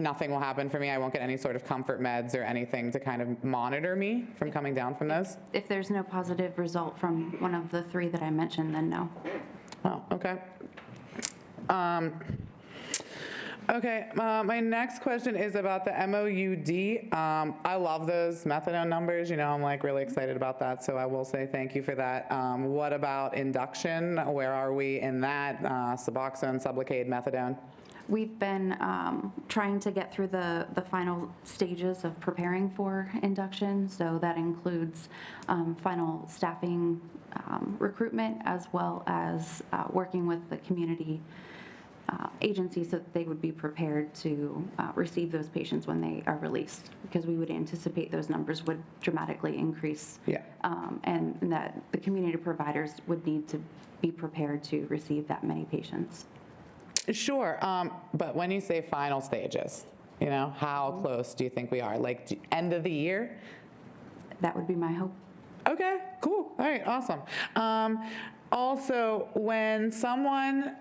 Speaker 5: Nothing will happen for me. I won't get any sort of comfort meds or anything to kind of monitor me from coming down from those?
Speaker 9: If there's no positive result from one of the 3 that I mentioned, then no.
Speaker 5: Oh, okay. My next question is about the MOUD. I love those methadone numbers. You know, I'm like really excited about that, so I will say thank you for that. What about induction? Where are we in that? Suboxone, Sublocade, methadone?
Speaker 9: We've been trying to get through the final stages of preparing for induction, so that includes final staffing recruitment, as well as working with the community agencies so that they would be prepared to receive those patients when they are released, because we would anticipate those numbers would dramatically increase.
Speaker 5: Yeah.
Speaker 9: And that the community providers would need to be prepared to receive that many patients.
Speaker 5: Sure, but when you say final stages, how close do you think we are? Like end of the year?
Speaker 9: That would be my hope.
Speaker 5: Okay, cool. All right, awesome. Also, when someone,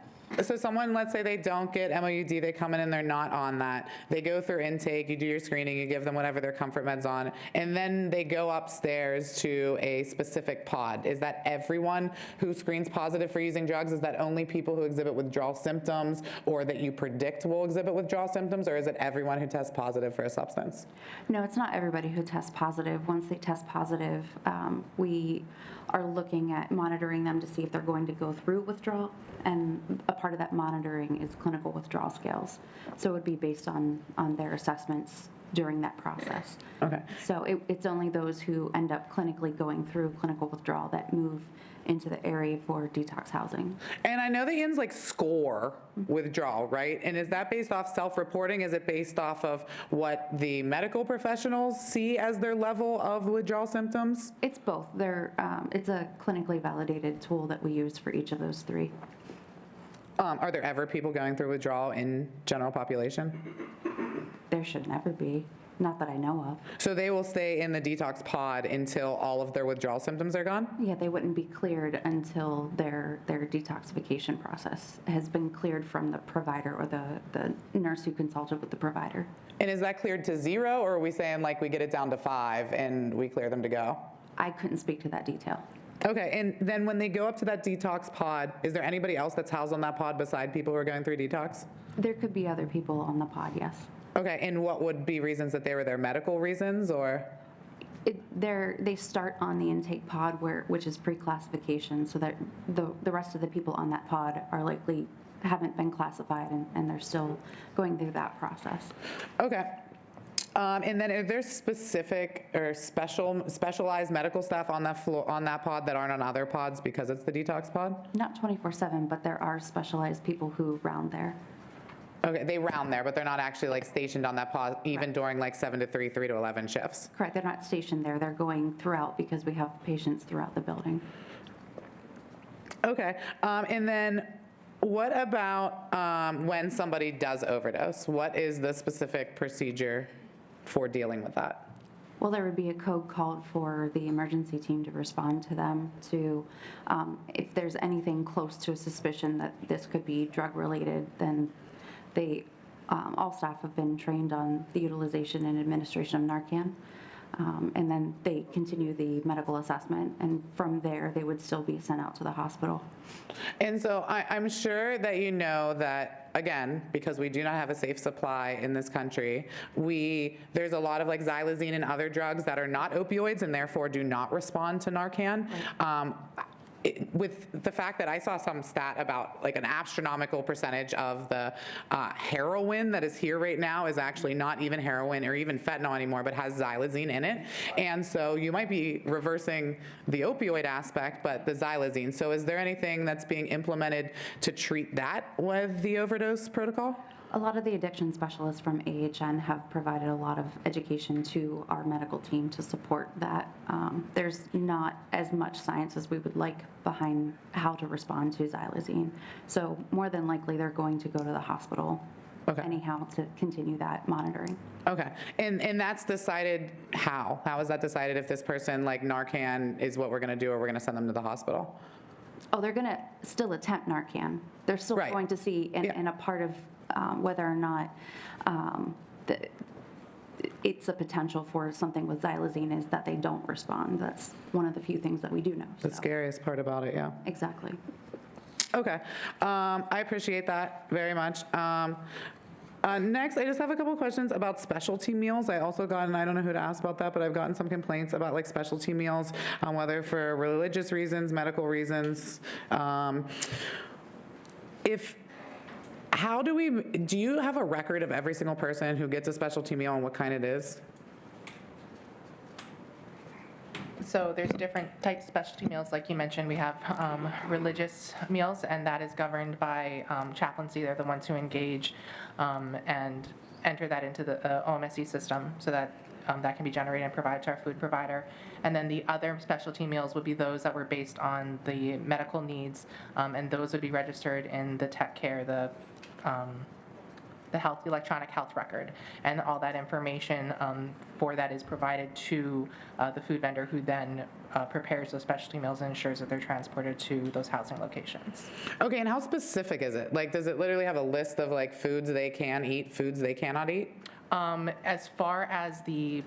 Speaker 5: let's say they don't get MOUD, they come in and they're not on that. They go through intake, you do your screening, you give them whatever their comfort med's on, and then they go upstairs to a specific pod. Is that everyone who screens positive for using drugs? Is that only people who exhibit withdrawal symptoms or that you predict will exhibit withdrawal symptoms, or is it everyone who tests positive for a substance?
Speaker 9: No, it's not everybody who tests positive. Once they test positive, we are looking at monitoring them to see if they're going to go through withdrawal, and a part of that monitoring is clinical withdrawal scales. So it would be based on their assessments during that process.
Speaker 5: Okay.
Speaker 9: So it's only those who end up clinically going through clinical withdrawal that move into the area for detox housing.
Speaker 5: And I know the INs score withdrawal, right? And is that based off self-reporting? Is it based off of what the medical professionals see as their level of withdrawal symptoms?
Speaker 9: It's both. It's a clinically validated tool that we use for each of those three.
Speaker 5: Are there ever people going through withdrawal in general population?
Speaker 9: There should never be. Not that I know of.
Speaker 5: So they will stay in the detox pod until all of their withdrawal symptoms are gone?
Speaker 9: Yeah, they wouldn't be cleared until their detoxification process has been cleared from the provider or the nurse who consulted with the provider.
Speaker 5: And is that cleared to 0, or are we saying we get it down to 5 and we clear them to go?
Speaker 9: I couldn't speak to that detail.
Speaker 5: Okay, and then when they go up to that detox pod, is there anybody else that's housed on that pod beside people who are going through detox?
Speaker 9: There could be other people on the pod, yes.
Speaker 5: Okay, and what would be reasons that they were there? Medical reasons, or?
Speaker 9: They start on the intake pod, which is pre-classification, so that the rest of the people on that pod are likely haven't been classified, and they're still going through that process.
Speaker 5: Okay. And then are there specific or specialized medical staff on that floor, on that pod, that aren't on other pods because it's the detox pod?
Speaker 9: Not 24/7, but there are specialized people who round there.
Speaker 5: Okay, they round there, but they're not actually stationed on that pod even during 7 to 3, 3 to 11 shifts?
Speaker 9: Correct, they're not stationed there, they're going throughout because we have patients throughout the building.
Speaker 5: Okay, and then what about when somebody does overdose? What is the specific procedure for dealing with that?
Speaker 9: Well, there would be a code called for the emergency team to respond to them to, if there's anything close to a suspicion that this could be drug related, then all staff have been trained on the utilization and administration of Narcan. And then they continue the medical assessment, and from there, they would still be sent out to the hospital.
Speaker 5: And so I'm sure that you know that, again, because we do not have a safe supply in this country, there's a lot of xylazine and other drugs that are not opioids and therefore do not respond to Narcan. With the fact that I saw some stat about an astronomical percentage of the heroin that is here right now is actually not even heroin or even fentanyl anymore, but has xylazine in it. And so you might be reversing the opioid aspect, but the xylazine. So is there anything that's being implemented to treat that with the overdose protocol?
Speaker 9: A lot of the addiction specialists from AHN have provided a lot of education to our medical team to support that. There's not as much science as we would like behind how to respond to xylazine. So more than likely, they're going to go to the hospital anyhow to continue that monitoring.
Speaker 5: Okay, and that's decided how? How is that decided if this person, Narcan is what we're gonna do, or we're gonna send them to the hospital?
Speaker 9: Oh, they're gonna still attempt Narcan. They're still going to see, and a part of whether or not it's a potential for something with xylazine is that they don't respond. That's one of the few things that we do know.
Speaker 5: The scariest part about it, yeah.
Speaker 9: Exactly.
Speaker 5: Okay, I appreciate that very much. Next, I just have a couple questions about specialty meals. I also got, and I don't know who to ask about that, but I've gotten some complaints about specialty meals, whether for religious reasons, medical reasons. Do you have a record of every single person who gets a specialty meal and what kind it is?
Speaker 13: So there's different types of specialty meals, like you mentioned. We have religious meals, and that is governed by chaplaincy. They're the ones who engage and enter that into the OMSE system, so that that can be generated and provided to our food provider. And then the other specialty meals would be those that were based on the medical needs, and those would be registered in the tech care, the electronic health record, and all that information for that is provided to the food vendor, who then prepares those specialty meals and ensures that they're transported to those housing locations.
Speaker 5: Okay, and how specific is it? Like, does it literally have a list of like foods they can eat, foods they cannot eat?
Speaker 13: As far as the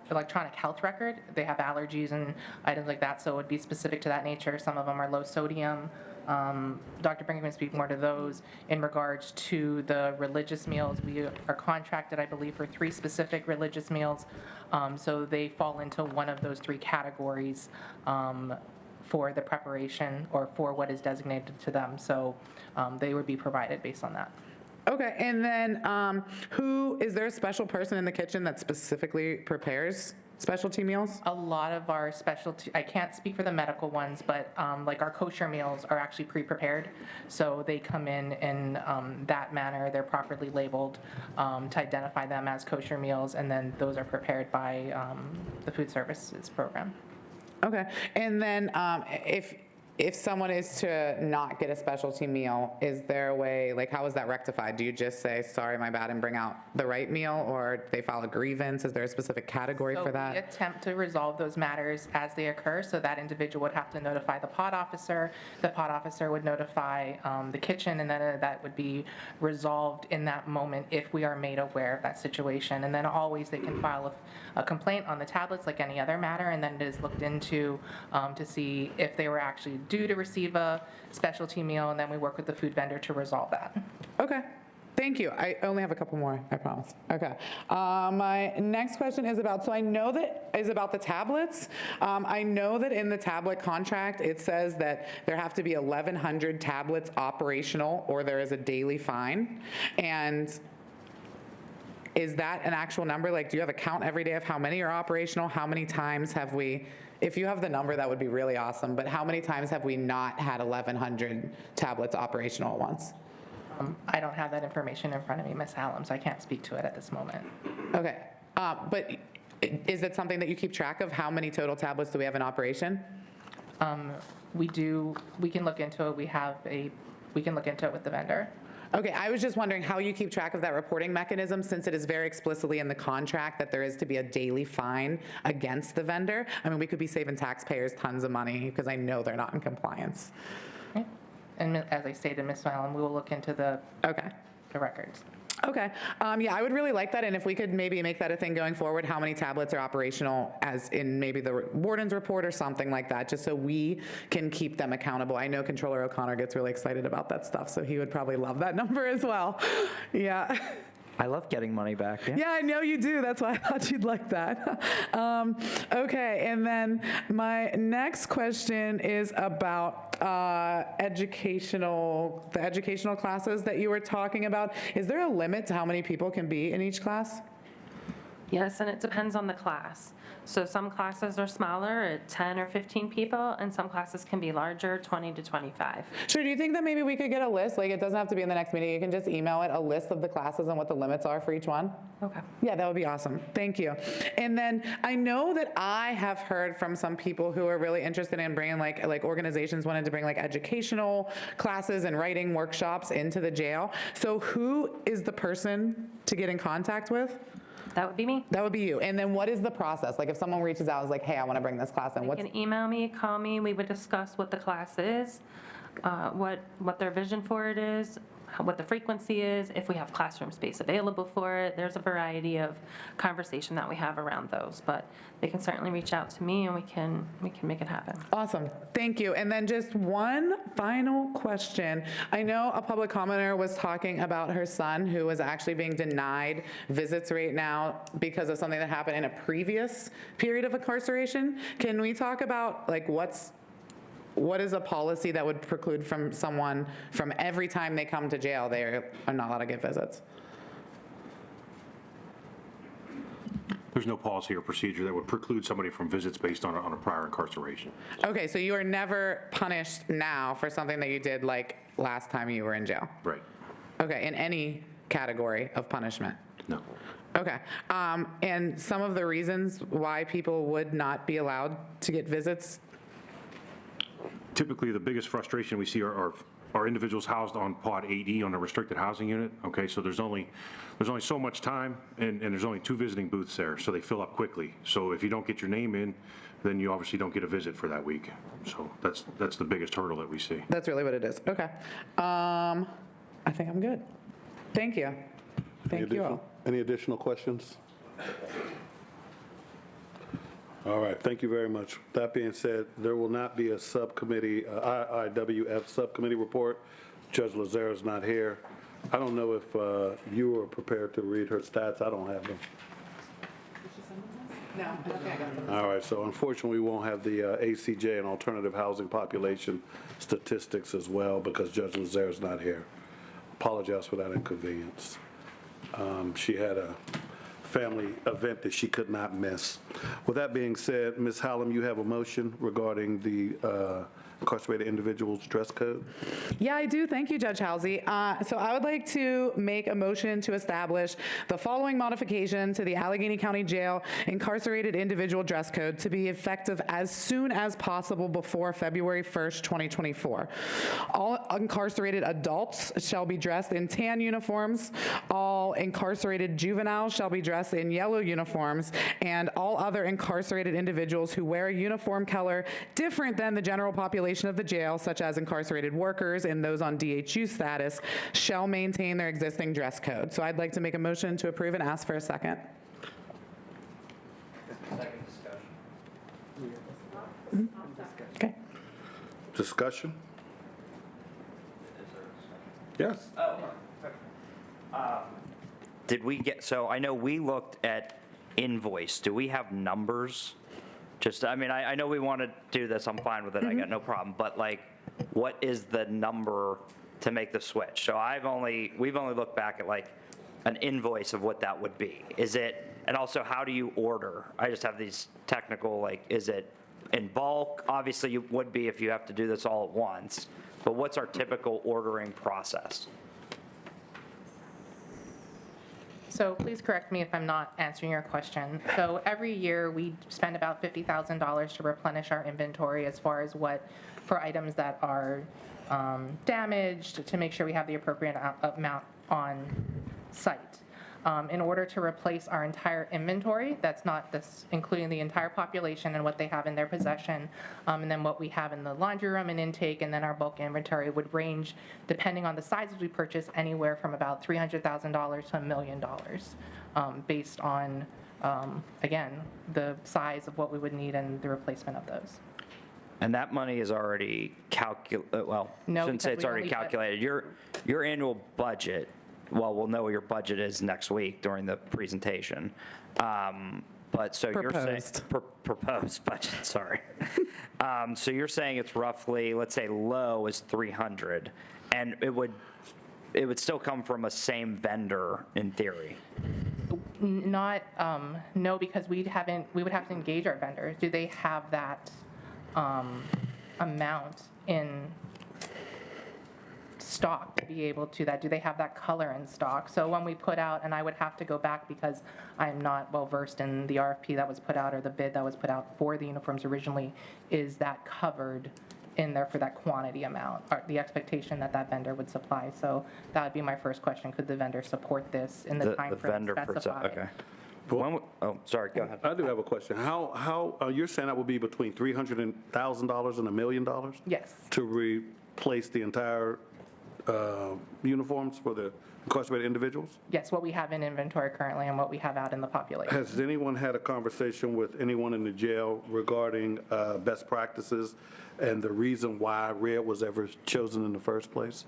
Speaker 13: electronic health record, they have allergies and items like that, so it would be specific to that nature. Some of them are low sodium. Dr. Brinkman can speak more to those. In regards to the religious meals, we are contracted, I believe, for 3 specific religious meals. So they fall into one of those 3 categories for the preparation or for what is designated to them. So they would be provided based on that.
Speaker 5: Okay, and then is there a special person in the kitchen that specifically prepares specialty meals?
Speaker 13: A lot of our specialty, I can't speak for the medical ones, but like our kosher meals are actually pre-prepared. So they come in that manner. They're properly labeled to identify them as kosher meals, and then those are prepared by the food services program.
Speaker 5: Okay, and then if someone is to not get a specialty meal, is there a way, like how is that rectified? Do you just say, sorry, my bad, and bring out the right meal, or they file a grievance? Is there a specific category for that?
Speaker 13: We attempt to resolve those matters as they occur, so that individual would have to notify the pot officer. The pot officer would notify the kitchen, and then that would be resolved in that moment if we are made aware of that situation. And then always they can file a complaint on the tablets like any other matter, and then it is looked into to see if they were actually due to receive a specialty meal, and then we work with the food vendor to resolve that.
Speaker 5: Okay. Thank you. I only have a couple more, I promise. Okay. My next question is about the tablets. I know that in the tablet contract, it says that there have to be 1,100 tablets operational or there is a daily fine. And is that an actual number? Like, do you have a count every day of how many are operational? How many times have we, if you have the number, that would be really awesome, but how many times have we not had 1,100 tablets operational at once?
Speaker 13: I don't have that information in front of me, Ms. Hallam, so I can't speak to it at this moment.
Speaker 5: Okay, but is it something that you keep track of? How many total tablets do we have in operation?
Speaker 13: We can look into it. We can look into it with the vendor.
Speaker 5: Okay, I was just wondering how you keep track of that reporting mechanism, since it is very explicitly in the contract that there is to be a daily fine against the vendor. I mean, we could be saving taxpayers tons of money because I know they're not in compliance.
Speaker 13: Okay. And as I stated, Ms. Allen, we will look into the records.
Speaker 5: Okay, yeah, I would really like that, and if we could maybe make that a thing going forward, how many tablets are operational, as in maybe the warden's report or something like that, just so we can keep them accountable. I know Controller O'Connor gets really excited about that stuff, so he would probably love that number as well. Yeah.
Speaker 10: I love getting money back.
Speaker 5: Yeah, I know you do. That's why I thought you'd like that. Okay, and then my next question is about the educational classes that you were talking about. Is there a limit to how many people can be in each class?
Speaker 8: Yes, and it depends on the class. So some classes are smaller at 10 or 15 people, and some classes can be larger, 20 to 25.
Speaker 5: Sure, do you think that maybe we could get a list, like it doesn't have to be in the next meeting, you can just email it, a list of the classes and what the limits are for each one?
Speaker 8: Okay.
Speaker 5: Yeah, that would be awesome. Thank you. And then I know that I have heard from some people who are really interested in bringing like organizations wanted to bring like educational classes and writing workshops into the jail. So who is the person to get in contact with?
Speaker 8: That would be me.
Speaker 5: That would be you. And then what is the process? Like if someone reaches out and is like, hey, I want to bring this class in.
Speaker 8: You can email me, call me. We would discuss what the class is, what their vision for it is, what the frequency is, if we have classroom space available for it. There's a variety of conversation that we have around those, but they can certainly reach out to me and we can make it happen.
Speaker 5: Awesome. Thank you. And then just one final question. I know a public commenter was talking about her son who was actually being denied visits right now because of something that happened in a previous period of incarceration. Can we talk about like what is a policy that would preclude from someone from every time they come to jail, they are not allowed to get visits?
Speaker 4: There's no policy or procedure that would preclude somebody from visits based on a prior incarceration.
Speaker 5: Okay, so you are never punished now for something that you did like last time you were in jail?
Speaker 4: Right.
Speaker 5: Okay, in any category of punishment?
Speaker 4: No.
Speaker 5: Okay, and some of the reasons why people would not be allowed to get visits?
Speaker 4: Typically, the biggest frustration we see are individuals housed on Pod 8E on a restricted housing unit. Okay, so there's only so much time, and there's only 2 visiting booths there, so they fill up quickly. So if you don't get your name in, then you obviously don't get a visit for that week. So that's the biggest hurdle that we see.
Speaker 5: That's really what it is. Okay, I think I'm good. Thank you. Thank you all.
Speaker 7: Any additional questions? All right, thank you very much. That being said, there will not be a subcommittee, IIWF subcommittee report. Judge Lazare is not here. I don't know if you are prepared to read her stats. I don't have them.
Speaker 5: No, okay, I got them.
Speaker 7: All right, so unfortunately, we won't have the ACJ and alternative housing population statistics as well because Judge Lazare is not here. Apologize for that inconvenience. She had a family event that she could not miss. With that being said, Ms. Hallam, you have a motion regarding the incarcerated individuals dress code?
Speaker 5: Yeah, I do. Thank you, Judge Halsey. So I would like to make a motion to establish the following modification to the Allegheny County Jail incarcerated individual dress code to be effective as soon as possible before February 1st, 2024. All incarcerated adults shall be dressed in tan uniforms. All incarcerated juveniles shall be dressed in yellow uniforms, and all other incarcerated individuals who wear a uniform color different than the general population of the jail, such as incarcerated workers and those on DHU status, shall maintain their existing dress code. So I'd like to make a motion to approve and ask for a second.
Speaker 10: Second discussion.
Speaker 5: Okay.
Speaker 7: Discussion? Yes.
Speaker 10: Did we get, so I know we looked at invoice. Do we have numbers? Just, I mean, I know we want to do this, I'm fine with it, I got no problem, but like, what is the number to make the switch? So we've only looked back at like an invoice of what that would be. Is it, and also how do you order? I just have these technical, like, is it in bulk? Obviously you would be if you have to do this all at once, but what's our typical ordering process?
Speaker 13: So please correct me if I'm not answering your question. So every year, we spend about $50,000 to replenish our inventory as far as for items that are damaged, to make sure we have the appropriate amount on site. In order to replace our entire inventory, that's not this, including the entire population and what they have in their possession, and then what we have in the laundry room and intake, and then our bulk inventory would range, depending on the sizes we purchase, anywhere from about $300,000 to $1 million, based on, again, the size of what we would need and the replacement of those.
Speaker 10: And that money is already well,
Speaker 13: No,
Speaker 10: shouldn't say
Speaker 13: because
Speaker 10: it's
Speaker 13: we
Speaker 10: already
Speaker 13: only-
Speaker 10: calculated. Your annual budget, well, we'll know what your budget is next week during the presentation. But so you're saying, proposed budget, sorry. So you're saying it's roughly, let's say low is 300, and it would still come from a same vendor in theory?
Speaker 13: Not, no, because we would have to engage our vendors. Do they have that amount in stock to be able to that? Do they have that color in stock? So when we put out, and I would have to go back because I'm not well versed in the RFP that was put out or the bid that was put out for the uniforms originally, is that covered in there for that quantity amount, or the expectation that that vendor would supply? So that would be my first question. Could the vendor support this in the time frame specified?
Speaker 10: Okay. Sorry, go ahead.
Speaker 7: I do have a question. How you're saying that would be between $300,000 and $1 million?
Speaker 13: Yes.
Speaker 7: To replace the entire uniforms for the incarcerated individuals?
Speaker 13: Yes, what we have in inventory currently and what we have out in the population.
Speaker 7: Has anyone had a conversation with anyone in the jail regarding best practices and the reason why RED was ever chosen in the first place?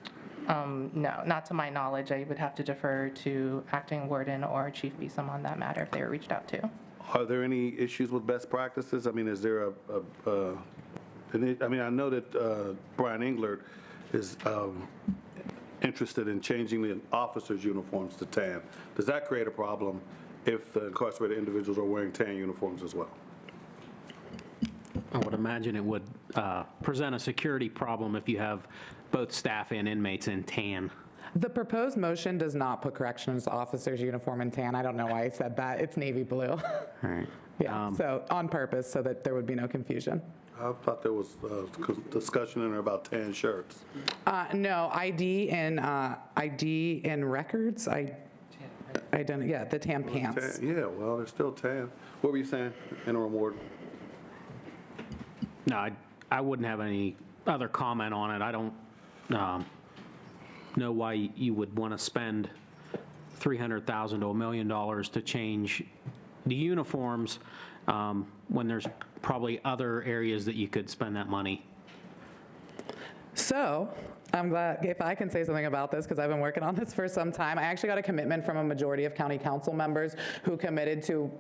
Speaker 13: No, not to my knowledge. I would have to defer to acting warden or Chief Beeson on that matter if they were reached out to.
Speaker 7: Are there any issues with best practices? I mean, is there I know that Brian Englert is interested in changing the officers' uniforms to tan. Does that create a problem if the incarcerated individuals are wearing tan uniforms as well?
Speaker 1: I would imagine it would present a security problem if you have both staff and inmates in tan.
Speaker 5: The proposed motion does not put corrections officers' uniform in tan. I don't know why I said that. It's navy blue.
Speaker 1: All right.
Speaker 5: Yeah, so on purpose, so that there would be no confusion.
Speaker 7: I thought there was discussion in there about tan shirts.
Speaker 5: No, ID and records, I don't, yeah, the tan pants.
Speaker 7: Yeah, well, they're still tan. What were you saying, Interim Warden?
Speaker 1: No, I wouldn't have any other comment on it. I don't know why you would want to spend $300,000 to $1 million to change the uniforms when there's probably other areas that you could spend that money.
Speaker 5: So, I'm glad, if I can say something about this, because I've been working on this for some time. I actually got a commitment from a majority of county council members who committed to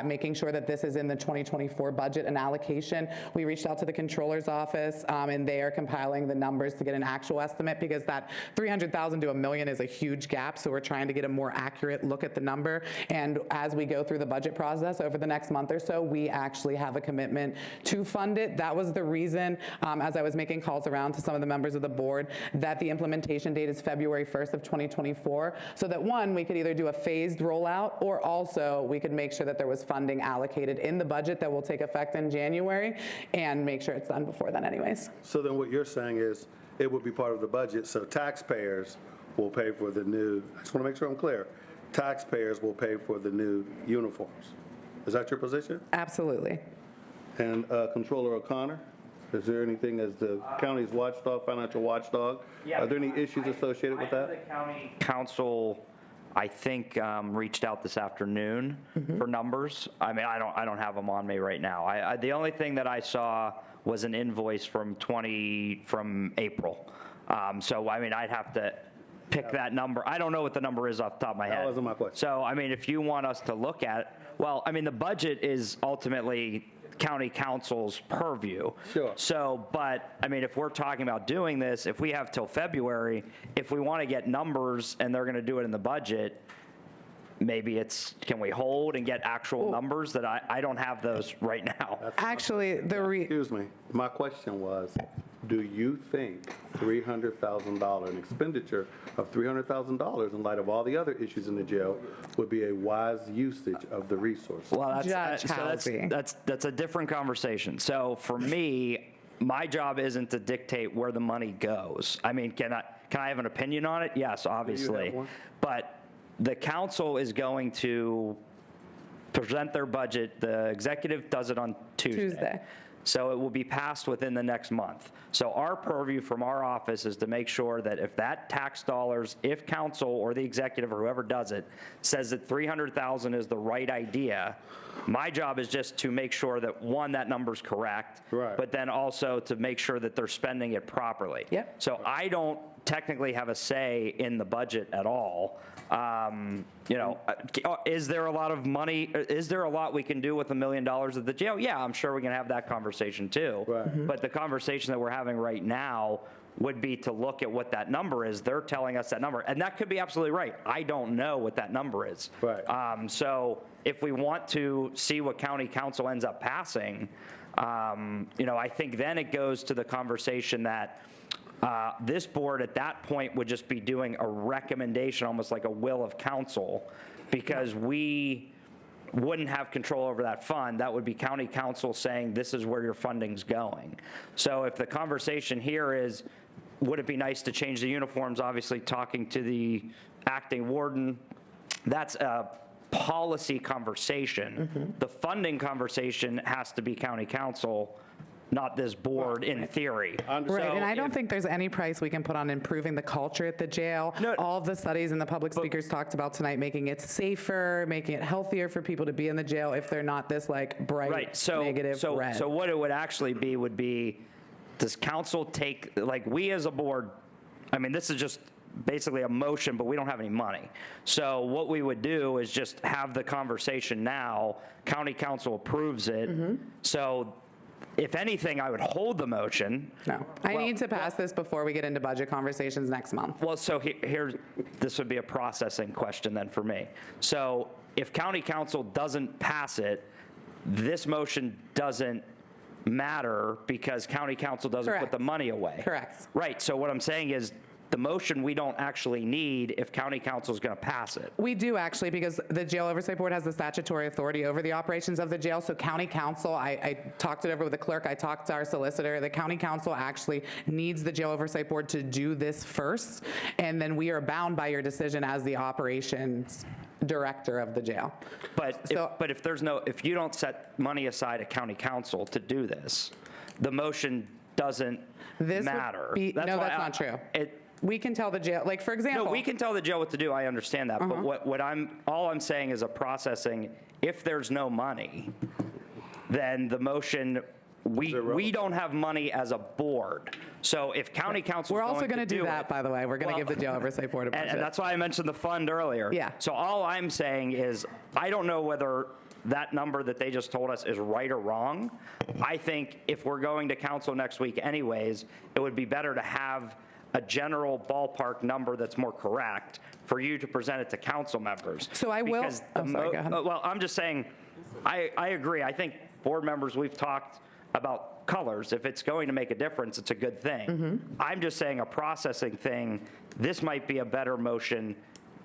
Speaker 5: making sure that this is in the 2024 budget and allocation. We reached out to the controller's office, and they are compiling the numbers to get an actual estimate, because that $300,000 to $1 million is a huge gap, so we're trying to get a more accurate look at the number. And as we go through the budget process over the next month or so, we actually have a commitment to fund it. That was the reason, as I was making calls around to some of the members of the board, that the implementation date is February 1st of 2024, so that one, we could either do a phased rollout, or also we could make sure that there was funding allocated in the budget that will take effect in January, and make sure it's done before then anyways.
Speaker 7: So then what you're saying is it would be part of the budget, so taxpayers will pay for the new, I just want to make sure I'm clear, taxpayers will pay for the new uniforms. Is that your position?
Speaker 5: Absolutely.
Speaker 7: And Controller O'Connor? Is there anything as the county's watchdog, financial watchdog?
Speaker 10: Yeah.
Speaker 7: Are there any issues associated with that?
Speaker 10: The county council, I think, reached out this afternoon for numbers. I mean, I don't have them on me right now. The only thing that I saw was an invoice from April. So, I mean, I'd have to pick that number. I don't know what the number is off the top of my head.
Speaker 7: That wasn't my question.
Speaker 10: So, I mean, if you want us to look at, well, I mean, the budget is ultimately county council's purview.
Speaker 7: Sure.
Speaker 10: So, but, I mean, if we're talking about doing this, if we have till February, if we want to get numbers and they're going to do it in the budget, maybe it's, can we hold and get actual numbers that I don't have those right now.
Speaker 5: Actually,
Speaker 7: excuse me, my question was, do you think $300,000, an expenditure of $300,000 in light of all the other issues in the jail would be a wise usage of the resources?
Speaker 10: Well, that's a different conversation. So for me, my job isn't to dictate where the money goes. I mean, can I have an opinion on it? Yes, obviously. But the council is going to present their budget. The executive does it on Tuesday. So it will be passed within the next month. So our purview from our office is to make sure that if that tax dollars, if council or the executive or whoever does it says that $300,000 is the right idea, my job is just to make sure that, one, that number's correct, but then also to make sure that they're spending it properly. So I don't technically have a say in the budget at all. You know, is there a lot of money? Is there a lot we can do with $1 million at the jail? Yeah, I'm sure we can have that conversation too. But the conversation that we're having right now would be to look at what that number is. They're telling us that number, and that could be absolutely right. I don't know what that number is. So if we want to see what county council ends up passing, you know, I think then it goes to the conversation that this board at that point would just be doing a recommendation, almost like a will of council, because we wouldn't have control over that fund. That would be county council saying, this is where your funding's going. So if the conversation here is, would it be nice to change the uniforms, obviously talking to the acting warden, that's a policy conversation. The funding conversation has to be county council, not this board, in theory.
Speaker 5: Right, and I don't think there's any price we can put on improving the culture at the jail. All of the studies and the public speakers talked about tonight, making it safer, making it healthier for people to be in the jail if they're not this like bright, negative red.
Speaker 10: So what it would actually be would be, does council take, like we as a board, I mean, this is just basically a motion, but we don't have any money. So what we would do is just have the conversation now, county council approves it, so if anything, I would hold the motion.
Speaker 5: No, I need to pass this before we get into budget conversations next month.
Speaker 10: Well, so here, this would be a processing question then for me. So if county council doesn't pass it, this motion doesn't matter because county council doesn't put the money away.
Speaker 5: Correct.
Speaker 10: Right, so what I'm saying is, the motion we don't actually need if county council is going to pass it.
Speaker 5: We do actually, because the Jail Oversight Board has the statutory authority over the operations of the jail. So county council, I talked it over with the clerk, I talked to our solicitor. The county council actually needs the Jail Oversight Board to do this first, and then we are bound by your decision as the operations director of the jail.
Speaker 10: But if you don't set money aside at county council to do this, the motion doesn't matter.
Speaker 5: No, that's not true. We can tell the jail, like for example.
Speaker 10: No, we can tell the jail what to do, I understand that, but all I'm saying is a processing, if there's no money, then the motion, we don't have money as a board. So if county council
Speaker 5: We're also going to do that, by the way. We're going to give the Jail Oversight Board a budget.
Speaker 10: And that's why I mentioned the fund earlier.
Speaker 5: Yeah.
Speaker 10: So all I'm saying is, I don't know whether that number that they just told us is right or wrong. I think if we're going to council next week anyways, it would be better to have a general ballpark number that's more correct for you to present it to council members.
Speaker 5: So I will, sorry, go ahead.
Speaker 10: Well, I'm just saying, I agree. I think board members, we've talked about colors. If it's going to make a difference, it's a good thing. I'm just saying a processing thing, this might be a better motion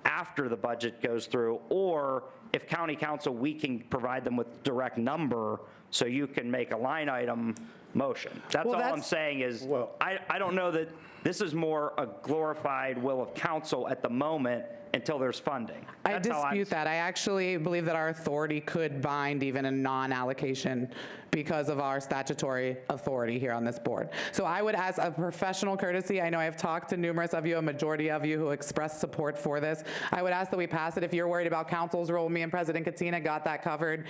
Speaker 10: after the budget goes through, or if county council, we can provide them with direct number so you can make a line item motion. That's all I'm saying is, I don't know that this is more a glorified will of council at the moment until there's funding.
Speaker 5: I dispute that. I actually believe that our authority could bind even a non-allocation because of our statutory authority here on this board. So I would ask a professional courtesy. I know I've talked to numerous of you, a majority of you who expressed support for this. I would ask that we pass it. If you're worried about council's role, me and President Katina got that covered.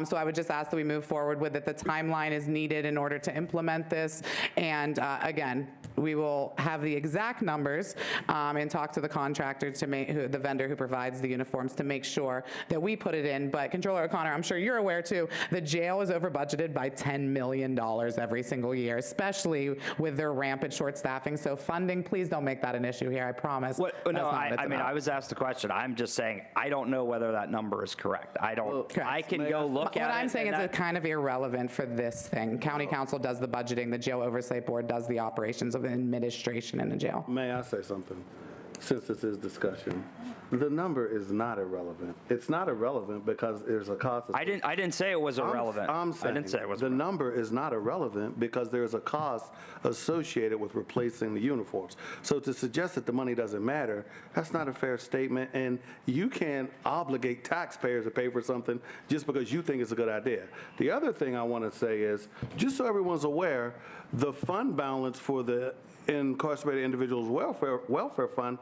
Speaker 5: So I would just ask that we move forward with it. The timeline is needed in order to implement this. And again, we will have the exact numbers and talk to the contractor to make, the vendor who provides the uniforms, to make sure that we put it in. But Controller O'Connor, I'm sure you're aware too, the jail is over budgeted by $10 million every single year, especially with their rampant short staffing. So funding, please don't make that an issue here, I promise.
Speaker 10: No, I mean, I was asked the question. I'm just saying, I don't know whether that number is correct. I don't, I can go look at it.
Speaker 5: What I'm saying is it's kind of irrelevant for this thing. County council does the budgeting, the Jail Oversight Board does the operations of the administration in the jail.
Speaker 7: May I say something? Since this is discussion, the number is not irrelevant. It's not irrelevant because there's a cost.
Speaker 10: I didn't say it was irrelevant.
Speaker 7: I'm saying
Speaker 10: I didn't say it was.
Speaker 7: The number is not irrelevant because there's a cost associated with replacing the uniforms. So to suggest that the money doesn't matter, that's not a fair statement. And you can't obligate taxpayers to pay for something just because you think it's a good idea. The other thing I want to say is, just so everyone's aware, the fund balance for the Incarcerated Individuals Welfare Fund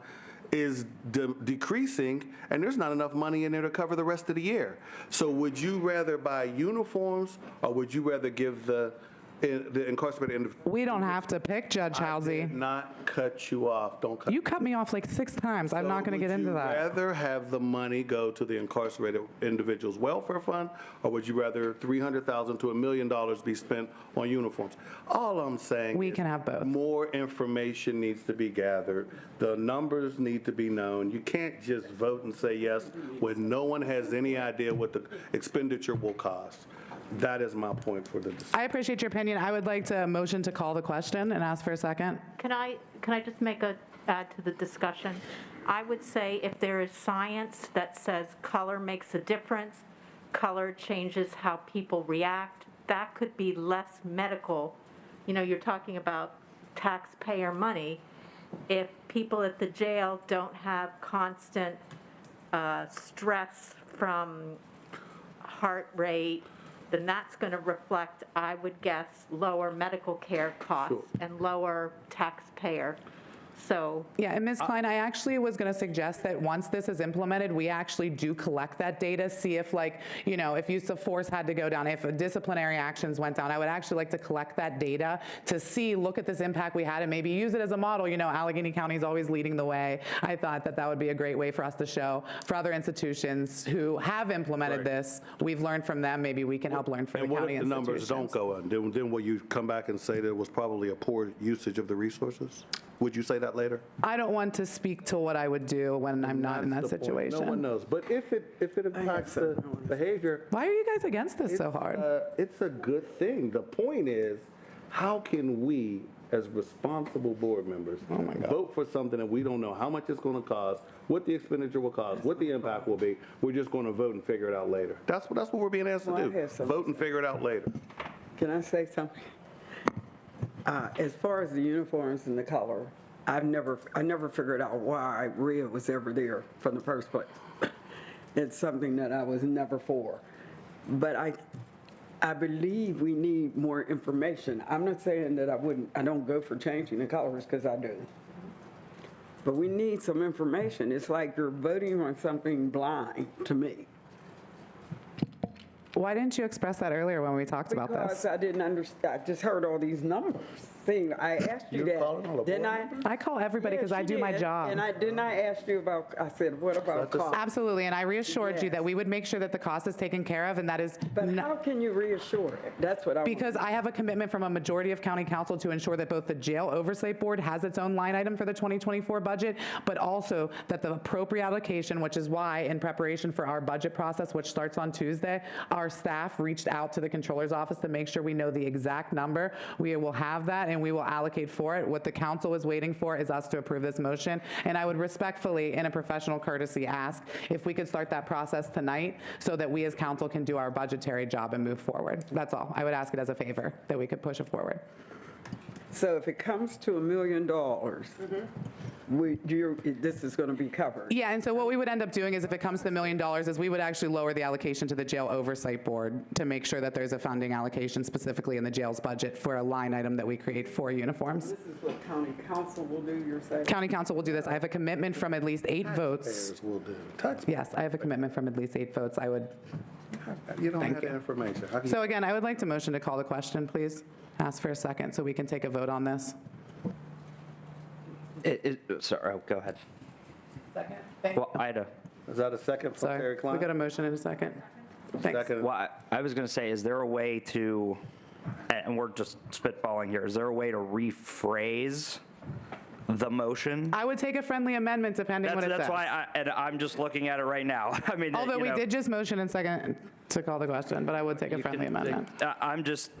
Speaker 7: is decreasing, and there's not enough money in there to cover the rest of the year. So would you rather buy uniforms, or would you rather give the incarcerated individuals?
Speaker 5: We don't have to pick, Judge Halsey.
Speaker 7: I did not cut you off. Don't cut.
Speaker 5: You cut me off like 6 times. I'm not going to get into that.
Speaker 7: Would you rather have the money go to the Incarcerated Individuals Welfare Fund, or would you rather $300,000 to $1 million be spent on uniforms? All I'm saying
Speaker 5: we can have both.
Speaker 7: More information needs to be gathered. The numbers need to be known. You can't just vote and say yes when no one has any idea what the expenditure will cost. That is my point for the discussion.
Speaker 5: I appreciate your opinion. I would like to motion to call the question and ask for a second.
Speaker 12: Can I just add to the discussion? I would say if there is science that says color makes a difference, color changes how people react, that could be less medical. You know, you're talking about taxpayer money. If people at the jail don't have constant stress from heart rate, then that's going to reflect, I would guess, lower medical care costs and lower taxpayer So.
Speaker 5: Yeah, and Ms. Klein, I actually was going to suggest that once this is implemented, we actually do collect that data, see if if use of force had to go down, if disciplinary actions went down. I would actually like to collect that data to look at this impact we had and maybe use it as a model. Allegheny County is always leading the way. I thought that would be a great way for us to show for other institutions who have implemented this. We've learned from them. Maybe we can help learn from the county
Speaker 7: And what if the
Speaker 5: institutions.
Speaker 7: numbers don't go up? Then will you come back and say there was probably a poor usage of the resources? Would you say that later?
Speaker 5: I don't want to speak to what I would do when I'm not in that
Speaker 7: That's the point.
Speaker 5: situation.
Speaker 7: No one knows. But if it impacts the behavior.
Speaker 5: Why are you guys against this so hard?
Speaker 7: It's a good thing. The point is, how can we, as responsible board members, vote for something that we don't know how much it's going to cost, what the expenditure will cost, what the impact will be? We're just going to vote and figure it out later. That's what we're being asked to do. Vote and figure it out later.
Speaker 11: Can I say something? As far as the uniforms and the color, I never figured out why red was ever there from the first place. It's something that I was never for. But I believe we need more information. I'm not saying that I don't go for changing the colors, because I do. But we need some information. It's like you're voting on something blind to me.
Speaker 5: Why didn't you express that earlier when we talked about this?
Speaker 11: Because I didn't understand. I just heard all these numbers. See, I asked you that, didn't I?
Speaker 5: I call everybody because I do my job.
Speaker 11: And didn't I ask you about, I said, what about cost?
Speaker 5: Absolutely, and I reassured you that we would make sure that the cost is taken care of, and that is.
Speaker 11: But how can you reassure it? That's what I want.
Speaker 5: Because I have a commitment from a majority of county council to ensure that both the Jail Oversight Board has its own line item for the 2024 budget, but also that the appropriate allocation, which is why in preparation for our budget process, which starts on Tuesday, our staff reached out to the controller's office to make sure we know the exact number. We will have that, and we will allocate for it. What the council is waiting for is us to approve this motion, and I would respectfully, in a professional courtesy, ask if we could start that process tonight so that we as council can do our budgetary job and move forward. That's all. I would ask it as a favor that we could push it forward.
Speaker 11: So if it comes to $1 million, this is going to be covered?
Speaker 5: Yeah, and so what we would end up doing is if it comes to $1 million is we would actually lower the allocation to the Jail Oversight Board to make sure that there's a funding allocation specifically in the jail's budget for a line item that we create for uniforms.
Speaker 11: This is what county council will do, you're saying?
Speaker 5: County council will do this. I have a commitment from at least 8 votes.
Speaker 7: Taxpayers will do.
Speaker 5: Yes, I have a commitment from at least 8 votes. I would.
Speaker 7: You don't
Speaker 5: Thank
Speaker 7: have
Speaker 5: you.
Speaker 7: the information. How can
Speaker 5: So again, I would like to motion to call the question, please. Ask for a second so we can take a vote on this.
Speaker 10: Sorry, go ahead.
Speaker 5: Second.
Speaker 10: Well, Ida.
Speaker 7: Is that a second from Terry
Speaker 5: Sorry,
Speaker 7: Klein?
Speaker 5: we got a motion in a second. Thanks.
Speaker 7: Second.
Speaker 10: Well, I was going to say, is there a way to, and we're just spitballing here, is there a way to rephrase the motion?
Speaker 5: I would take a friendly amendment depending what it says.
Speaker 10: That's why I'm just looking at it right now. I mean,
Speaker 5: Although we did just motion in second to call the question, but I would take a friendly amendment.
Speaker 10: I'm just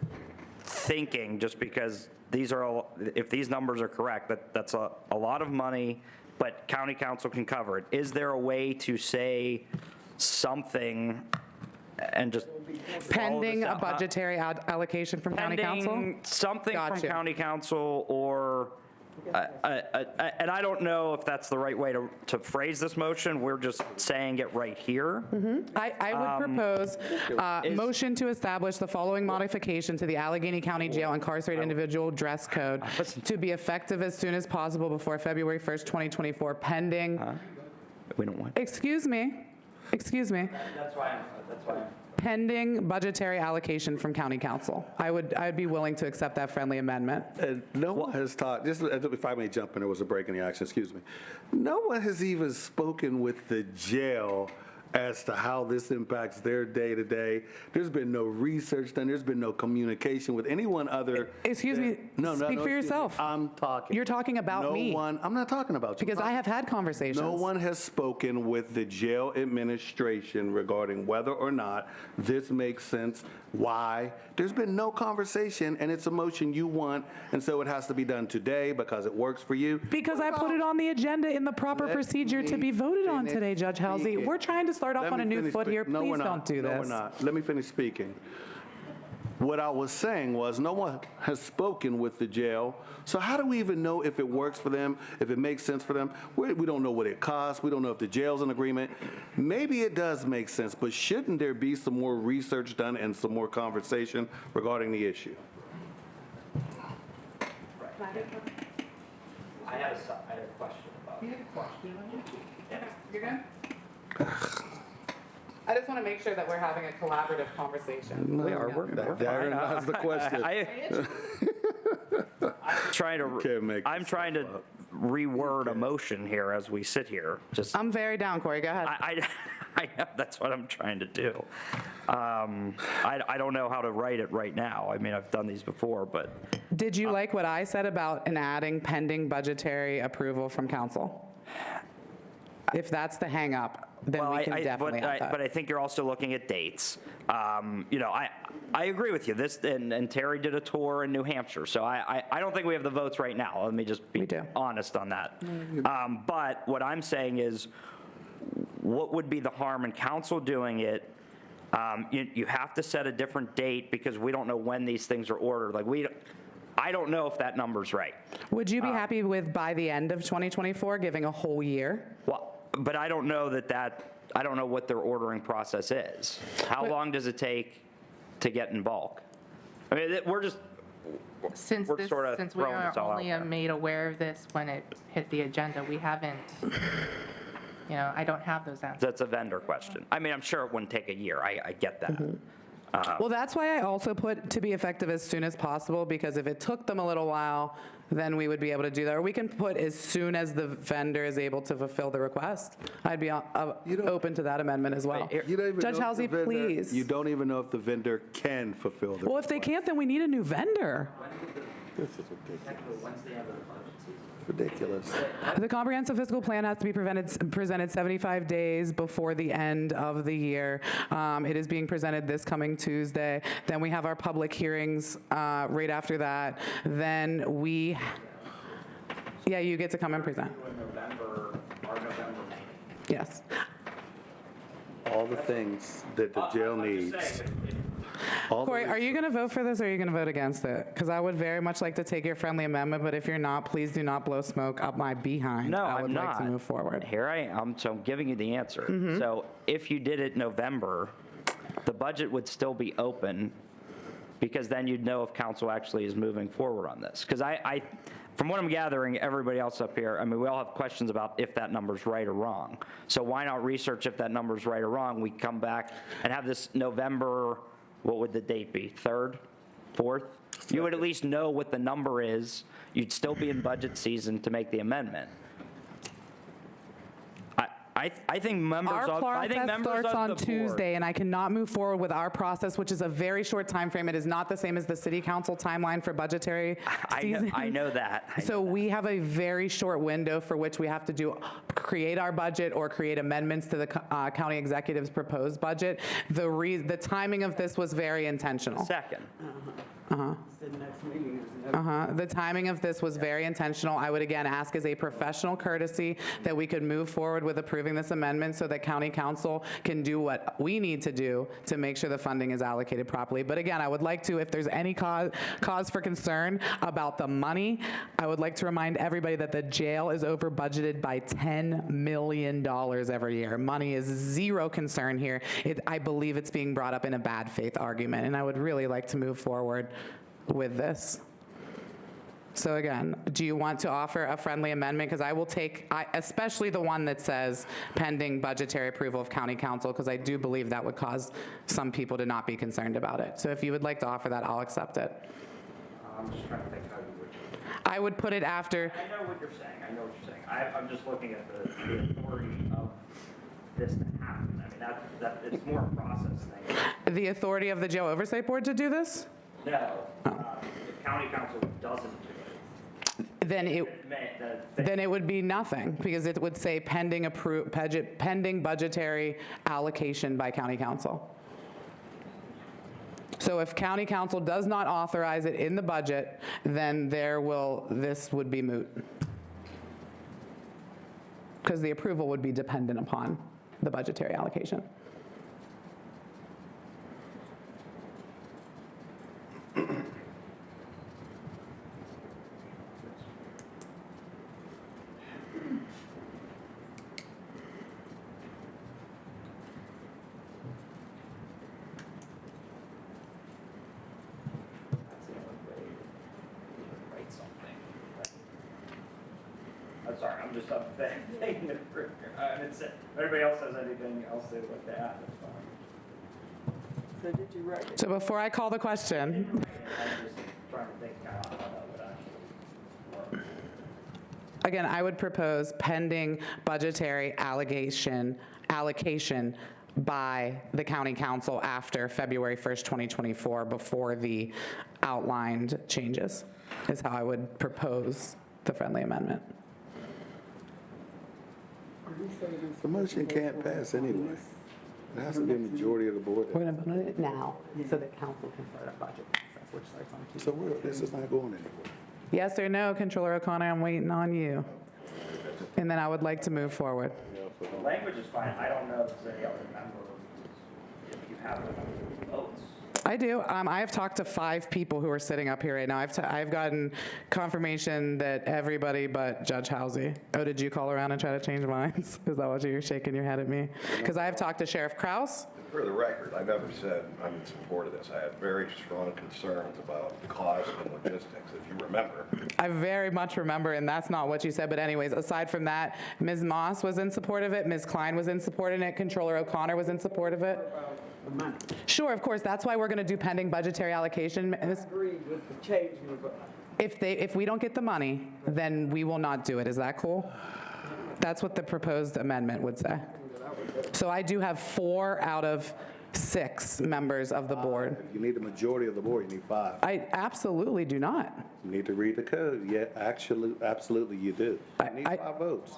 Speaker 10: thinking, just because these are all, if these numbers are correct, that's a lot of money, but county council can cover it. Is there a way to say something and just
Speaker 5: Pending a budgetary allocation from county council?
Speaker 10: pending something from
Speaker 5: Gotcha.
Speaker 10: county council, or and I don't know if that's the right way to phrase this motion. We're just saying it right here.
Speaker 5: I would propose motion to establish the following modification to the Allegheny County Jail incarcerated individual dress code to be effective as soon as possible before February 1st, 2024, pending.
Speaker 10: We don't want.
Speaker 5: Excuse me.
Speaker 10: That's why I'm.
Speaker 5: Pending budgetary allocation from county council. I'd be willing to accept that friendly amendment.
Speaker 7: And no one has talked, just if I may jump in, there was a break in the action, excuse me. No one has even spoken with the jail as to how this impacts their day-to-day. There's been no research done. There's been no communication with anyone other.
Speaker 5: Excuse me. Speak for yourself.
Speaker 7: I'm talking.
Speaker 5: You're talking about me.
Speaker 7: I'm not talking about you.
Speaker 5: Because I have had conversations.
Speaker 7: No one has spoken with the jail administration regarding whether or not this makes sense, why. There's been no conversation, and it's a motion you want, and so it has to be done today because it works for you.
Speaker 5: Because I put it on the agenda in the proper procedure to be voted on today, Judge Halsey. We're trying to start off on a new foot here. Please don't do this.
Speaker 7: No, we're not. Let me finish speaking. What I was saying was no one has spoken with the jail, so how do we even know if it works for them, if it makes sense for them? We don't know what it costs. We don't know if the jail's in agreement. Maybe it does make sense, but shouldn't there be some more research done and some more conversation regarding the issue?
Speaker 10: I had
Speaker 5: You're good? I just want to make sure that we're having a collaborative conversation.
Speaker 10: We are. We're
Speaker 7: Darren has the question.
Speaker 10: I'm trying to reword a motion here as we sit here. Just
Speaker 5: I'm very down, Corey. Go ahead.
Speaker 10: I know, that's what I'm trying to do. I don't know how to write it right now. I mean, I've done these before, but.
Speaker 5: Did you like what I said about an adding pending budgetary approval from council? If that's the hang up, then we can definitely have that.
Speaker 10: But I think you're also looking at dates. I agree with you. This and Terry did a tour in New Hampshire, so I don't think we have the votes right now. Let me just be honest on that. But what I'm saying is, what would be the harm in council doing it? You have to set a different date because we don't know when these things are ordered. I don't know if that number's right.
Speaker 5: Would you be happy with by the end of 2024 giving a whole year?
Speaker 10: Well, but I don't know I don't know what their ordering process is. How long does it take to get in bulk? I mean, we're
Speaker 13: Since we
Speaker 10: sort of throwing
Speaker 13: are
Speaker 10: this all out
Speaker 13: only
Speaker 10: there.
Speaker 13: made aware of this when it hit the agenda, we haven't, I don't have those answers.
Speaker 10: That's a vendor question. I mean, I'm sure it wouldn't take a year. I get that.
Speaker 5: Well, that's why I also put to be effective as soon as possible, because if it took them a little while, then we would be able to do that. Or we can put as soon as the vendor is able to fulfill the request. I'd be open to that amendment as well.
Speaker 7: You don't even
Speaker 5: Judge
Speaker 7: know if
Speaker 5: Halsey,
Speaker 7: the vendor-
Speaker 5: please.
Speaker 7: You don't even know if the vendor can fulfill the.
Speaker 5: Well, if they can't, then we need a new vendor.
Speaker 7: This is ridiculous.
Speaker 5: The comprehensive fiscal plan has to be presented 75 days before the end of the year. It is being presented this coming Tuesday. Then we have our public hearings right after that. Then you get to come and present.
Speaker 10: Our November meeting.
Speaker 5: Yes.
Speaker 7: All the things that the jail needs.
Speaker 5: Corey, are you going to vote for this or are you going to vote against it? Because I would very much like to take your friendly amendment, but if you're not, please do not blow smoke up my behind.
Speaker 10: No,
Speaker 5: I would
Speaker 10: I'm
Speaker 5: like
Speaker 10: not.
Speaker 5: to move forward.
Speaker 10: Here I am, so I'm giving you the answer.
Speaker 5: Mm-hmm.
Speaker 10: So if you did it November, the budget would still be open because then you'd know if council actually is moving forward on this. Because from what I'm gathering, everybody else up here, I mean, we all have questions about if that number's right or wrong. So why not research if that number's right or wrong? We come back and have this November, what would the date be? 3rd? 4th? You would at least know what the number is. You'd still be in budget season to make the amendment. I think members
Speaker 5: Our
Speaker 10: of
Speaker 5: process starts
Speaker 10: the
Speaker 5: on
Speaker 10: board-
Speaker 5: Tuesday, and I cannot move forward with our process, which is a very short time frame. It is not the same as the city council timeline for budgetary season.
Speaker 10: I know that.
Speaker 5: So we have a very short window for which we have to create our budget or create amendments to the county executive's proposed budget. The timing of this was very intentional.
Speaker 10: Second.
Speaker 5: The timing of this was very intentional. I would again ask as a professional courtesy that we could move forward with approving this amendment so that county council can do what we need to do to make sure the funding is allocated properly. But again, I would like to, if there's any cause for concern about the money, I would like to remind everybody that the jail is over budgeted by $10 million every year. Money is zero concern here. I believe it's being brought up in a bad faith argument, and I would really like to move forward with this. So again, do you want to offer a friendly amendment? Because I will take, especially the one that says pending budgetary approval of county council, because I do believe that would cause some people to not be concerned about it. So if you would like to offer that, I'll accept it.
Speaker 10: I'm just trying to think how you would.
Speaker 5: I would put it after.
Speaker 10: I know what you're saying. I'm just looking at the authority of this to happen. I mean, it's more a process thing.
Speaker 5: The authority of the jail oversight board to do this?
Speaker 10: No. If county council doesn't do it,
Speaker 5: then it would be nothing, because it would say pending budgetary allocation by county council. So if county council does not authorize it in the budget, then this would be moot. Because the approval would be dependent upon the budgetary allocation.
Speaker 10: I'm sorry, I'm
Speaker 15: just up thanking the group. If anybody else has anything else they'd like to add, that's fine.
Speaker 11: So did you write it?
Speaker 5: So before I call the question,
Speaker 15: I'm just trying to think kind of how that would actually work.
Speaker 5: again, I would propose pending budgetary allocation by the county council after February 1st, 2024, before the outlined changes, is how I would propose the friendly amendment.
Speaker 16: The motion can't pass anyway. It has to be a majority of the board.
Speaker 5: We're going to vote on it now, so the council can start a budget process, which starts on Tuesday.
Speaker 16: So this is not going anywhere.
Speaker 5: Yes or no, Controller O'Connor, I'm waiting on you. And then I would like to move forward.
Speaker 15: The language is fine. I don't know if there's any other member, if you have enough votes.
Speaker 5: I do. I have talked to 5 people who are sitting up here right now. I've gotten confirmation that everybody but Judge Housey. Oh, did you call around and try to change minds? Is that what you're shaking your head at me? Because I have talked to Sheriff Kraus.
Speaker 23: For the record, I never said I'm in support of this. I had very strong concerns about cost and logistics, if you remember.
Speaker 5: I very much remember, and that's not what you said. But anyways, aside from that, Ms. Moss was in support of it. Ms. Klein was in support of it. Controller O'Connor was in support of it. Sure, of course. That's why we're going to do pending budgetary allocation.
Speaker 11: I agree with the change.
Speaker 5: If we don't get the money, then we will not do it. Is that cool? That's what the proposed amendment would say. So I do have 4 out of 6 members of the board.
Speaker 16: If you need a majority of the board, you need 5.
Speaker 5: I absolutely do not.
Speaker 16: You need to read the code. Yeah, actually, absolutely you do. You need 5 votes.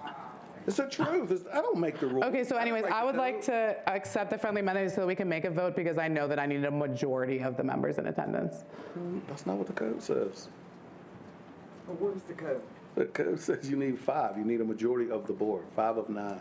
Speaker 16: It's the truth. I don't make the rules.
Speaker 5: Okay, so anyways, I would like to accept the friendly amendment so that we can make a vote, because I know that I need a majority of the members in attendance.
Speaker 16: That's not what the code says.
Speaker 11: Well, what is the code?
Speaker 16: The code says you need 5. You need a majority of the board, 5 of 9.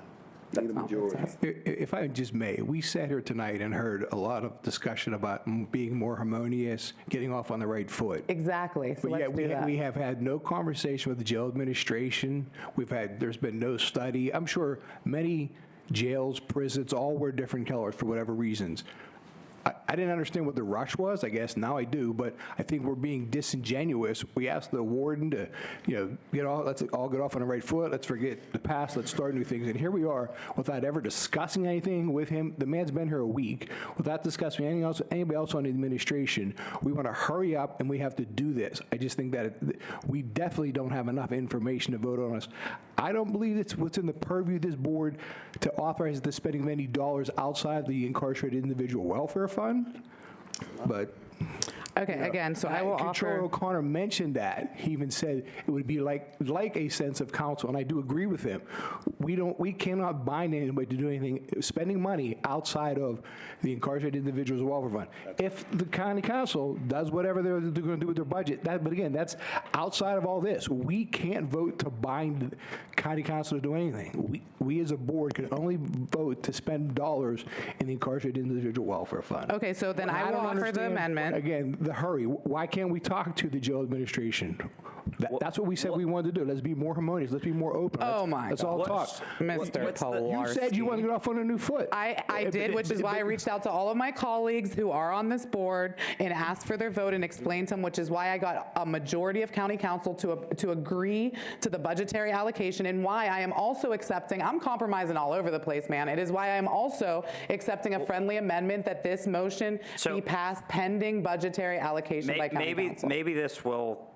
Speaker 16: Need a majority.
Speaker 14: If I just may, we sat here tonight and heard a lot of discussion about being more harmonious, getting off on the right foot.
Speaker 5: Exactly. So
Speaker 14: But
Speaker 5: let's do that.
Speaker 14: we have had no conversation with the jail administration. There's been no study. I'm sure many jails, prisons, all wear different colors for whatever reasons. I didn't understand what the rush was. I guess now I do, but I think we're being disingenuous. We asked the warden to, let's all get off on the right foot. Let's forget the past. Let's start new things. And here we are, without ever discussing anything with him. The man's been here a week, without discussing anything else with anybody else on the administration. We want to hurry up, and we have to do this. I just think that we definitely don't have enough information to vote on us. I don't believe it's what's in the purview of this board to authorize the spending of any dollars outside the incarcerated individual welfare fund, but.
Speaker 5: Okay, again, so I will
Speaker 14: Controller
Speaker 5: offer.
Speaker 14: O'Connor mentioned that. He even said it would be like a sense of counsel, and I do agree with him. We cannot bind anybody to do anything, spending money outside of the incarcerated individuals welfare fund. If the county council does whatever they're going to do with their budget, but again, that's outside of all this. We can't vote to bind county council to do anything. We as a board can only vote to spend dollars in the incarcerated individual welfare fund.
Speaker 5: Okay, so then I will
Speaker 14: don't
Speaker 5: offer the
Speaker 14: understand,
Speaker 5: amendment.
Speaker 14: Again, the hurry. Why can't we talk to the jail administration? That's what we said we wanted to do. Let's be more harmonious. Let's be more open. Let's all talk.
Speaker 5: Mr. Pilarski.
Speaker 14: You said you want to get off on a new foot.
Speaker 5: I did, which is why I reached out to all of my colleagues who are on this board and asked for their vote and explained to them, which is why I got a majority of county council to agree to the budgetary allocation, and why I am also accepting, I'm compromising all over the place, man. It is why I am also accepting a friendly amendment that this motion be passed pending budgetary allocation by county council.
Speaker 20: Maybe this will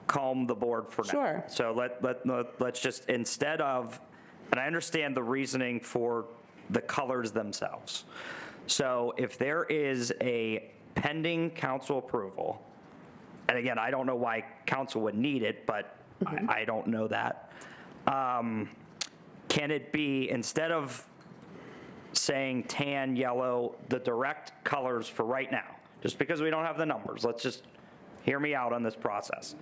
Speaker 20: calm the board for now.
Speaker 5: Sure.
Speaker 20: So let's just, instead of, and I understand the reasoning for the colors themselves. So if there is a pending council approval, and again, I don't know why council would need it, but I don't know that. Can it be, instead of saying tan, yellow, the direct colors for right now, just because we don't have the numbers, let's just hear me out on this process.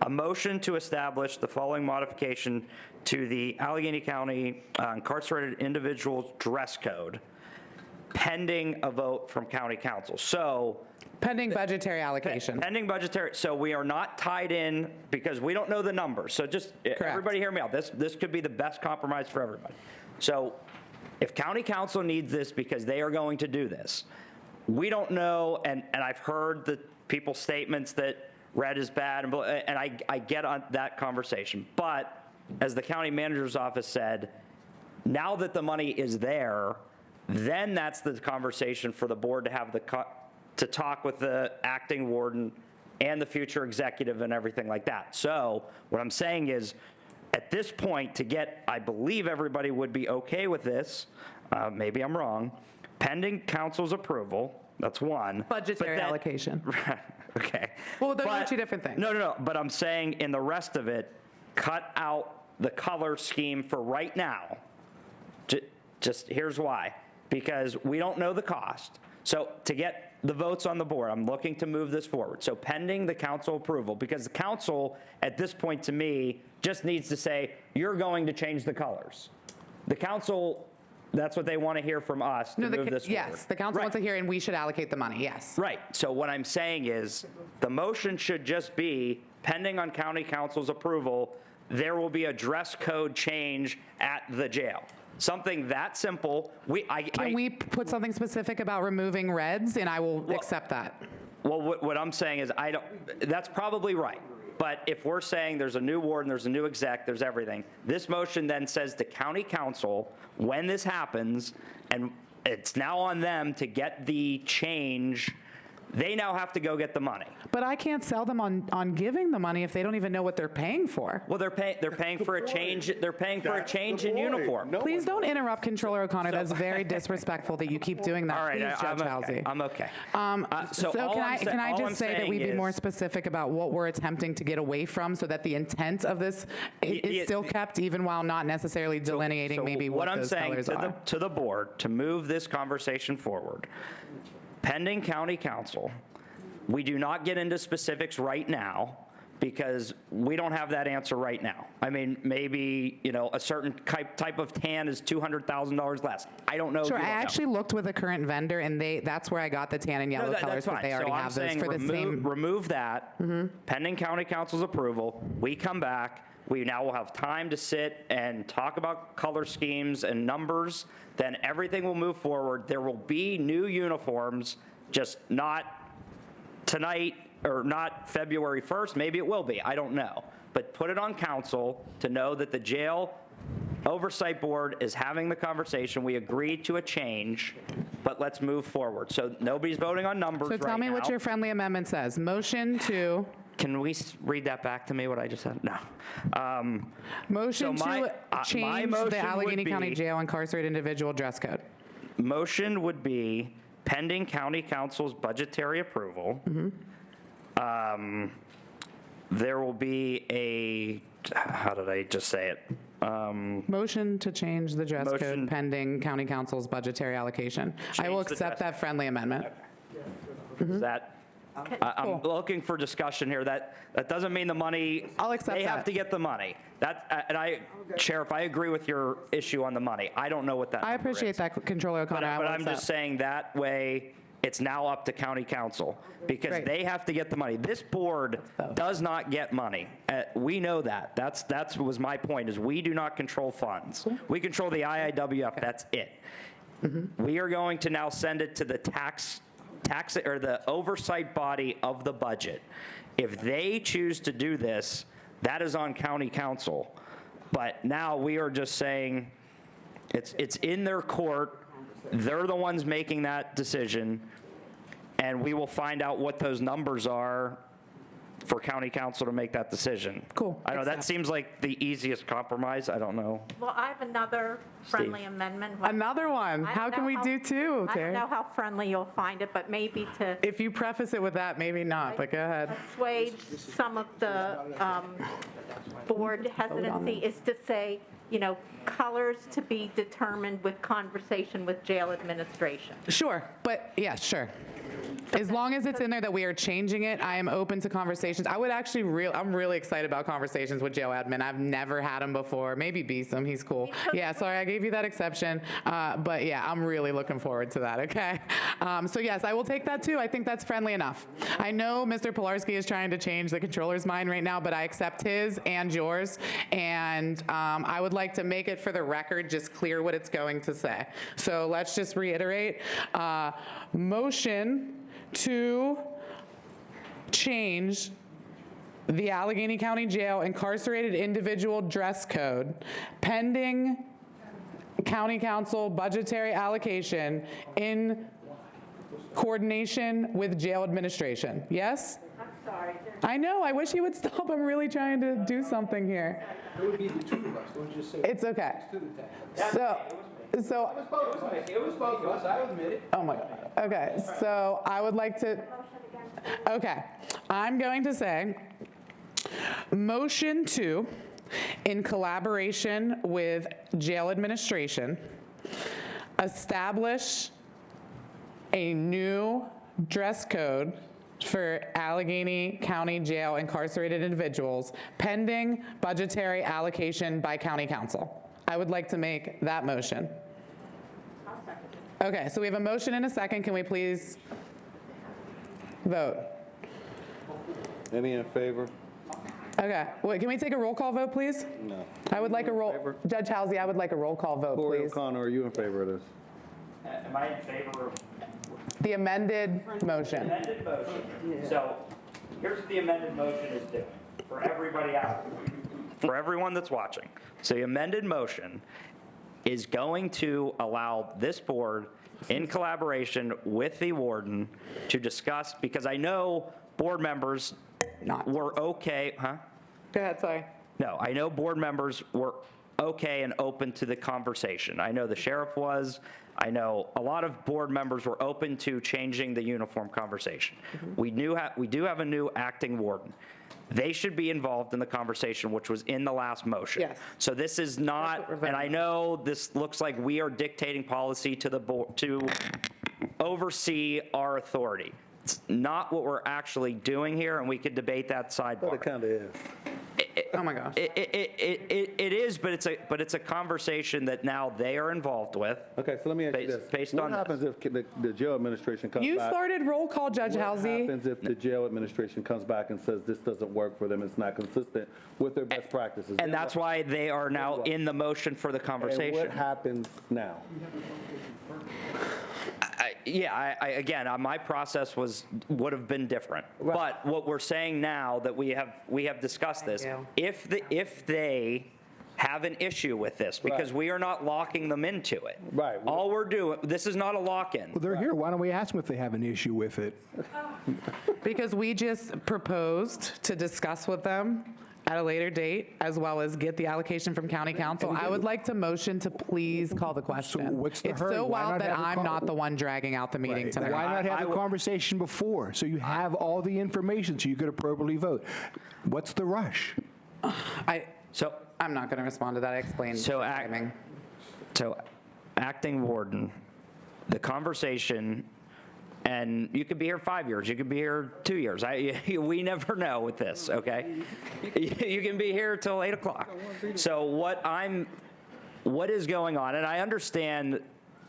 Speaker 20: A motion to establish the following modification to the Allegheny County incarcerated individuals dress code, pending a vote from county council. So
Speaker 5: pending budgetary allocation.
Speaker 20: Pending budgetary. So we are not tied in because we don't know the numbers. So just everybody hear me out. This could be the best compromise for everybody. So if county council needs this because they are going to do this, we don't know, and I've heard the people's statements that red is bad, and I get on that conversation. But
Speaker 10: as the county manager's office said, now that the money is there, then that's the conversation for the board to have to talk with the acting warden and the future executive and everything like that. So what I'm saying is, at this point, I believe everybody would be okay with this, maybe I'm wrong, pending council's approval, that's one.
Speaker 5: Budgetary allocation.
Speaker 10: Okay.
Speaker 5: Well, those are two different things.
Speaker 10: No, but I'm saying in the rest of it, cut out the color scheme for right now. Just here's why. Because we don't know the cost. So to get the votes on the board, I'm looking to move this forward. So pending the council approval, because the council, at this point to me, just needs to say, you're going to change the colors. The council, that's what they want to hear from us to move this forward.
Speaker 5: Yes, the council wants to hear, and we should allocate the money, yes.
Speaker 10: Right, so what I'm saying is, the motion should just be, pending on county council's approval, there will be a dress code change at the jail. Something that simple. Can
Speaker 5: we put something specific about removing reds, and I will accept that?
Speaker 10: Well, what I'm saying is, that's probably right. But if we're saying there's a new warden, there's a new exec, there's everything, this motion then says to county council, when this happens, and it's now on them to get the change, they now have to go get the money.
Speaker 5: But I can't sell them on giving the money if they don't even know what they're paying for.
Speaker 10: Well, they're paying for a change. They're paying for a change in uniform.
Speaker 5: Please don't interrupt, Controller O'Connor. That's very disrespectful that you keep doing that.
Speaker 10: All right,
Speaker 5: Please, Judge Halsey.
Speaker 10: I'm okay.
Speaker 5: So can I just say that we be more specific about what we're attempting to get away from, so that the intent of this is still kept, even while not necessarily delineating maybe what those colors are?
Speaker 10: What I'm saying to the board, to move this conversation forward, pending county council, we do not get into specifics right now because we don't have that answer right now. I mean, maybe, a certain type of tan is $200,000 less. I don't know.
Speaker 5: Sure, I actually looked with a current vendor, and that's where I got the tan and yellow colors, because they already have those for the same.
Speaker 10: Remove that, pending county council's approval. We come back. We now will have time to sit and talk about color schemes and numbers. Then everything will move forward. There will be new uniforms, just not tonight or not February 1st. Maybe it will be. I don't know. But put it on council to know that the jail oversight board is having the conversation. We agreed to a change, but let's move forward. So nobody's voting on numbers right now.
Speaker 5: So tell me what your friendly amendment says. Motion to...
Speaker 10: Can we read that back to me, what I just said? No.
Speaker 5: Motion to change the Allegheny County Jail incarcerated individual dress code.
Speaker 10: Motion would be pending county council's budgetary approval. There will be how did I just say it?
Speaker 5: Motion to change the dress code pending county council's budgetary allocation. I will accept that friendly amendment.
Speaker 10: Is that? I'm looking for discussion here. That doesn't mean the money.
Speaker 5: I'll accept
Speaker 10: They have to get the money. Sheriff, I agree with your issue on the money. I don't know what that.
Speaker 5: I appreciate that, Controller O'Connor.
Speaker 10: But I'm just saying that way, it's now up to county council because they have to get the money. This board does not get money. We know that. That was my point. Is we do not control funds. We control the IIWF. That's it. We are going to now send it to the tax or the oversight body of the budget. If they choose to do this, that is on county council. But now we are just saying it's in their court. They're the ones making that decision, and we will find out what those numbers are for county council to make that decision.
Speaker 5: Cool.
Speaker 10: I know that seems like the easiest compromise. I don't know.
Speaker 12: Well, I have another friendly amendment.
Speaker 5: Another one. How can we do two,
Speaker 12: I
Speaker 5: Terry?
Speaker 12: don't know how friendly you'll find it, but maybe to
Speaker 5: If you preface it with that, maybe not, but go ahead.
Speaker 12: assuage some of the board hesitancy is to say, colors to be determined with conversation with jail administration.
Speaker 5: Sure, but yeah, sure. As long as it's in there that we are changing it, I am open to conversations. I would actually I'm really excited about conversations with jail admin. I've never had him before. Maybe Beeson, he's cool. Yeah, sorry, I gave you that exception. But yeah, I'm really looking forward to that, okay? So yes, I will take that too. I think that's friendly enough. I know Mr. Pilarski is trying to change the controller's mind right now, but I accept his and yours. And I would like to make it for the record just clear what it's going to say. So let's just reiterate. Motion to change the Allegheny County Jail incarcerated individual dress code pending county council budgetary allocation in coordination with jail administration. Yes?
Speaker 12: I'm sorry.
Speaker 5: I know, I wish he would stop. I'm really trying to do something here.
Speaker 14: It would be the two of us, don't just say.
Speaker 5: It's okay.
Speaker 14: To the text.
Speaker 5: So,
Speaker 14: It was both of us, I admit it.
Speaker 5: oh my God. Okay, so I would like to, okay, I'm going to say, motion to, in collaboration with jail administration, establish a new dress code for Allegheny County Jail incarcerated individuals pending budgetary allocation by county council. I would like to make that motion.
Speaker 12: I'll second it.
Speaker 5: Okay, so we have a motion and a second. Can we please vote?
Speaker 16: Any in favor?
Speaker 5: Okay, wait, can we take a roll call vote, please?
Speaker 16: No.
Speaker 5: I would like a roll, Judge Halsey, I would like a roll call vote,
Speaker 16: Corey
Speaker 5: please.
Speaker 16: O'Connor, are you in favor of this?
Speaker 20: Am I in favor of
Speaker 5: The amended
Speaker 20: the
Speaker 5: motion.
Speaker 20: amended motion? So here's what the amended motion is doing for everybody out, for everyone that's watching. So the amended motion is going to allow this board, in collaboration with the warden, to discuss, because I know board members were okay, huh?
Speaker 5: Go ahead, sorry.
Speaker 20: No, I know board members were okay and open to the conversation. I know the sheriff was. I know a lot of board members were open to changing the uniform conversation. We do have a new acting warden. They should be involved in the conversation, which was in the last motion.
Speaker 5: Yes.
Speaker 20: So this is not, and I know this looks like we are dictating policy to the board to oversee our authority. It's not what we're actually doing here, and we could debate that sidebar.
Speaker 16: But it kind of is.
Speaker 5: Oh my gosh.
Speaker 20: It is, but it's a conversation that now they are involved with.
Speaker 16: Okay, so let me ask you this.
Speaker 20: Based
Speaker 16: What
Speaker 20: on
Speaker 16: happens if the jail administration comes back?
Speaker 5: You started roll call, Judge Halsey.
Speaker 16: What happens if the jail administration comes back and says this doesn't work for them, it's not consistent with their best practices?
Speaker 20: And that's why they are now in the motion for the
Speaker 16: And
Speaker 20: conversation.
Speaker 16: what happens now?
Speaker 20: Again, my process would have been different. But what we're saying now that we have discussed this, if they have an issue with this, because we are not locking them into it.
Speaker 16: Right.
Speaker 20: All we're doing, this is not a lock-in.
Speaker 14: Well, they're here. Why don't we ask them if they have an issue with it?
Speaker 5: Because we just proposed to discuss with them at a later date, as well as get the allocation from county council. I would like to motion to please call the question.
Speaker 14: So what's the
Speaker 5: It's
Speaker 14: hurry?
Speaker 5: so
Speaker 14: Why
Speaker 5: wild
Speaker 14: not
Speaker 5: that
Speaker 14: have a
Speaker 5: I'm
Speaker 14: call?
Speaker 5: not the one dragging out the meeting tonight.
Speaker 14: Why not have the conversation before, so you have all the information, so you could appropriately vote? What's the rush?
Speaker 5: I'm not going to respond to that. I explained the timing.
Speaker 20: So, acting warden, the conversation, and you could be here 5 years, you could be here 2 years. We never know with this, okay? You can be here till 8 o'clock. So what is going on, and I understand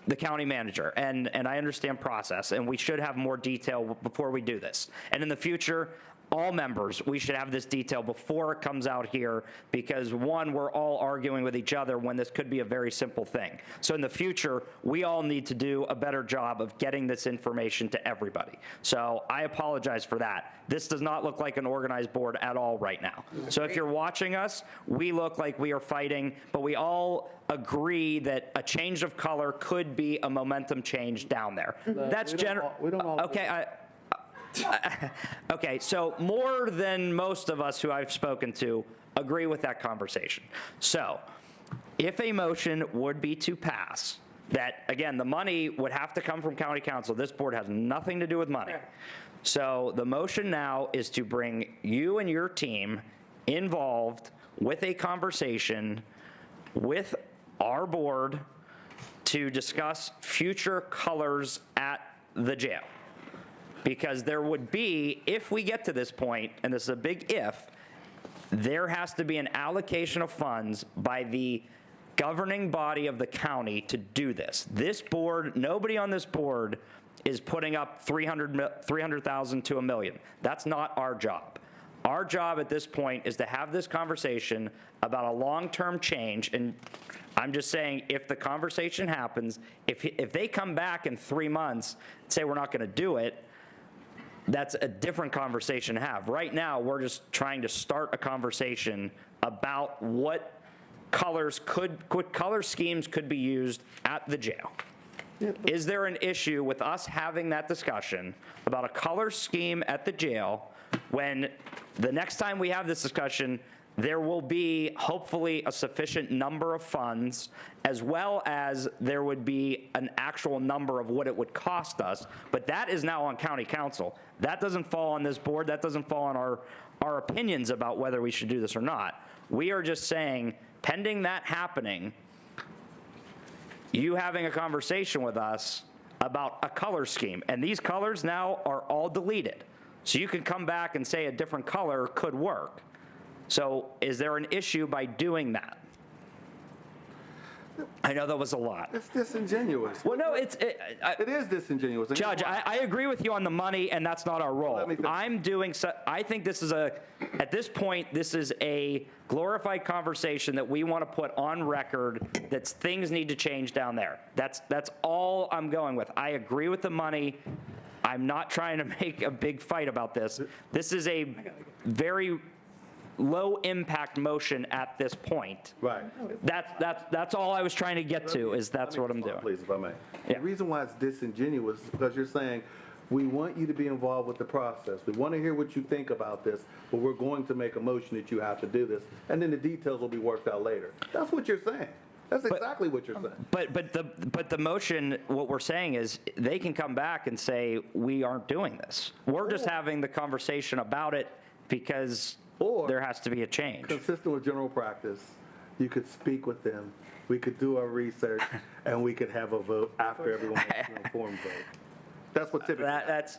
Speaker 20: the county manager, and I understand process, and we should have more detail before we do this. And in the future, all members, we should have this detail before it comes out here, because one, we're all arguing with each other when this could be a very simple thing. So in the future, we all need to do a better job of getting this information to everybody. So I apologize for that. This does not look like an organized board at all right now. So if you're watching us, we look like we are fighting, but we all agree that a change of color could be a momentum change down there. That's general. Okay, okay, so more than most of us who I've spoken to agree with that conversation. So if a motion would be to pass, that, again, the money would have to come from county council. This board has nothing to do with money. So the motion now is to bring you and your team involved with a conversation with our board to discuss future colors at the jail. Because there would be, if we get to this point, and this is a big if, there has to be an allocation of funds by the governing body of the county to do this. This board, nobody on this board is putting up $300,000 to $1 million. That's not our job. Our job at this point is to have this conversation about a long-term change, and I'm just saying, if the conversation happens, if they come back in 3 months and say we're not going to do it,
Speaker 10: that's a different conversation to have. Right now, we're just trying to start a conversation about what color schemes could be used at the jail. Is there an issue with us having that discussion about a color scheme at the jail when the next time we have this discussion, there will be hopefully a sufficient number of funds, as well as there would be an actual number of what it would cost us, but that is now on county council. That doesn't fall on this board, that doesn't fall on our opinions about whether we should do this or not. We are just saying, pending that happening, you having a conversation with us about a color scheme, and these colors now are all deleted. So you can come back and say a different color could work. So is there an issue by doing that? I know that was a lot.
Speaker 16: It's disingenuous.
Speaker 10: Well, no,
Speaker 16: it is disingenuous. And
Speaker 10: Judge, I agree with you on the money, and that's not our role. I think this is at this point, this is a glorified conversation that we want to put on record that things need to change down there. That's all I'm going with. I agree with the money. I'm not trying to make a big fight about this. This is a very low impact motion at this point.
Speaker 16: Right.
Speaker 10: That's all I was trying to get to, is that's what I'm doing.
Speaker 16: Please, if I may.
Speaker 10: Yeah.
Speaker 16: The reason why it's disingenuous is because you're saying, we want you to be involved with the process. We want to hear what you think about this, but we're going to make a motion that you have to do this, and then the details will be worked out later. That's what you're saying. That's exactly what you're saying.
Speaker 10: But the motion, what we're saying is, they can come back and say, we aren't doing this. We're just having the conversation about it because there has to be a change.
Speaker 16: Consistent with general practice, you could speak with them, we could do our research, and we could have a vote after everyone has an informed vote. That's what typically happens.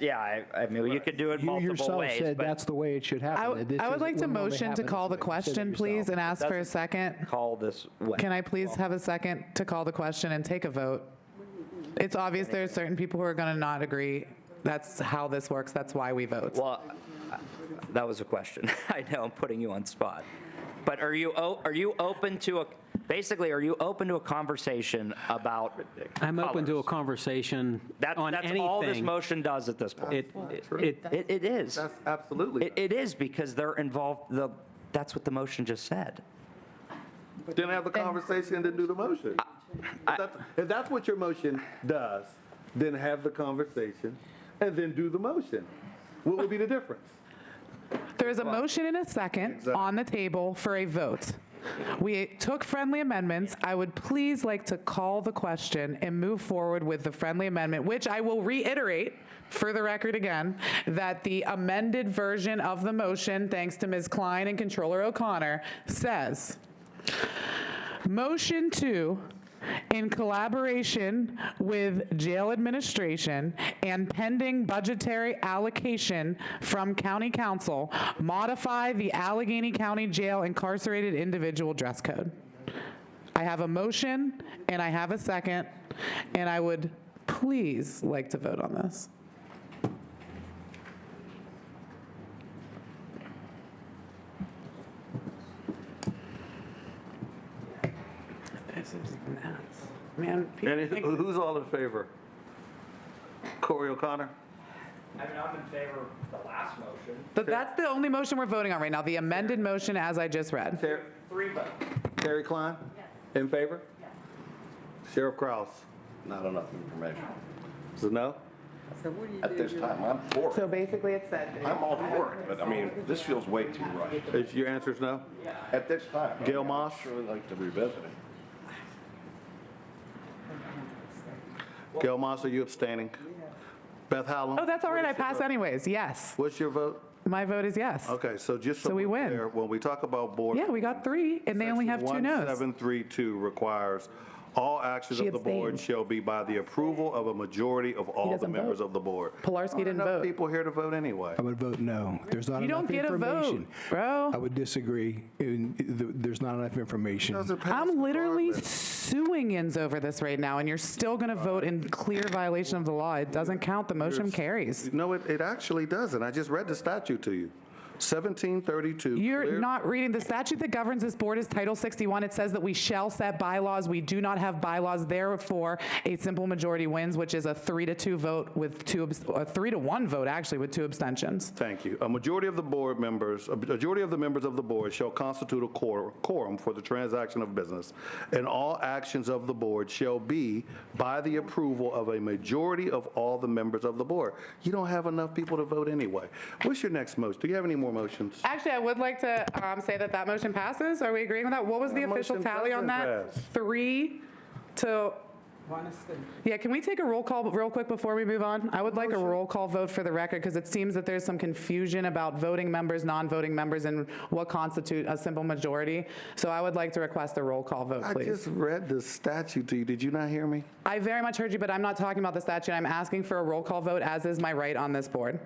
Speaker 10: I mean, you could do it multiple
Speaker 14: You yourself
Speaker 10: ways.
Speaker 14: said that's the way it should happen.
Speaker 5: I would like to motion to call the question, please, and ask for a second.
Speaker 10: Call this way.
Speaker 5: Can I please have a second to call the question and take a vote? It's obvious there's certain people who are going to not agree. That's how this works. That's why we vote.
Speaker 10: Well, that was a question. I know I'm putting you on spot. But are you open to are you open to a conversation about
Speaker 1: I'm open to a conversation on
Speaker 10: that's
Speaker 1: anything.
Speaker 10: all this motion does at this point. It is.
Speaker 16: That's absolutely.
Speaker 10: It is, because they're involved. That's what the motion just said.
Speaker 16: Then have the conversation and then do the motion. If that's what your motion does, then have the conversation and then do the motion. What would be the difference?
Speaker 5: There is a motion and a second on the table for a vote. We took friendly amendments. I would please like to call the question and move forward with the friendly amendment, which I will reiterate for the record again, that the amended version of the motion, thanks to Ms. Klein and Controller O'Connor, says, motion to, in collaboration with jail administration and pending budgetary allocation from county council, modify the Allegheny County Jail incarcerated individual dress code. I have a motion and I have a second, and I would please like to vote on this. This is nuts. Man,
Speaker 16: who's all in favor? Corey O'Connor?
Speaker 10: I mean, I'm in favor of the last motion.
Speaker 5: But that's the only motion we're voting on right now, the amended motion as I just read.
Speaker 10: Three votes.
Speaker 16: Terry Klein?
Speaker 22: Yes.
Speaker 16: In favor?
Speaker 22: Yes.
Speaker 16: Sheriff Kraus?
Speaker 23: Not enough information.
Speaker 16: So no?
Speaker 11: So what do you
Speaker 23: At this time, I'm for
Speaker 5: So
Speaker 23: it.
Speaker 5: basically it said.
Speaker 23: I'm all for it, but I mean, this feels way too rushed.
Speaker 16: Is your answer is no?
Speaker 23: At this time.
Speaker 16: Gail Moss?
Speaker 23: I'd surely like to revisit it.
Speaker 16: Gail Moss, are you abstaining? Beth Hallam?
Speaker 5: Oh, that's all right, I pass anyways, yes.
Speaker 16: What's your vote?
Speaker 5: My vote is yes.
Speaker 16: Okay, so just so
Speaker 5: So we
Speaker 16: we're
Speaker 5: win.
Speaker 16: clear, when we talk about board.
Speaker 5: Yeah, we got 3, and they only have 2 no's.
Speaker 16: 1732 requires all actions
Speaker 5: She
Speaker 16: of the board
Speaker 5: abstained.
Speaker 16: shall be by the approval of a majority of all the
Speaker 5: doesn't
Speaker 16: members
Speaker 5: vote.
Speaker 16: of the board.
Speaker 5: Pilarski
Speaker 16: Aren't
Speaker 5: didn't
Speaker 16: enough
Speaker 5: vote.
Speaker 16: people here to vote anyway.
Speaker 14: I would vote no. There's not
Speaker 5: You
Speaker 14: enough
Speaker 5: don't get a
Speaker 14: information.
Speaker 5: vote, bro.
Speaker 14: I would disagree. There's not enough information.
Speaker 16: Doesn't pass
Speaker 5: I'm literally
Speaker 16: regardless.
Speaker 5: suing Yins over this right now, and you're still going to vote in clear violation of the law. It doesn't count. The motion carries.
Speaker 16: No, it actually doesn't. I just read the statute to you. 1732.
Speaker 5: You're not reading the statute that governs this board is Title 61. It says that we shall set bylaws. We do not have bylaws. Therefore, a simple majority wins, which is a 3-2 vote with a 3-1 vote actually with 2 abstentions.
Speaker 16: Thank you. A majority of the members of the board shall constitute a quorum for the transaction of business, and all actions of the board shall be by the approval of a majority of all the members of the board. You don't have enough people to vote anyway. What's your next motion? Do you have any more motions?
Speaker 5: Actually, I would like to say that motion passes. Are we agreeing with that? What was the official tally on that? 3 to... Yeah, can we take a roll call real quick before we move on? I would like a roll call vote for the record because it seems that there's some confusion about voting members, non-voting members, and what constitute a simple majority. So I would like to request a roll call vote, please.
Speaker 16: I just read the statute to you. Did you not hear me?
Speaker 5: I very much heard you, but I'm not talking about the statute. I'm asking for a roll call vote, as is my right on this board.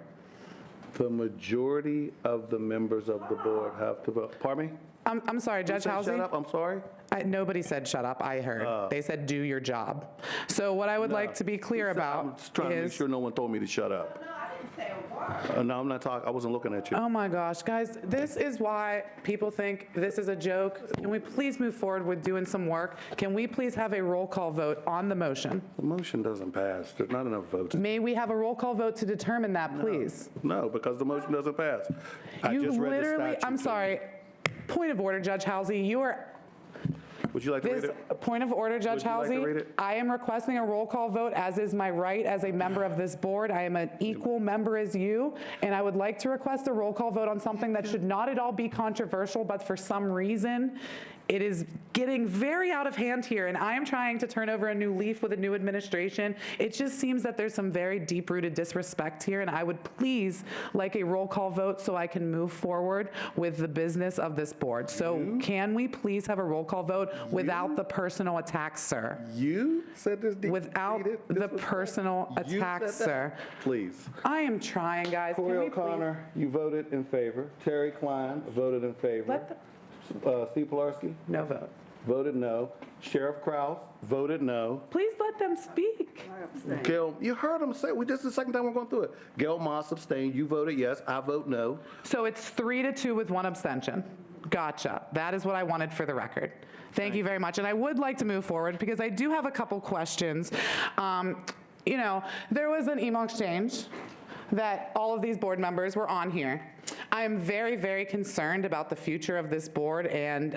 Speaker 16: The majority of the members of the board have to vote. Pardon me?
Speaker 5: I'm sorry, Judge Housey.
Speaker 16: Shut up, I'm sorry.
Speaker 5: Nobody said shut up, I heard. They said do your job. So what I would like to be clear about
Speaker 16: I'm just trying to make sure no one told me to shut up.
Speaker 2: No, I didn't say a word.
Speaker 16: No, I'm not talking. I wasn't looking at you.
Speaker 5: Oh my gosh, guys, this is why people think this is a joke. Can we please move forward with doing some work? Can we please have a roll call vote on the motion?
Speaker 16: The motion doesn't pass. There's not enough votes.
Speaker 5: May we have a roll call vote to determine that, please?
Speaker 16: No, because the motion doesn't pass. I
Speaker 5: You
Speaker 16: just read the
Speaker 5: literally,
Speaker 16: statute
Speaker 5: I'm
Speaker 16: to
Speaker 5: sorry, point of order, Judge Housey, you are...
Speaker 16: Would you like to read it?
Speaker 5: Point of order, Judge
Speaker 16: Would you like to
Speaker 5: Housey.
Speaker 16: read it?
Speaker 5: I am requesting a roll call vote, as is my right as a member of this board. I am an equal member as you, and I would like to request a roll call vote on something that should not at all be controversial, but for some reason, it is getting very out of hand here, and I am trying to turn over a new leaf with a new administration. It just seems that there's some very deep-rooted disrespect here, and I would please like a roll call vote so I can move forward with the business of this board. So can we please have a roll call vote without the personal attacks, sir?
Speaker 16: You said this
Speaker 5: Without the personal attacks, sir.
Speaker 16: Please.
Speaker 5: I am trying, guys. Can
Speaker 16: Corey
Speaker 5: we
Speaker 16: O'Connor, you voted in favor. Terry Klein voted in favor. Steve Pilarski?
Speaker 5: No vote.
Speaker 16: Voted no. Sheriff Krause voted no.
Speaker 5: Please let them speak.
Speaker 16: Gail, you heard him say, this is the second time we're going through it. Gail Moss abstained. You voted yes. I vote no.
Speaker 5: So it's 3-2 with 1 abstention. Gotcha. That is what I wanted for the record. Thank you very much. And I would like to move forward because I do have a couple questions. You know, there was an email exchange that all of these board members were on here. I am very, very concerned about the future of this board and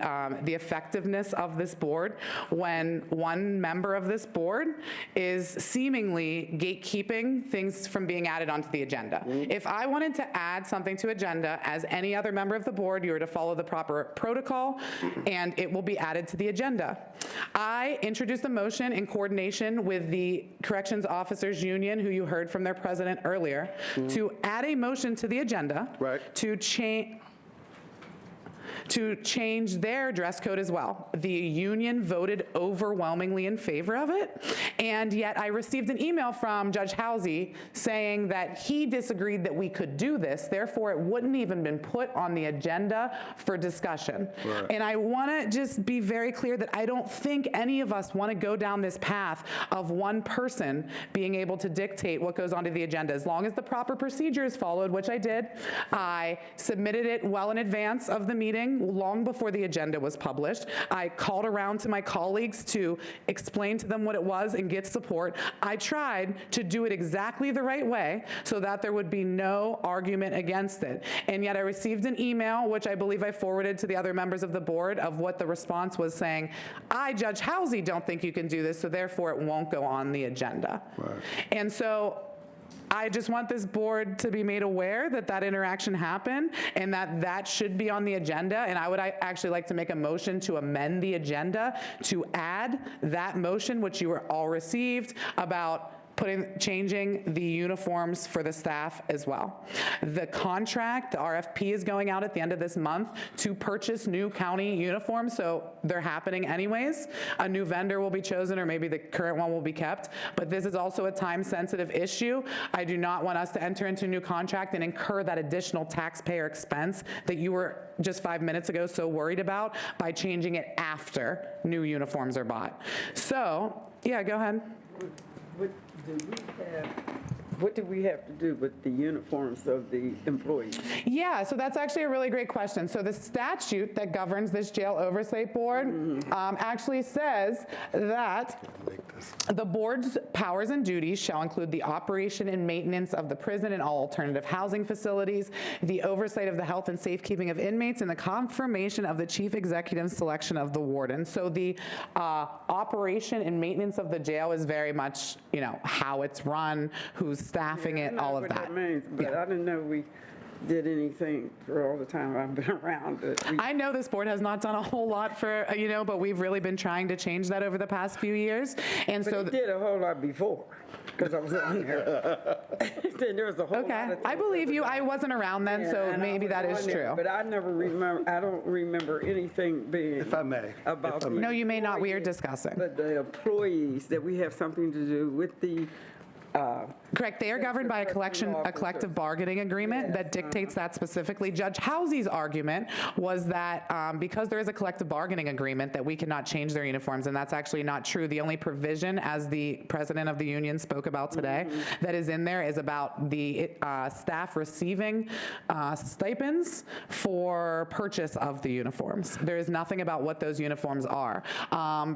Speaker 5: the effectiveness of this board when one member of this board is seemingly gatekeeping things from being added onto the agenda. If I wanted to add something to agenda as any other member of the board, you are to follow the proper protocol and it will be added to the agenda. I introduced a motion in coordination with the Corrections Officers Union, who you heard from their president earlier, to add a motion to the agenda to change their dress code as well. The union voted overwhelmingly in favor of it, and yet I received an email from Judge Housey saying that he disagreed that we could do this, therefore it wouldn't even been put on the agenda for discussion. Right. And I want to just be very clear that I don't think any of us want to go down this path of one person being able to dictate what goes onto the agenda. As long as the proper procedure is followed, which I did, I submitted it well in advance of the meeting, long before the agenda was published. I called around to my colleagues to explain to them what it was and get support. I tried to do it exactly the right way so that there would be no argument against it. And yet I received an email, which I believe I forwarded to the other members of the board, of what the response was saying, I, Judge Housey, don't think you can do this, so therefore it won't go on the agenda. Right. And so I just want this board to be made aware that that interaction happened and that that should be on the agenda. And I would actually like to make a motion to amend the agenda to add that motion, which you were all received, about changing the uniforms for the staff as well. The contract, the RFP, is going out at the end of this month to purchase new county uniforms, so they're happening anyways. A new vendor will be chosen, or maybe the current one will be kept, but this is also a time-sensitive issue. I do not want us to enter into a new contract and incur that additional taxpayer expense that you were just 5 minutes ago so worried about by changing it after new uniforms are bought. So, yeah, go ahead.
Speaker 11: Do we have what do we have to do with the uniforms of the employees?
Speaker 5: Yeah, so that's actually a really great question. So the statute that governs this jail oversight board actually says that the board's powers and duties shall include the operation and maintenance of the prison and all alternative housing facilities, the oversight of the health and safekeeping of inmates, and the confirmation of the chief executive's selection of the warden. So the operation and maintenance of the jail is very much, you know, how it's run, who's staffing it, all of that.
Speaker 11: I know what that means, but I didn't know we did anything for all the time I've been around.
Speaker 5: I know this board has not done a whole lot for, you know, but we've really been trying to change that over the past few years. And
Speaker 11: but
Speaker 5: so
Speaker 11: it did a whole lot before, because I was on there. Then there was a whole lot of
Speaker 5: I believe you. I wasn't around then, so maybe that is true.
Speaker 11: But I never remember, I don't remember anything being.
Speaker 16: If I may.
Speaker 11: About.
Speaker 5: No, you may not. We are discussing.
Speaker 11: But the employees, that we have something to do with the.
Speaker 5: Correct. They are governed by a collective bargaining agreement that dictates that specifically. Judge Housey's argument was that because there is a collective bargaining agreement that we cannot change their uniforms, and that's actually not true. The only provision, as the president of the union spoke about today, that is in there is about the staff receiving stipends for purchase of the uniforms. There is nothing about what those uniforms are.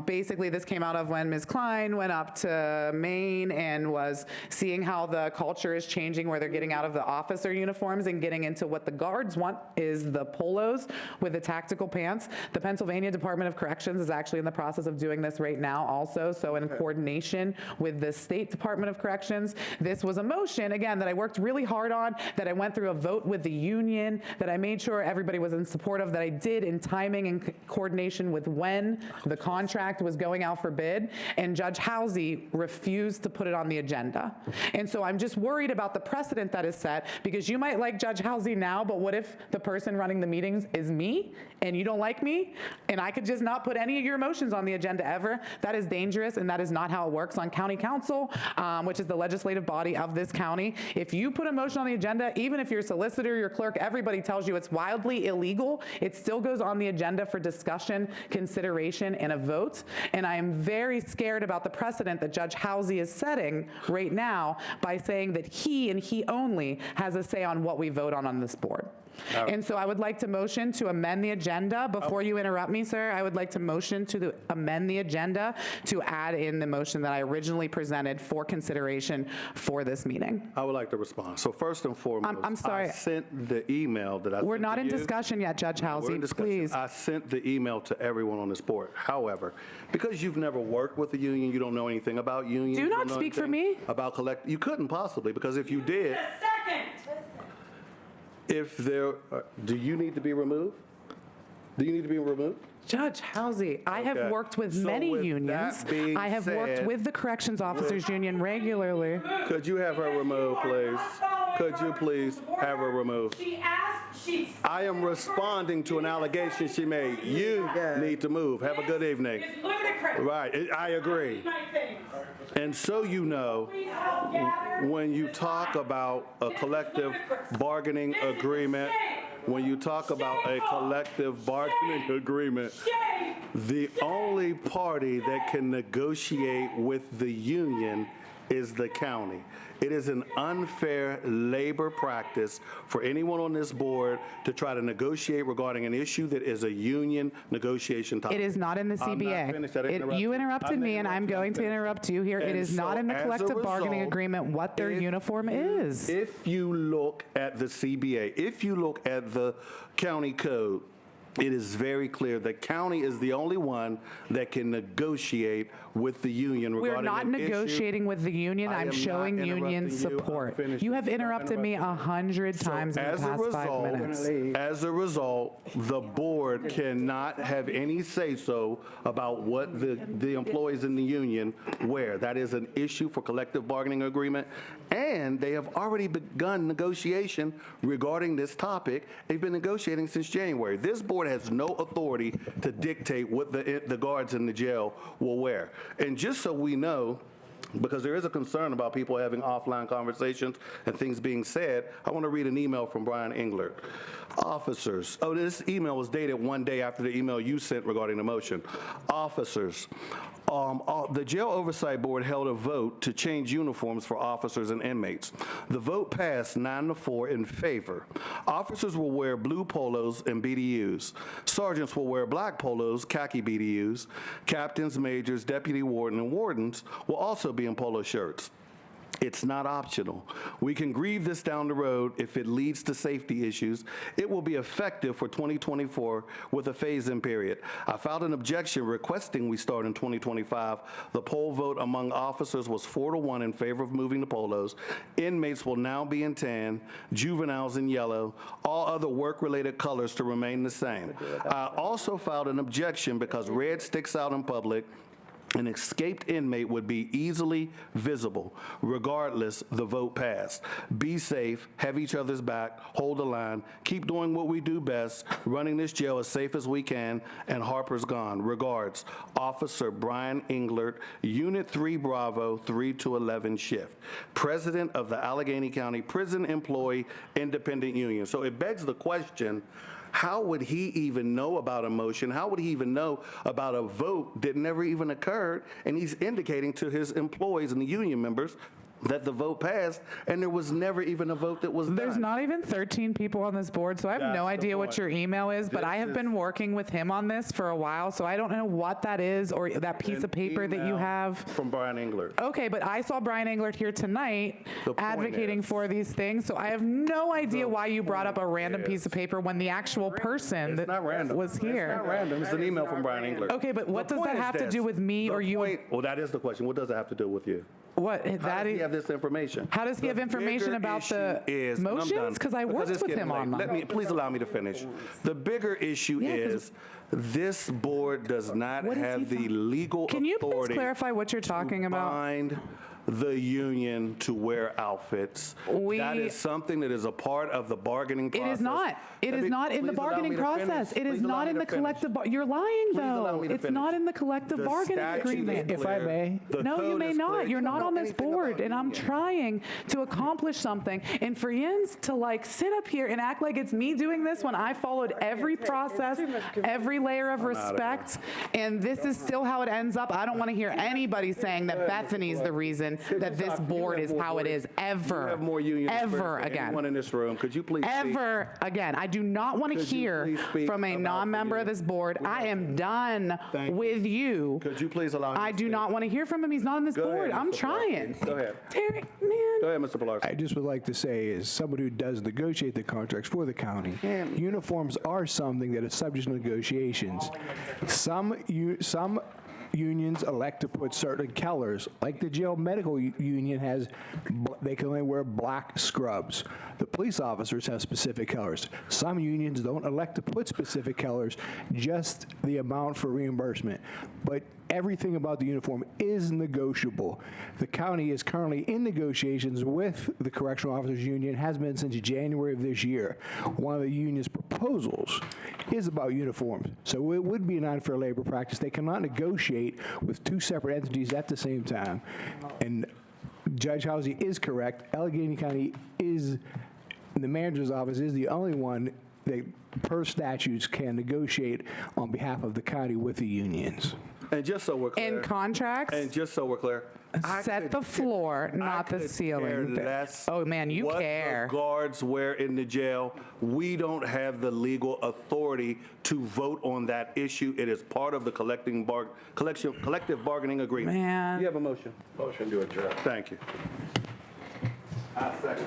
Speaker 5: Basically, this came out of when Ms. Klein went up to Maine and was seeing how the culture is changing, where they're getting out of the officer uniforms and getting into what the guards want is the polos with the tactical pants. The Pennsylvania Department of Corrections is actually in the process of doing this right now also, so in coordination with the State Department of Corrections. This was a motion, again, that I worked really hard on, that I went through a vote with the union, that I made sure everybody was in support of, that I did in timing and coordination with when the contract was going out for bid, and Judge Housey refused to put it on the agenda. And so I'm just worried about the precedent that is set, because you might like Judge Housey now, but what if the person running the meetings is me and you don't like me and I could just not put any of your motions on the agenda ever? That is dangerous, and that is not how it works on county council, which is the legislative body of this county. If you put a motion on the agenda, even if your solicitor, your clerk, everybody tells you it's wildly illegal, it still goes on the agenda for discussion, consideration, and a vote. And I am very scared about the precedent that Judge Housey is setting right now by saying that he and he only has a say on what we vote on this board. And so I would like to motion to amend the agenda. Before you interrupt me, sir, I would like to motion to amend the agenda to add in the motion that I originally presented for consideration for this meeting.
Speaker 16: I would like to respond. So first and foremost,
Speaker 5: I'm sorry.
Speaker 16: I sent the email that I
Speaker 5: We're
Speaker 16: sent
Speaker 5: not
Speaker 16: to
Speaker 5: in
Speaker 16: you.
Speaker 5: discussion yet, Judge
Speaker 16: We're in
Speaker 5: Housey,
Speaker 16: discussion.
Speaker 5: please.
Speaker 16: I sent the email to everyone on this board. However, because you've never worked with the union, you don't know anything about unions.
Speaker 5: Do
Speaker 16: you
Speaker 5: not
Speaker 16: don't know
Speaker 5: speak for
Speaker 16: anything
Speaker 5: me.
Speaker 16: About you couldn't possibly, because if you did, if there, do you need to be removed? Do you need to be removed?
Speaker 5: Judge Housey, I have
Speaker 16: Okay.
Speaker 5: worked with
Speaker 16: So
Speaker 5: many
Speaker 16: with
Speaker 5: unions.
Speaker 16: that being
Speaker 5: I have worked
Speaker 16: said-
Speaker 5: with the Corrections Officers Union regularly.
Speaker 16: Could you have her removed, please? Could you please have her removed? I am responding to an allegation she made. You need to move. Have a good evening. Right, I agree. And so you know, when you talk about a collective bargaining agreement, when you talk about a collective bargaining agreement, the only party that can negotiate with the union is the county. It is an unfair labor practice for anyone on this board to try to negotiate regarding an issue that is a union negotiation topic.
Speaker 5: It is not in the
Speaker 16: I'm not
Speaker 5: CBA.
Speaker 16: finished. I didn't interrupt
Speaker 5: You
Speaker 16: you.
Speaker 5: interrupted
Speaker 16: I'm
Speaker 5: me, and I'm going to interrupt you here. It
Speaker 16: And
Speaker 5: is not
Speaker 16: so
Speaker 5: in the
Speaker 16: as a
Speaker 5: collective bargaining
Speaker 16: result,
Speaker 5: agreement what their uniform is.
Speaker 16: If you look at the CBA, if you look at the county code, it is very clear the county is the only one that can negotiate with the union regarding
Speaker 5: We're not
Speaker 16: an issue.
Speaker 5: negotiating with the union.
Speaker 16: I
Speaker 5: I'm
Speaker 16: am
Speaker 5: showing
Speaker 16: not
Speaker 5: union
Speaker 16: interrupting you. I'm
Speaker 5: support.
Speaker 16: finished.
Speaker 5: You have
Speaker 16: Don't
Speaker 5: interrupted me
Speaker 16: interrupt
Speaker 5: 100 times in the
Speaker 16: As a
Speaker 5: past 5 minutes.
Speaker 16: as a result, the board cannot have any say-so about what the employees in the union wear. That is an issue for collective bargaining agreement, and they have already begun negotiation regarding this topic. They've been negotiating since January. This board has no authority to dictate what the guards in the jail will wear. And just so we know, because there is a concern about people having offline conversations and things being said, I want to read an email from Brian Englert. Officers, this email was dated one day after the email you sent regarding the motion. Officers, The Jail Oversight Board held a vote to change uniforms for officers and inmates. The vote passed 9-4 in favor. Officers will wear blue polos and BDUs. Sergeants will wear black polos, khaki BDUs. Captains, majors, deputy warden, and wardens will also be in polo shirts. It's not optional. We can grieve this down the road if it leads to safety issues. It will be effective for 2024 with a phase-in period. I filed an objection requesting we start in 2025. The poll vote among officers was 4-1 in favor of moving to polos. Inmates will now be in tan, juveniles in yellow, all other work-related colors to remain the same. I also filed an objection because red sticks out in public. An escaped inmate would be easily visible. Regardless, the vote passed. Be safe, have each other's back, hold the line, keep doing what we do best, running this jail as safe as we can, and Harper's gone. Regards, Officer Brian Englert, Unit 3 Bravo, 3-11 shift, President of the Allegheny County Prison Employee Independent Union. So it begs the question, how would he even know about a motion? How would he even know about a vote that never even occurred? And he's indicating to his employees and the union members that the vote passed, and there was never even a vote that was done.
Speaker 5: There's not even 13 people on this board, so I have no idea what your email is, but I have been working with him on this for a while, so I don't know what that is or that piece of paper that you have.
Speaker 16: From Brian Englert.
Speaker 5: Okay, but I saw Brian Englert here tonight advocating for these things, so I have no idea why you brought up a random piece of paper when the actual person that was here.
Speaker 16: It's not random. It's an email from Brian Englert.
Speaker 5: Okay, but what does that have to do with me or you?
Speaker 16: Well, that is the question. What does it have to do with you?
Speaker 5: What?
Speaker 16: How does he have this information?
Speaker 5: How does he have information about the motions? Because I worked with him on them.
Speaker 16: Please allow me to finish. The bigger issue is this board does not have the legal authority.
Speaker 5: Can you please clarify what you're talking about?
Speaker 16: Bind the union to wear outfits. That is something that is a part of the bargaining process.
Speaker 5: It is not. It is not in the bargaining process. It is not in the collective. You're lying, though. It's not in the collective bargaining agreement.
Speaker 14: If I may.
Speaker 5: No, you may not. You're not on this board, and I'm trying to accomplish something. And for Jens to like sit up here and act like it's me doing this when I followed every process, every layer of respect, and this is still how it ends up. I don't want to hear anybody saying that Bethany's the reason that this board is how it is ever.
Speaker 16: You have more union
Speaker 5: ever again.
Speaker 16: Anyone in this room? Could you please
Speaker 5: ever
Speaker 16: speak?
Speaker 5: Again? I do not want to hear from a non-member of this board. I am done with you.
Speaker 16: Could you please allow me
Speaker 5: I do not want to hear from him. He's not on this board. I'm trying.
Speaker 16: Go ahead.
Speaker 5: Terry, man.
Speaker 16: Go ahead, Mr. Pilarski.
Speaker 14: I just would like to say, as somebody who does negotiate the contracts for the county, uniforms are something that is subject to negotiations. Some unions elect to put certain colors, like the jail medical union has, they can only wear black scrubs. The police officers have specific colors. Some unions don't elect to put specific colors, just the amount for reimbursement. But everything about the uniform is negotiable. The county is currently in negotiations with the Correctional Officers Union, has been since January of this year. One of the union's proposals is about uniforms. So it would be an unfair labor practice. They cannot negotiate with two separate entities at the same time. And Judge Housey is correct. Allegheny County is, the manager's office is the only one that per statutes can negotiate on behalf of the county with the unions.
Speaker 16: And just so we're clear.
Speaker 5: In contracts,
Speaker 16: And just so we're clear.
Speaker 5: set the floor, not the ceiling. Oh man, you care.
Speaker 16: What the guards wear in the jail, we don't have the legal authority to vote on that issue. It is part of the collective bargaining agreement.
Speaker 5: Man.
Speaker 16: You have a motion.
Speaker 23: Motion to adjourn.
Speaker 16: Thank you.
Speaker 23: I second.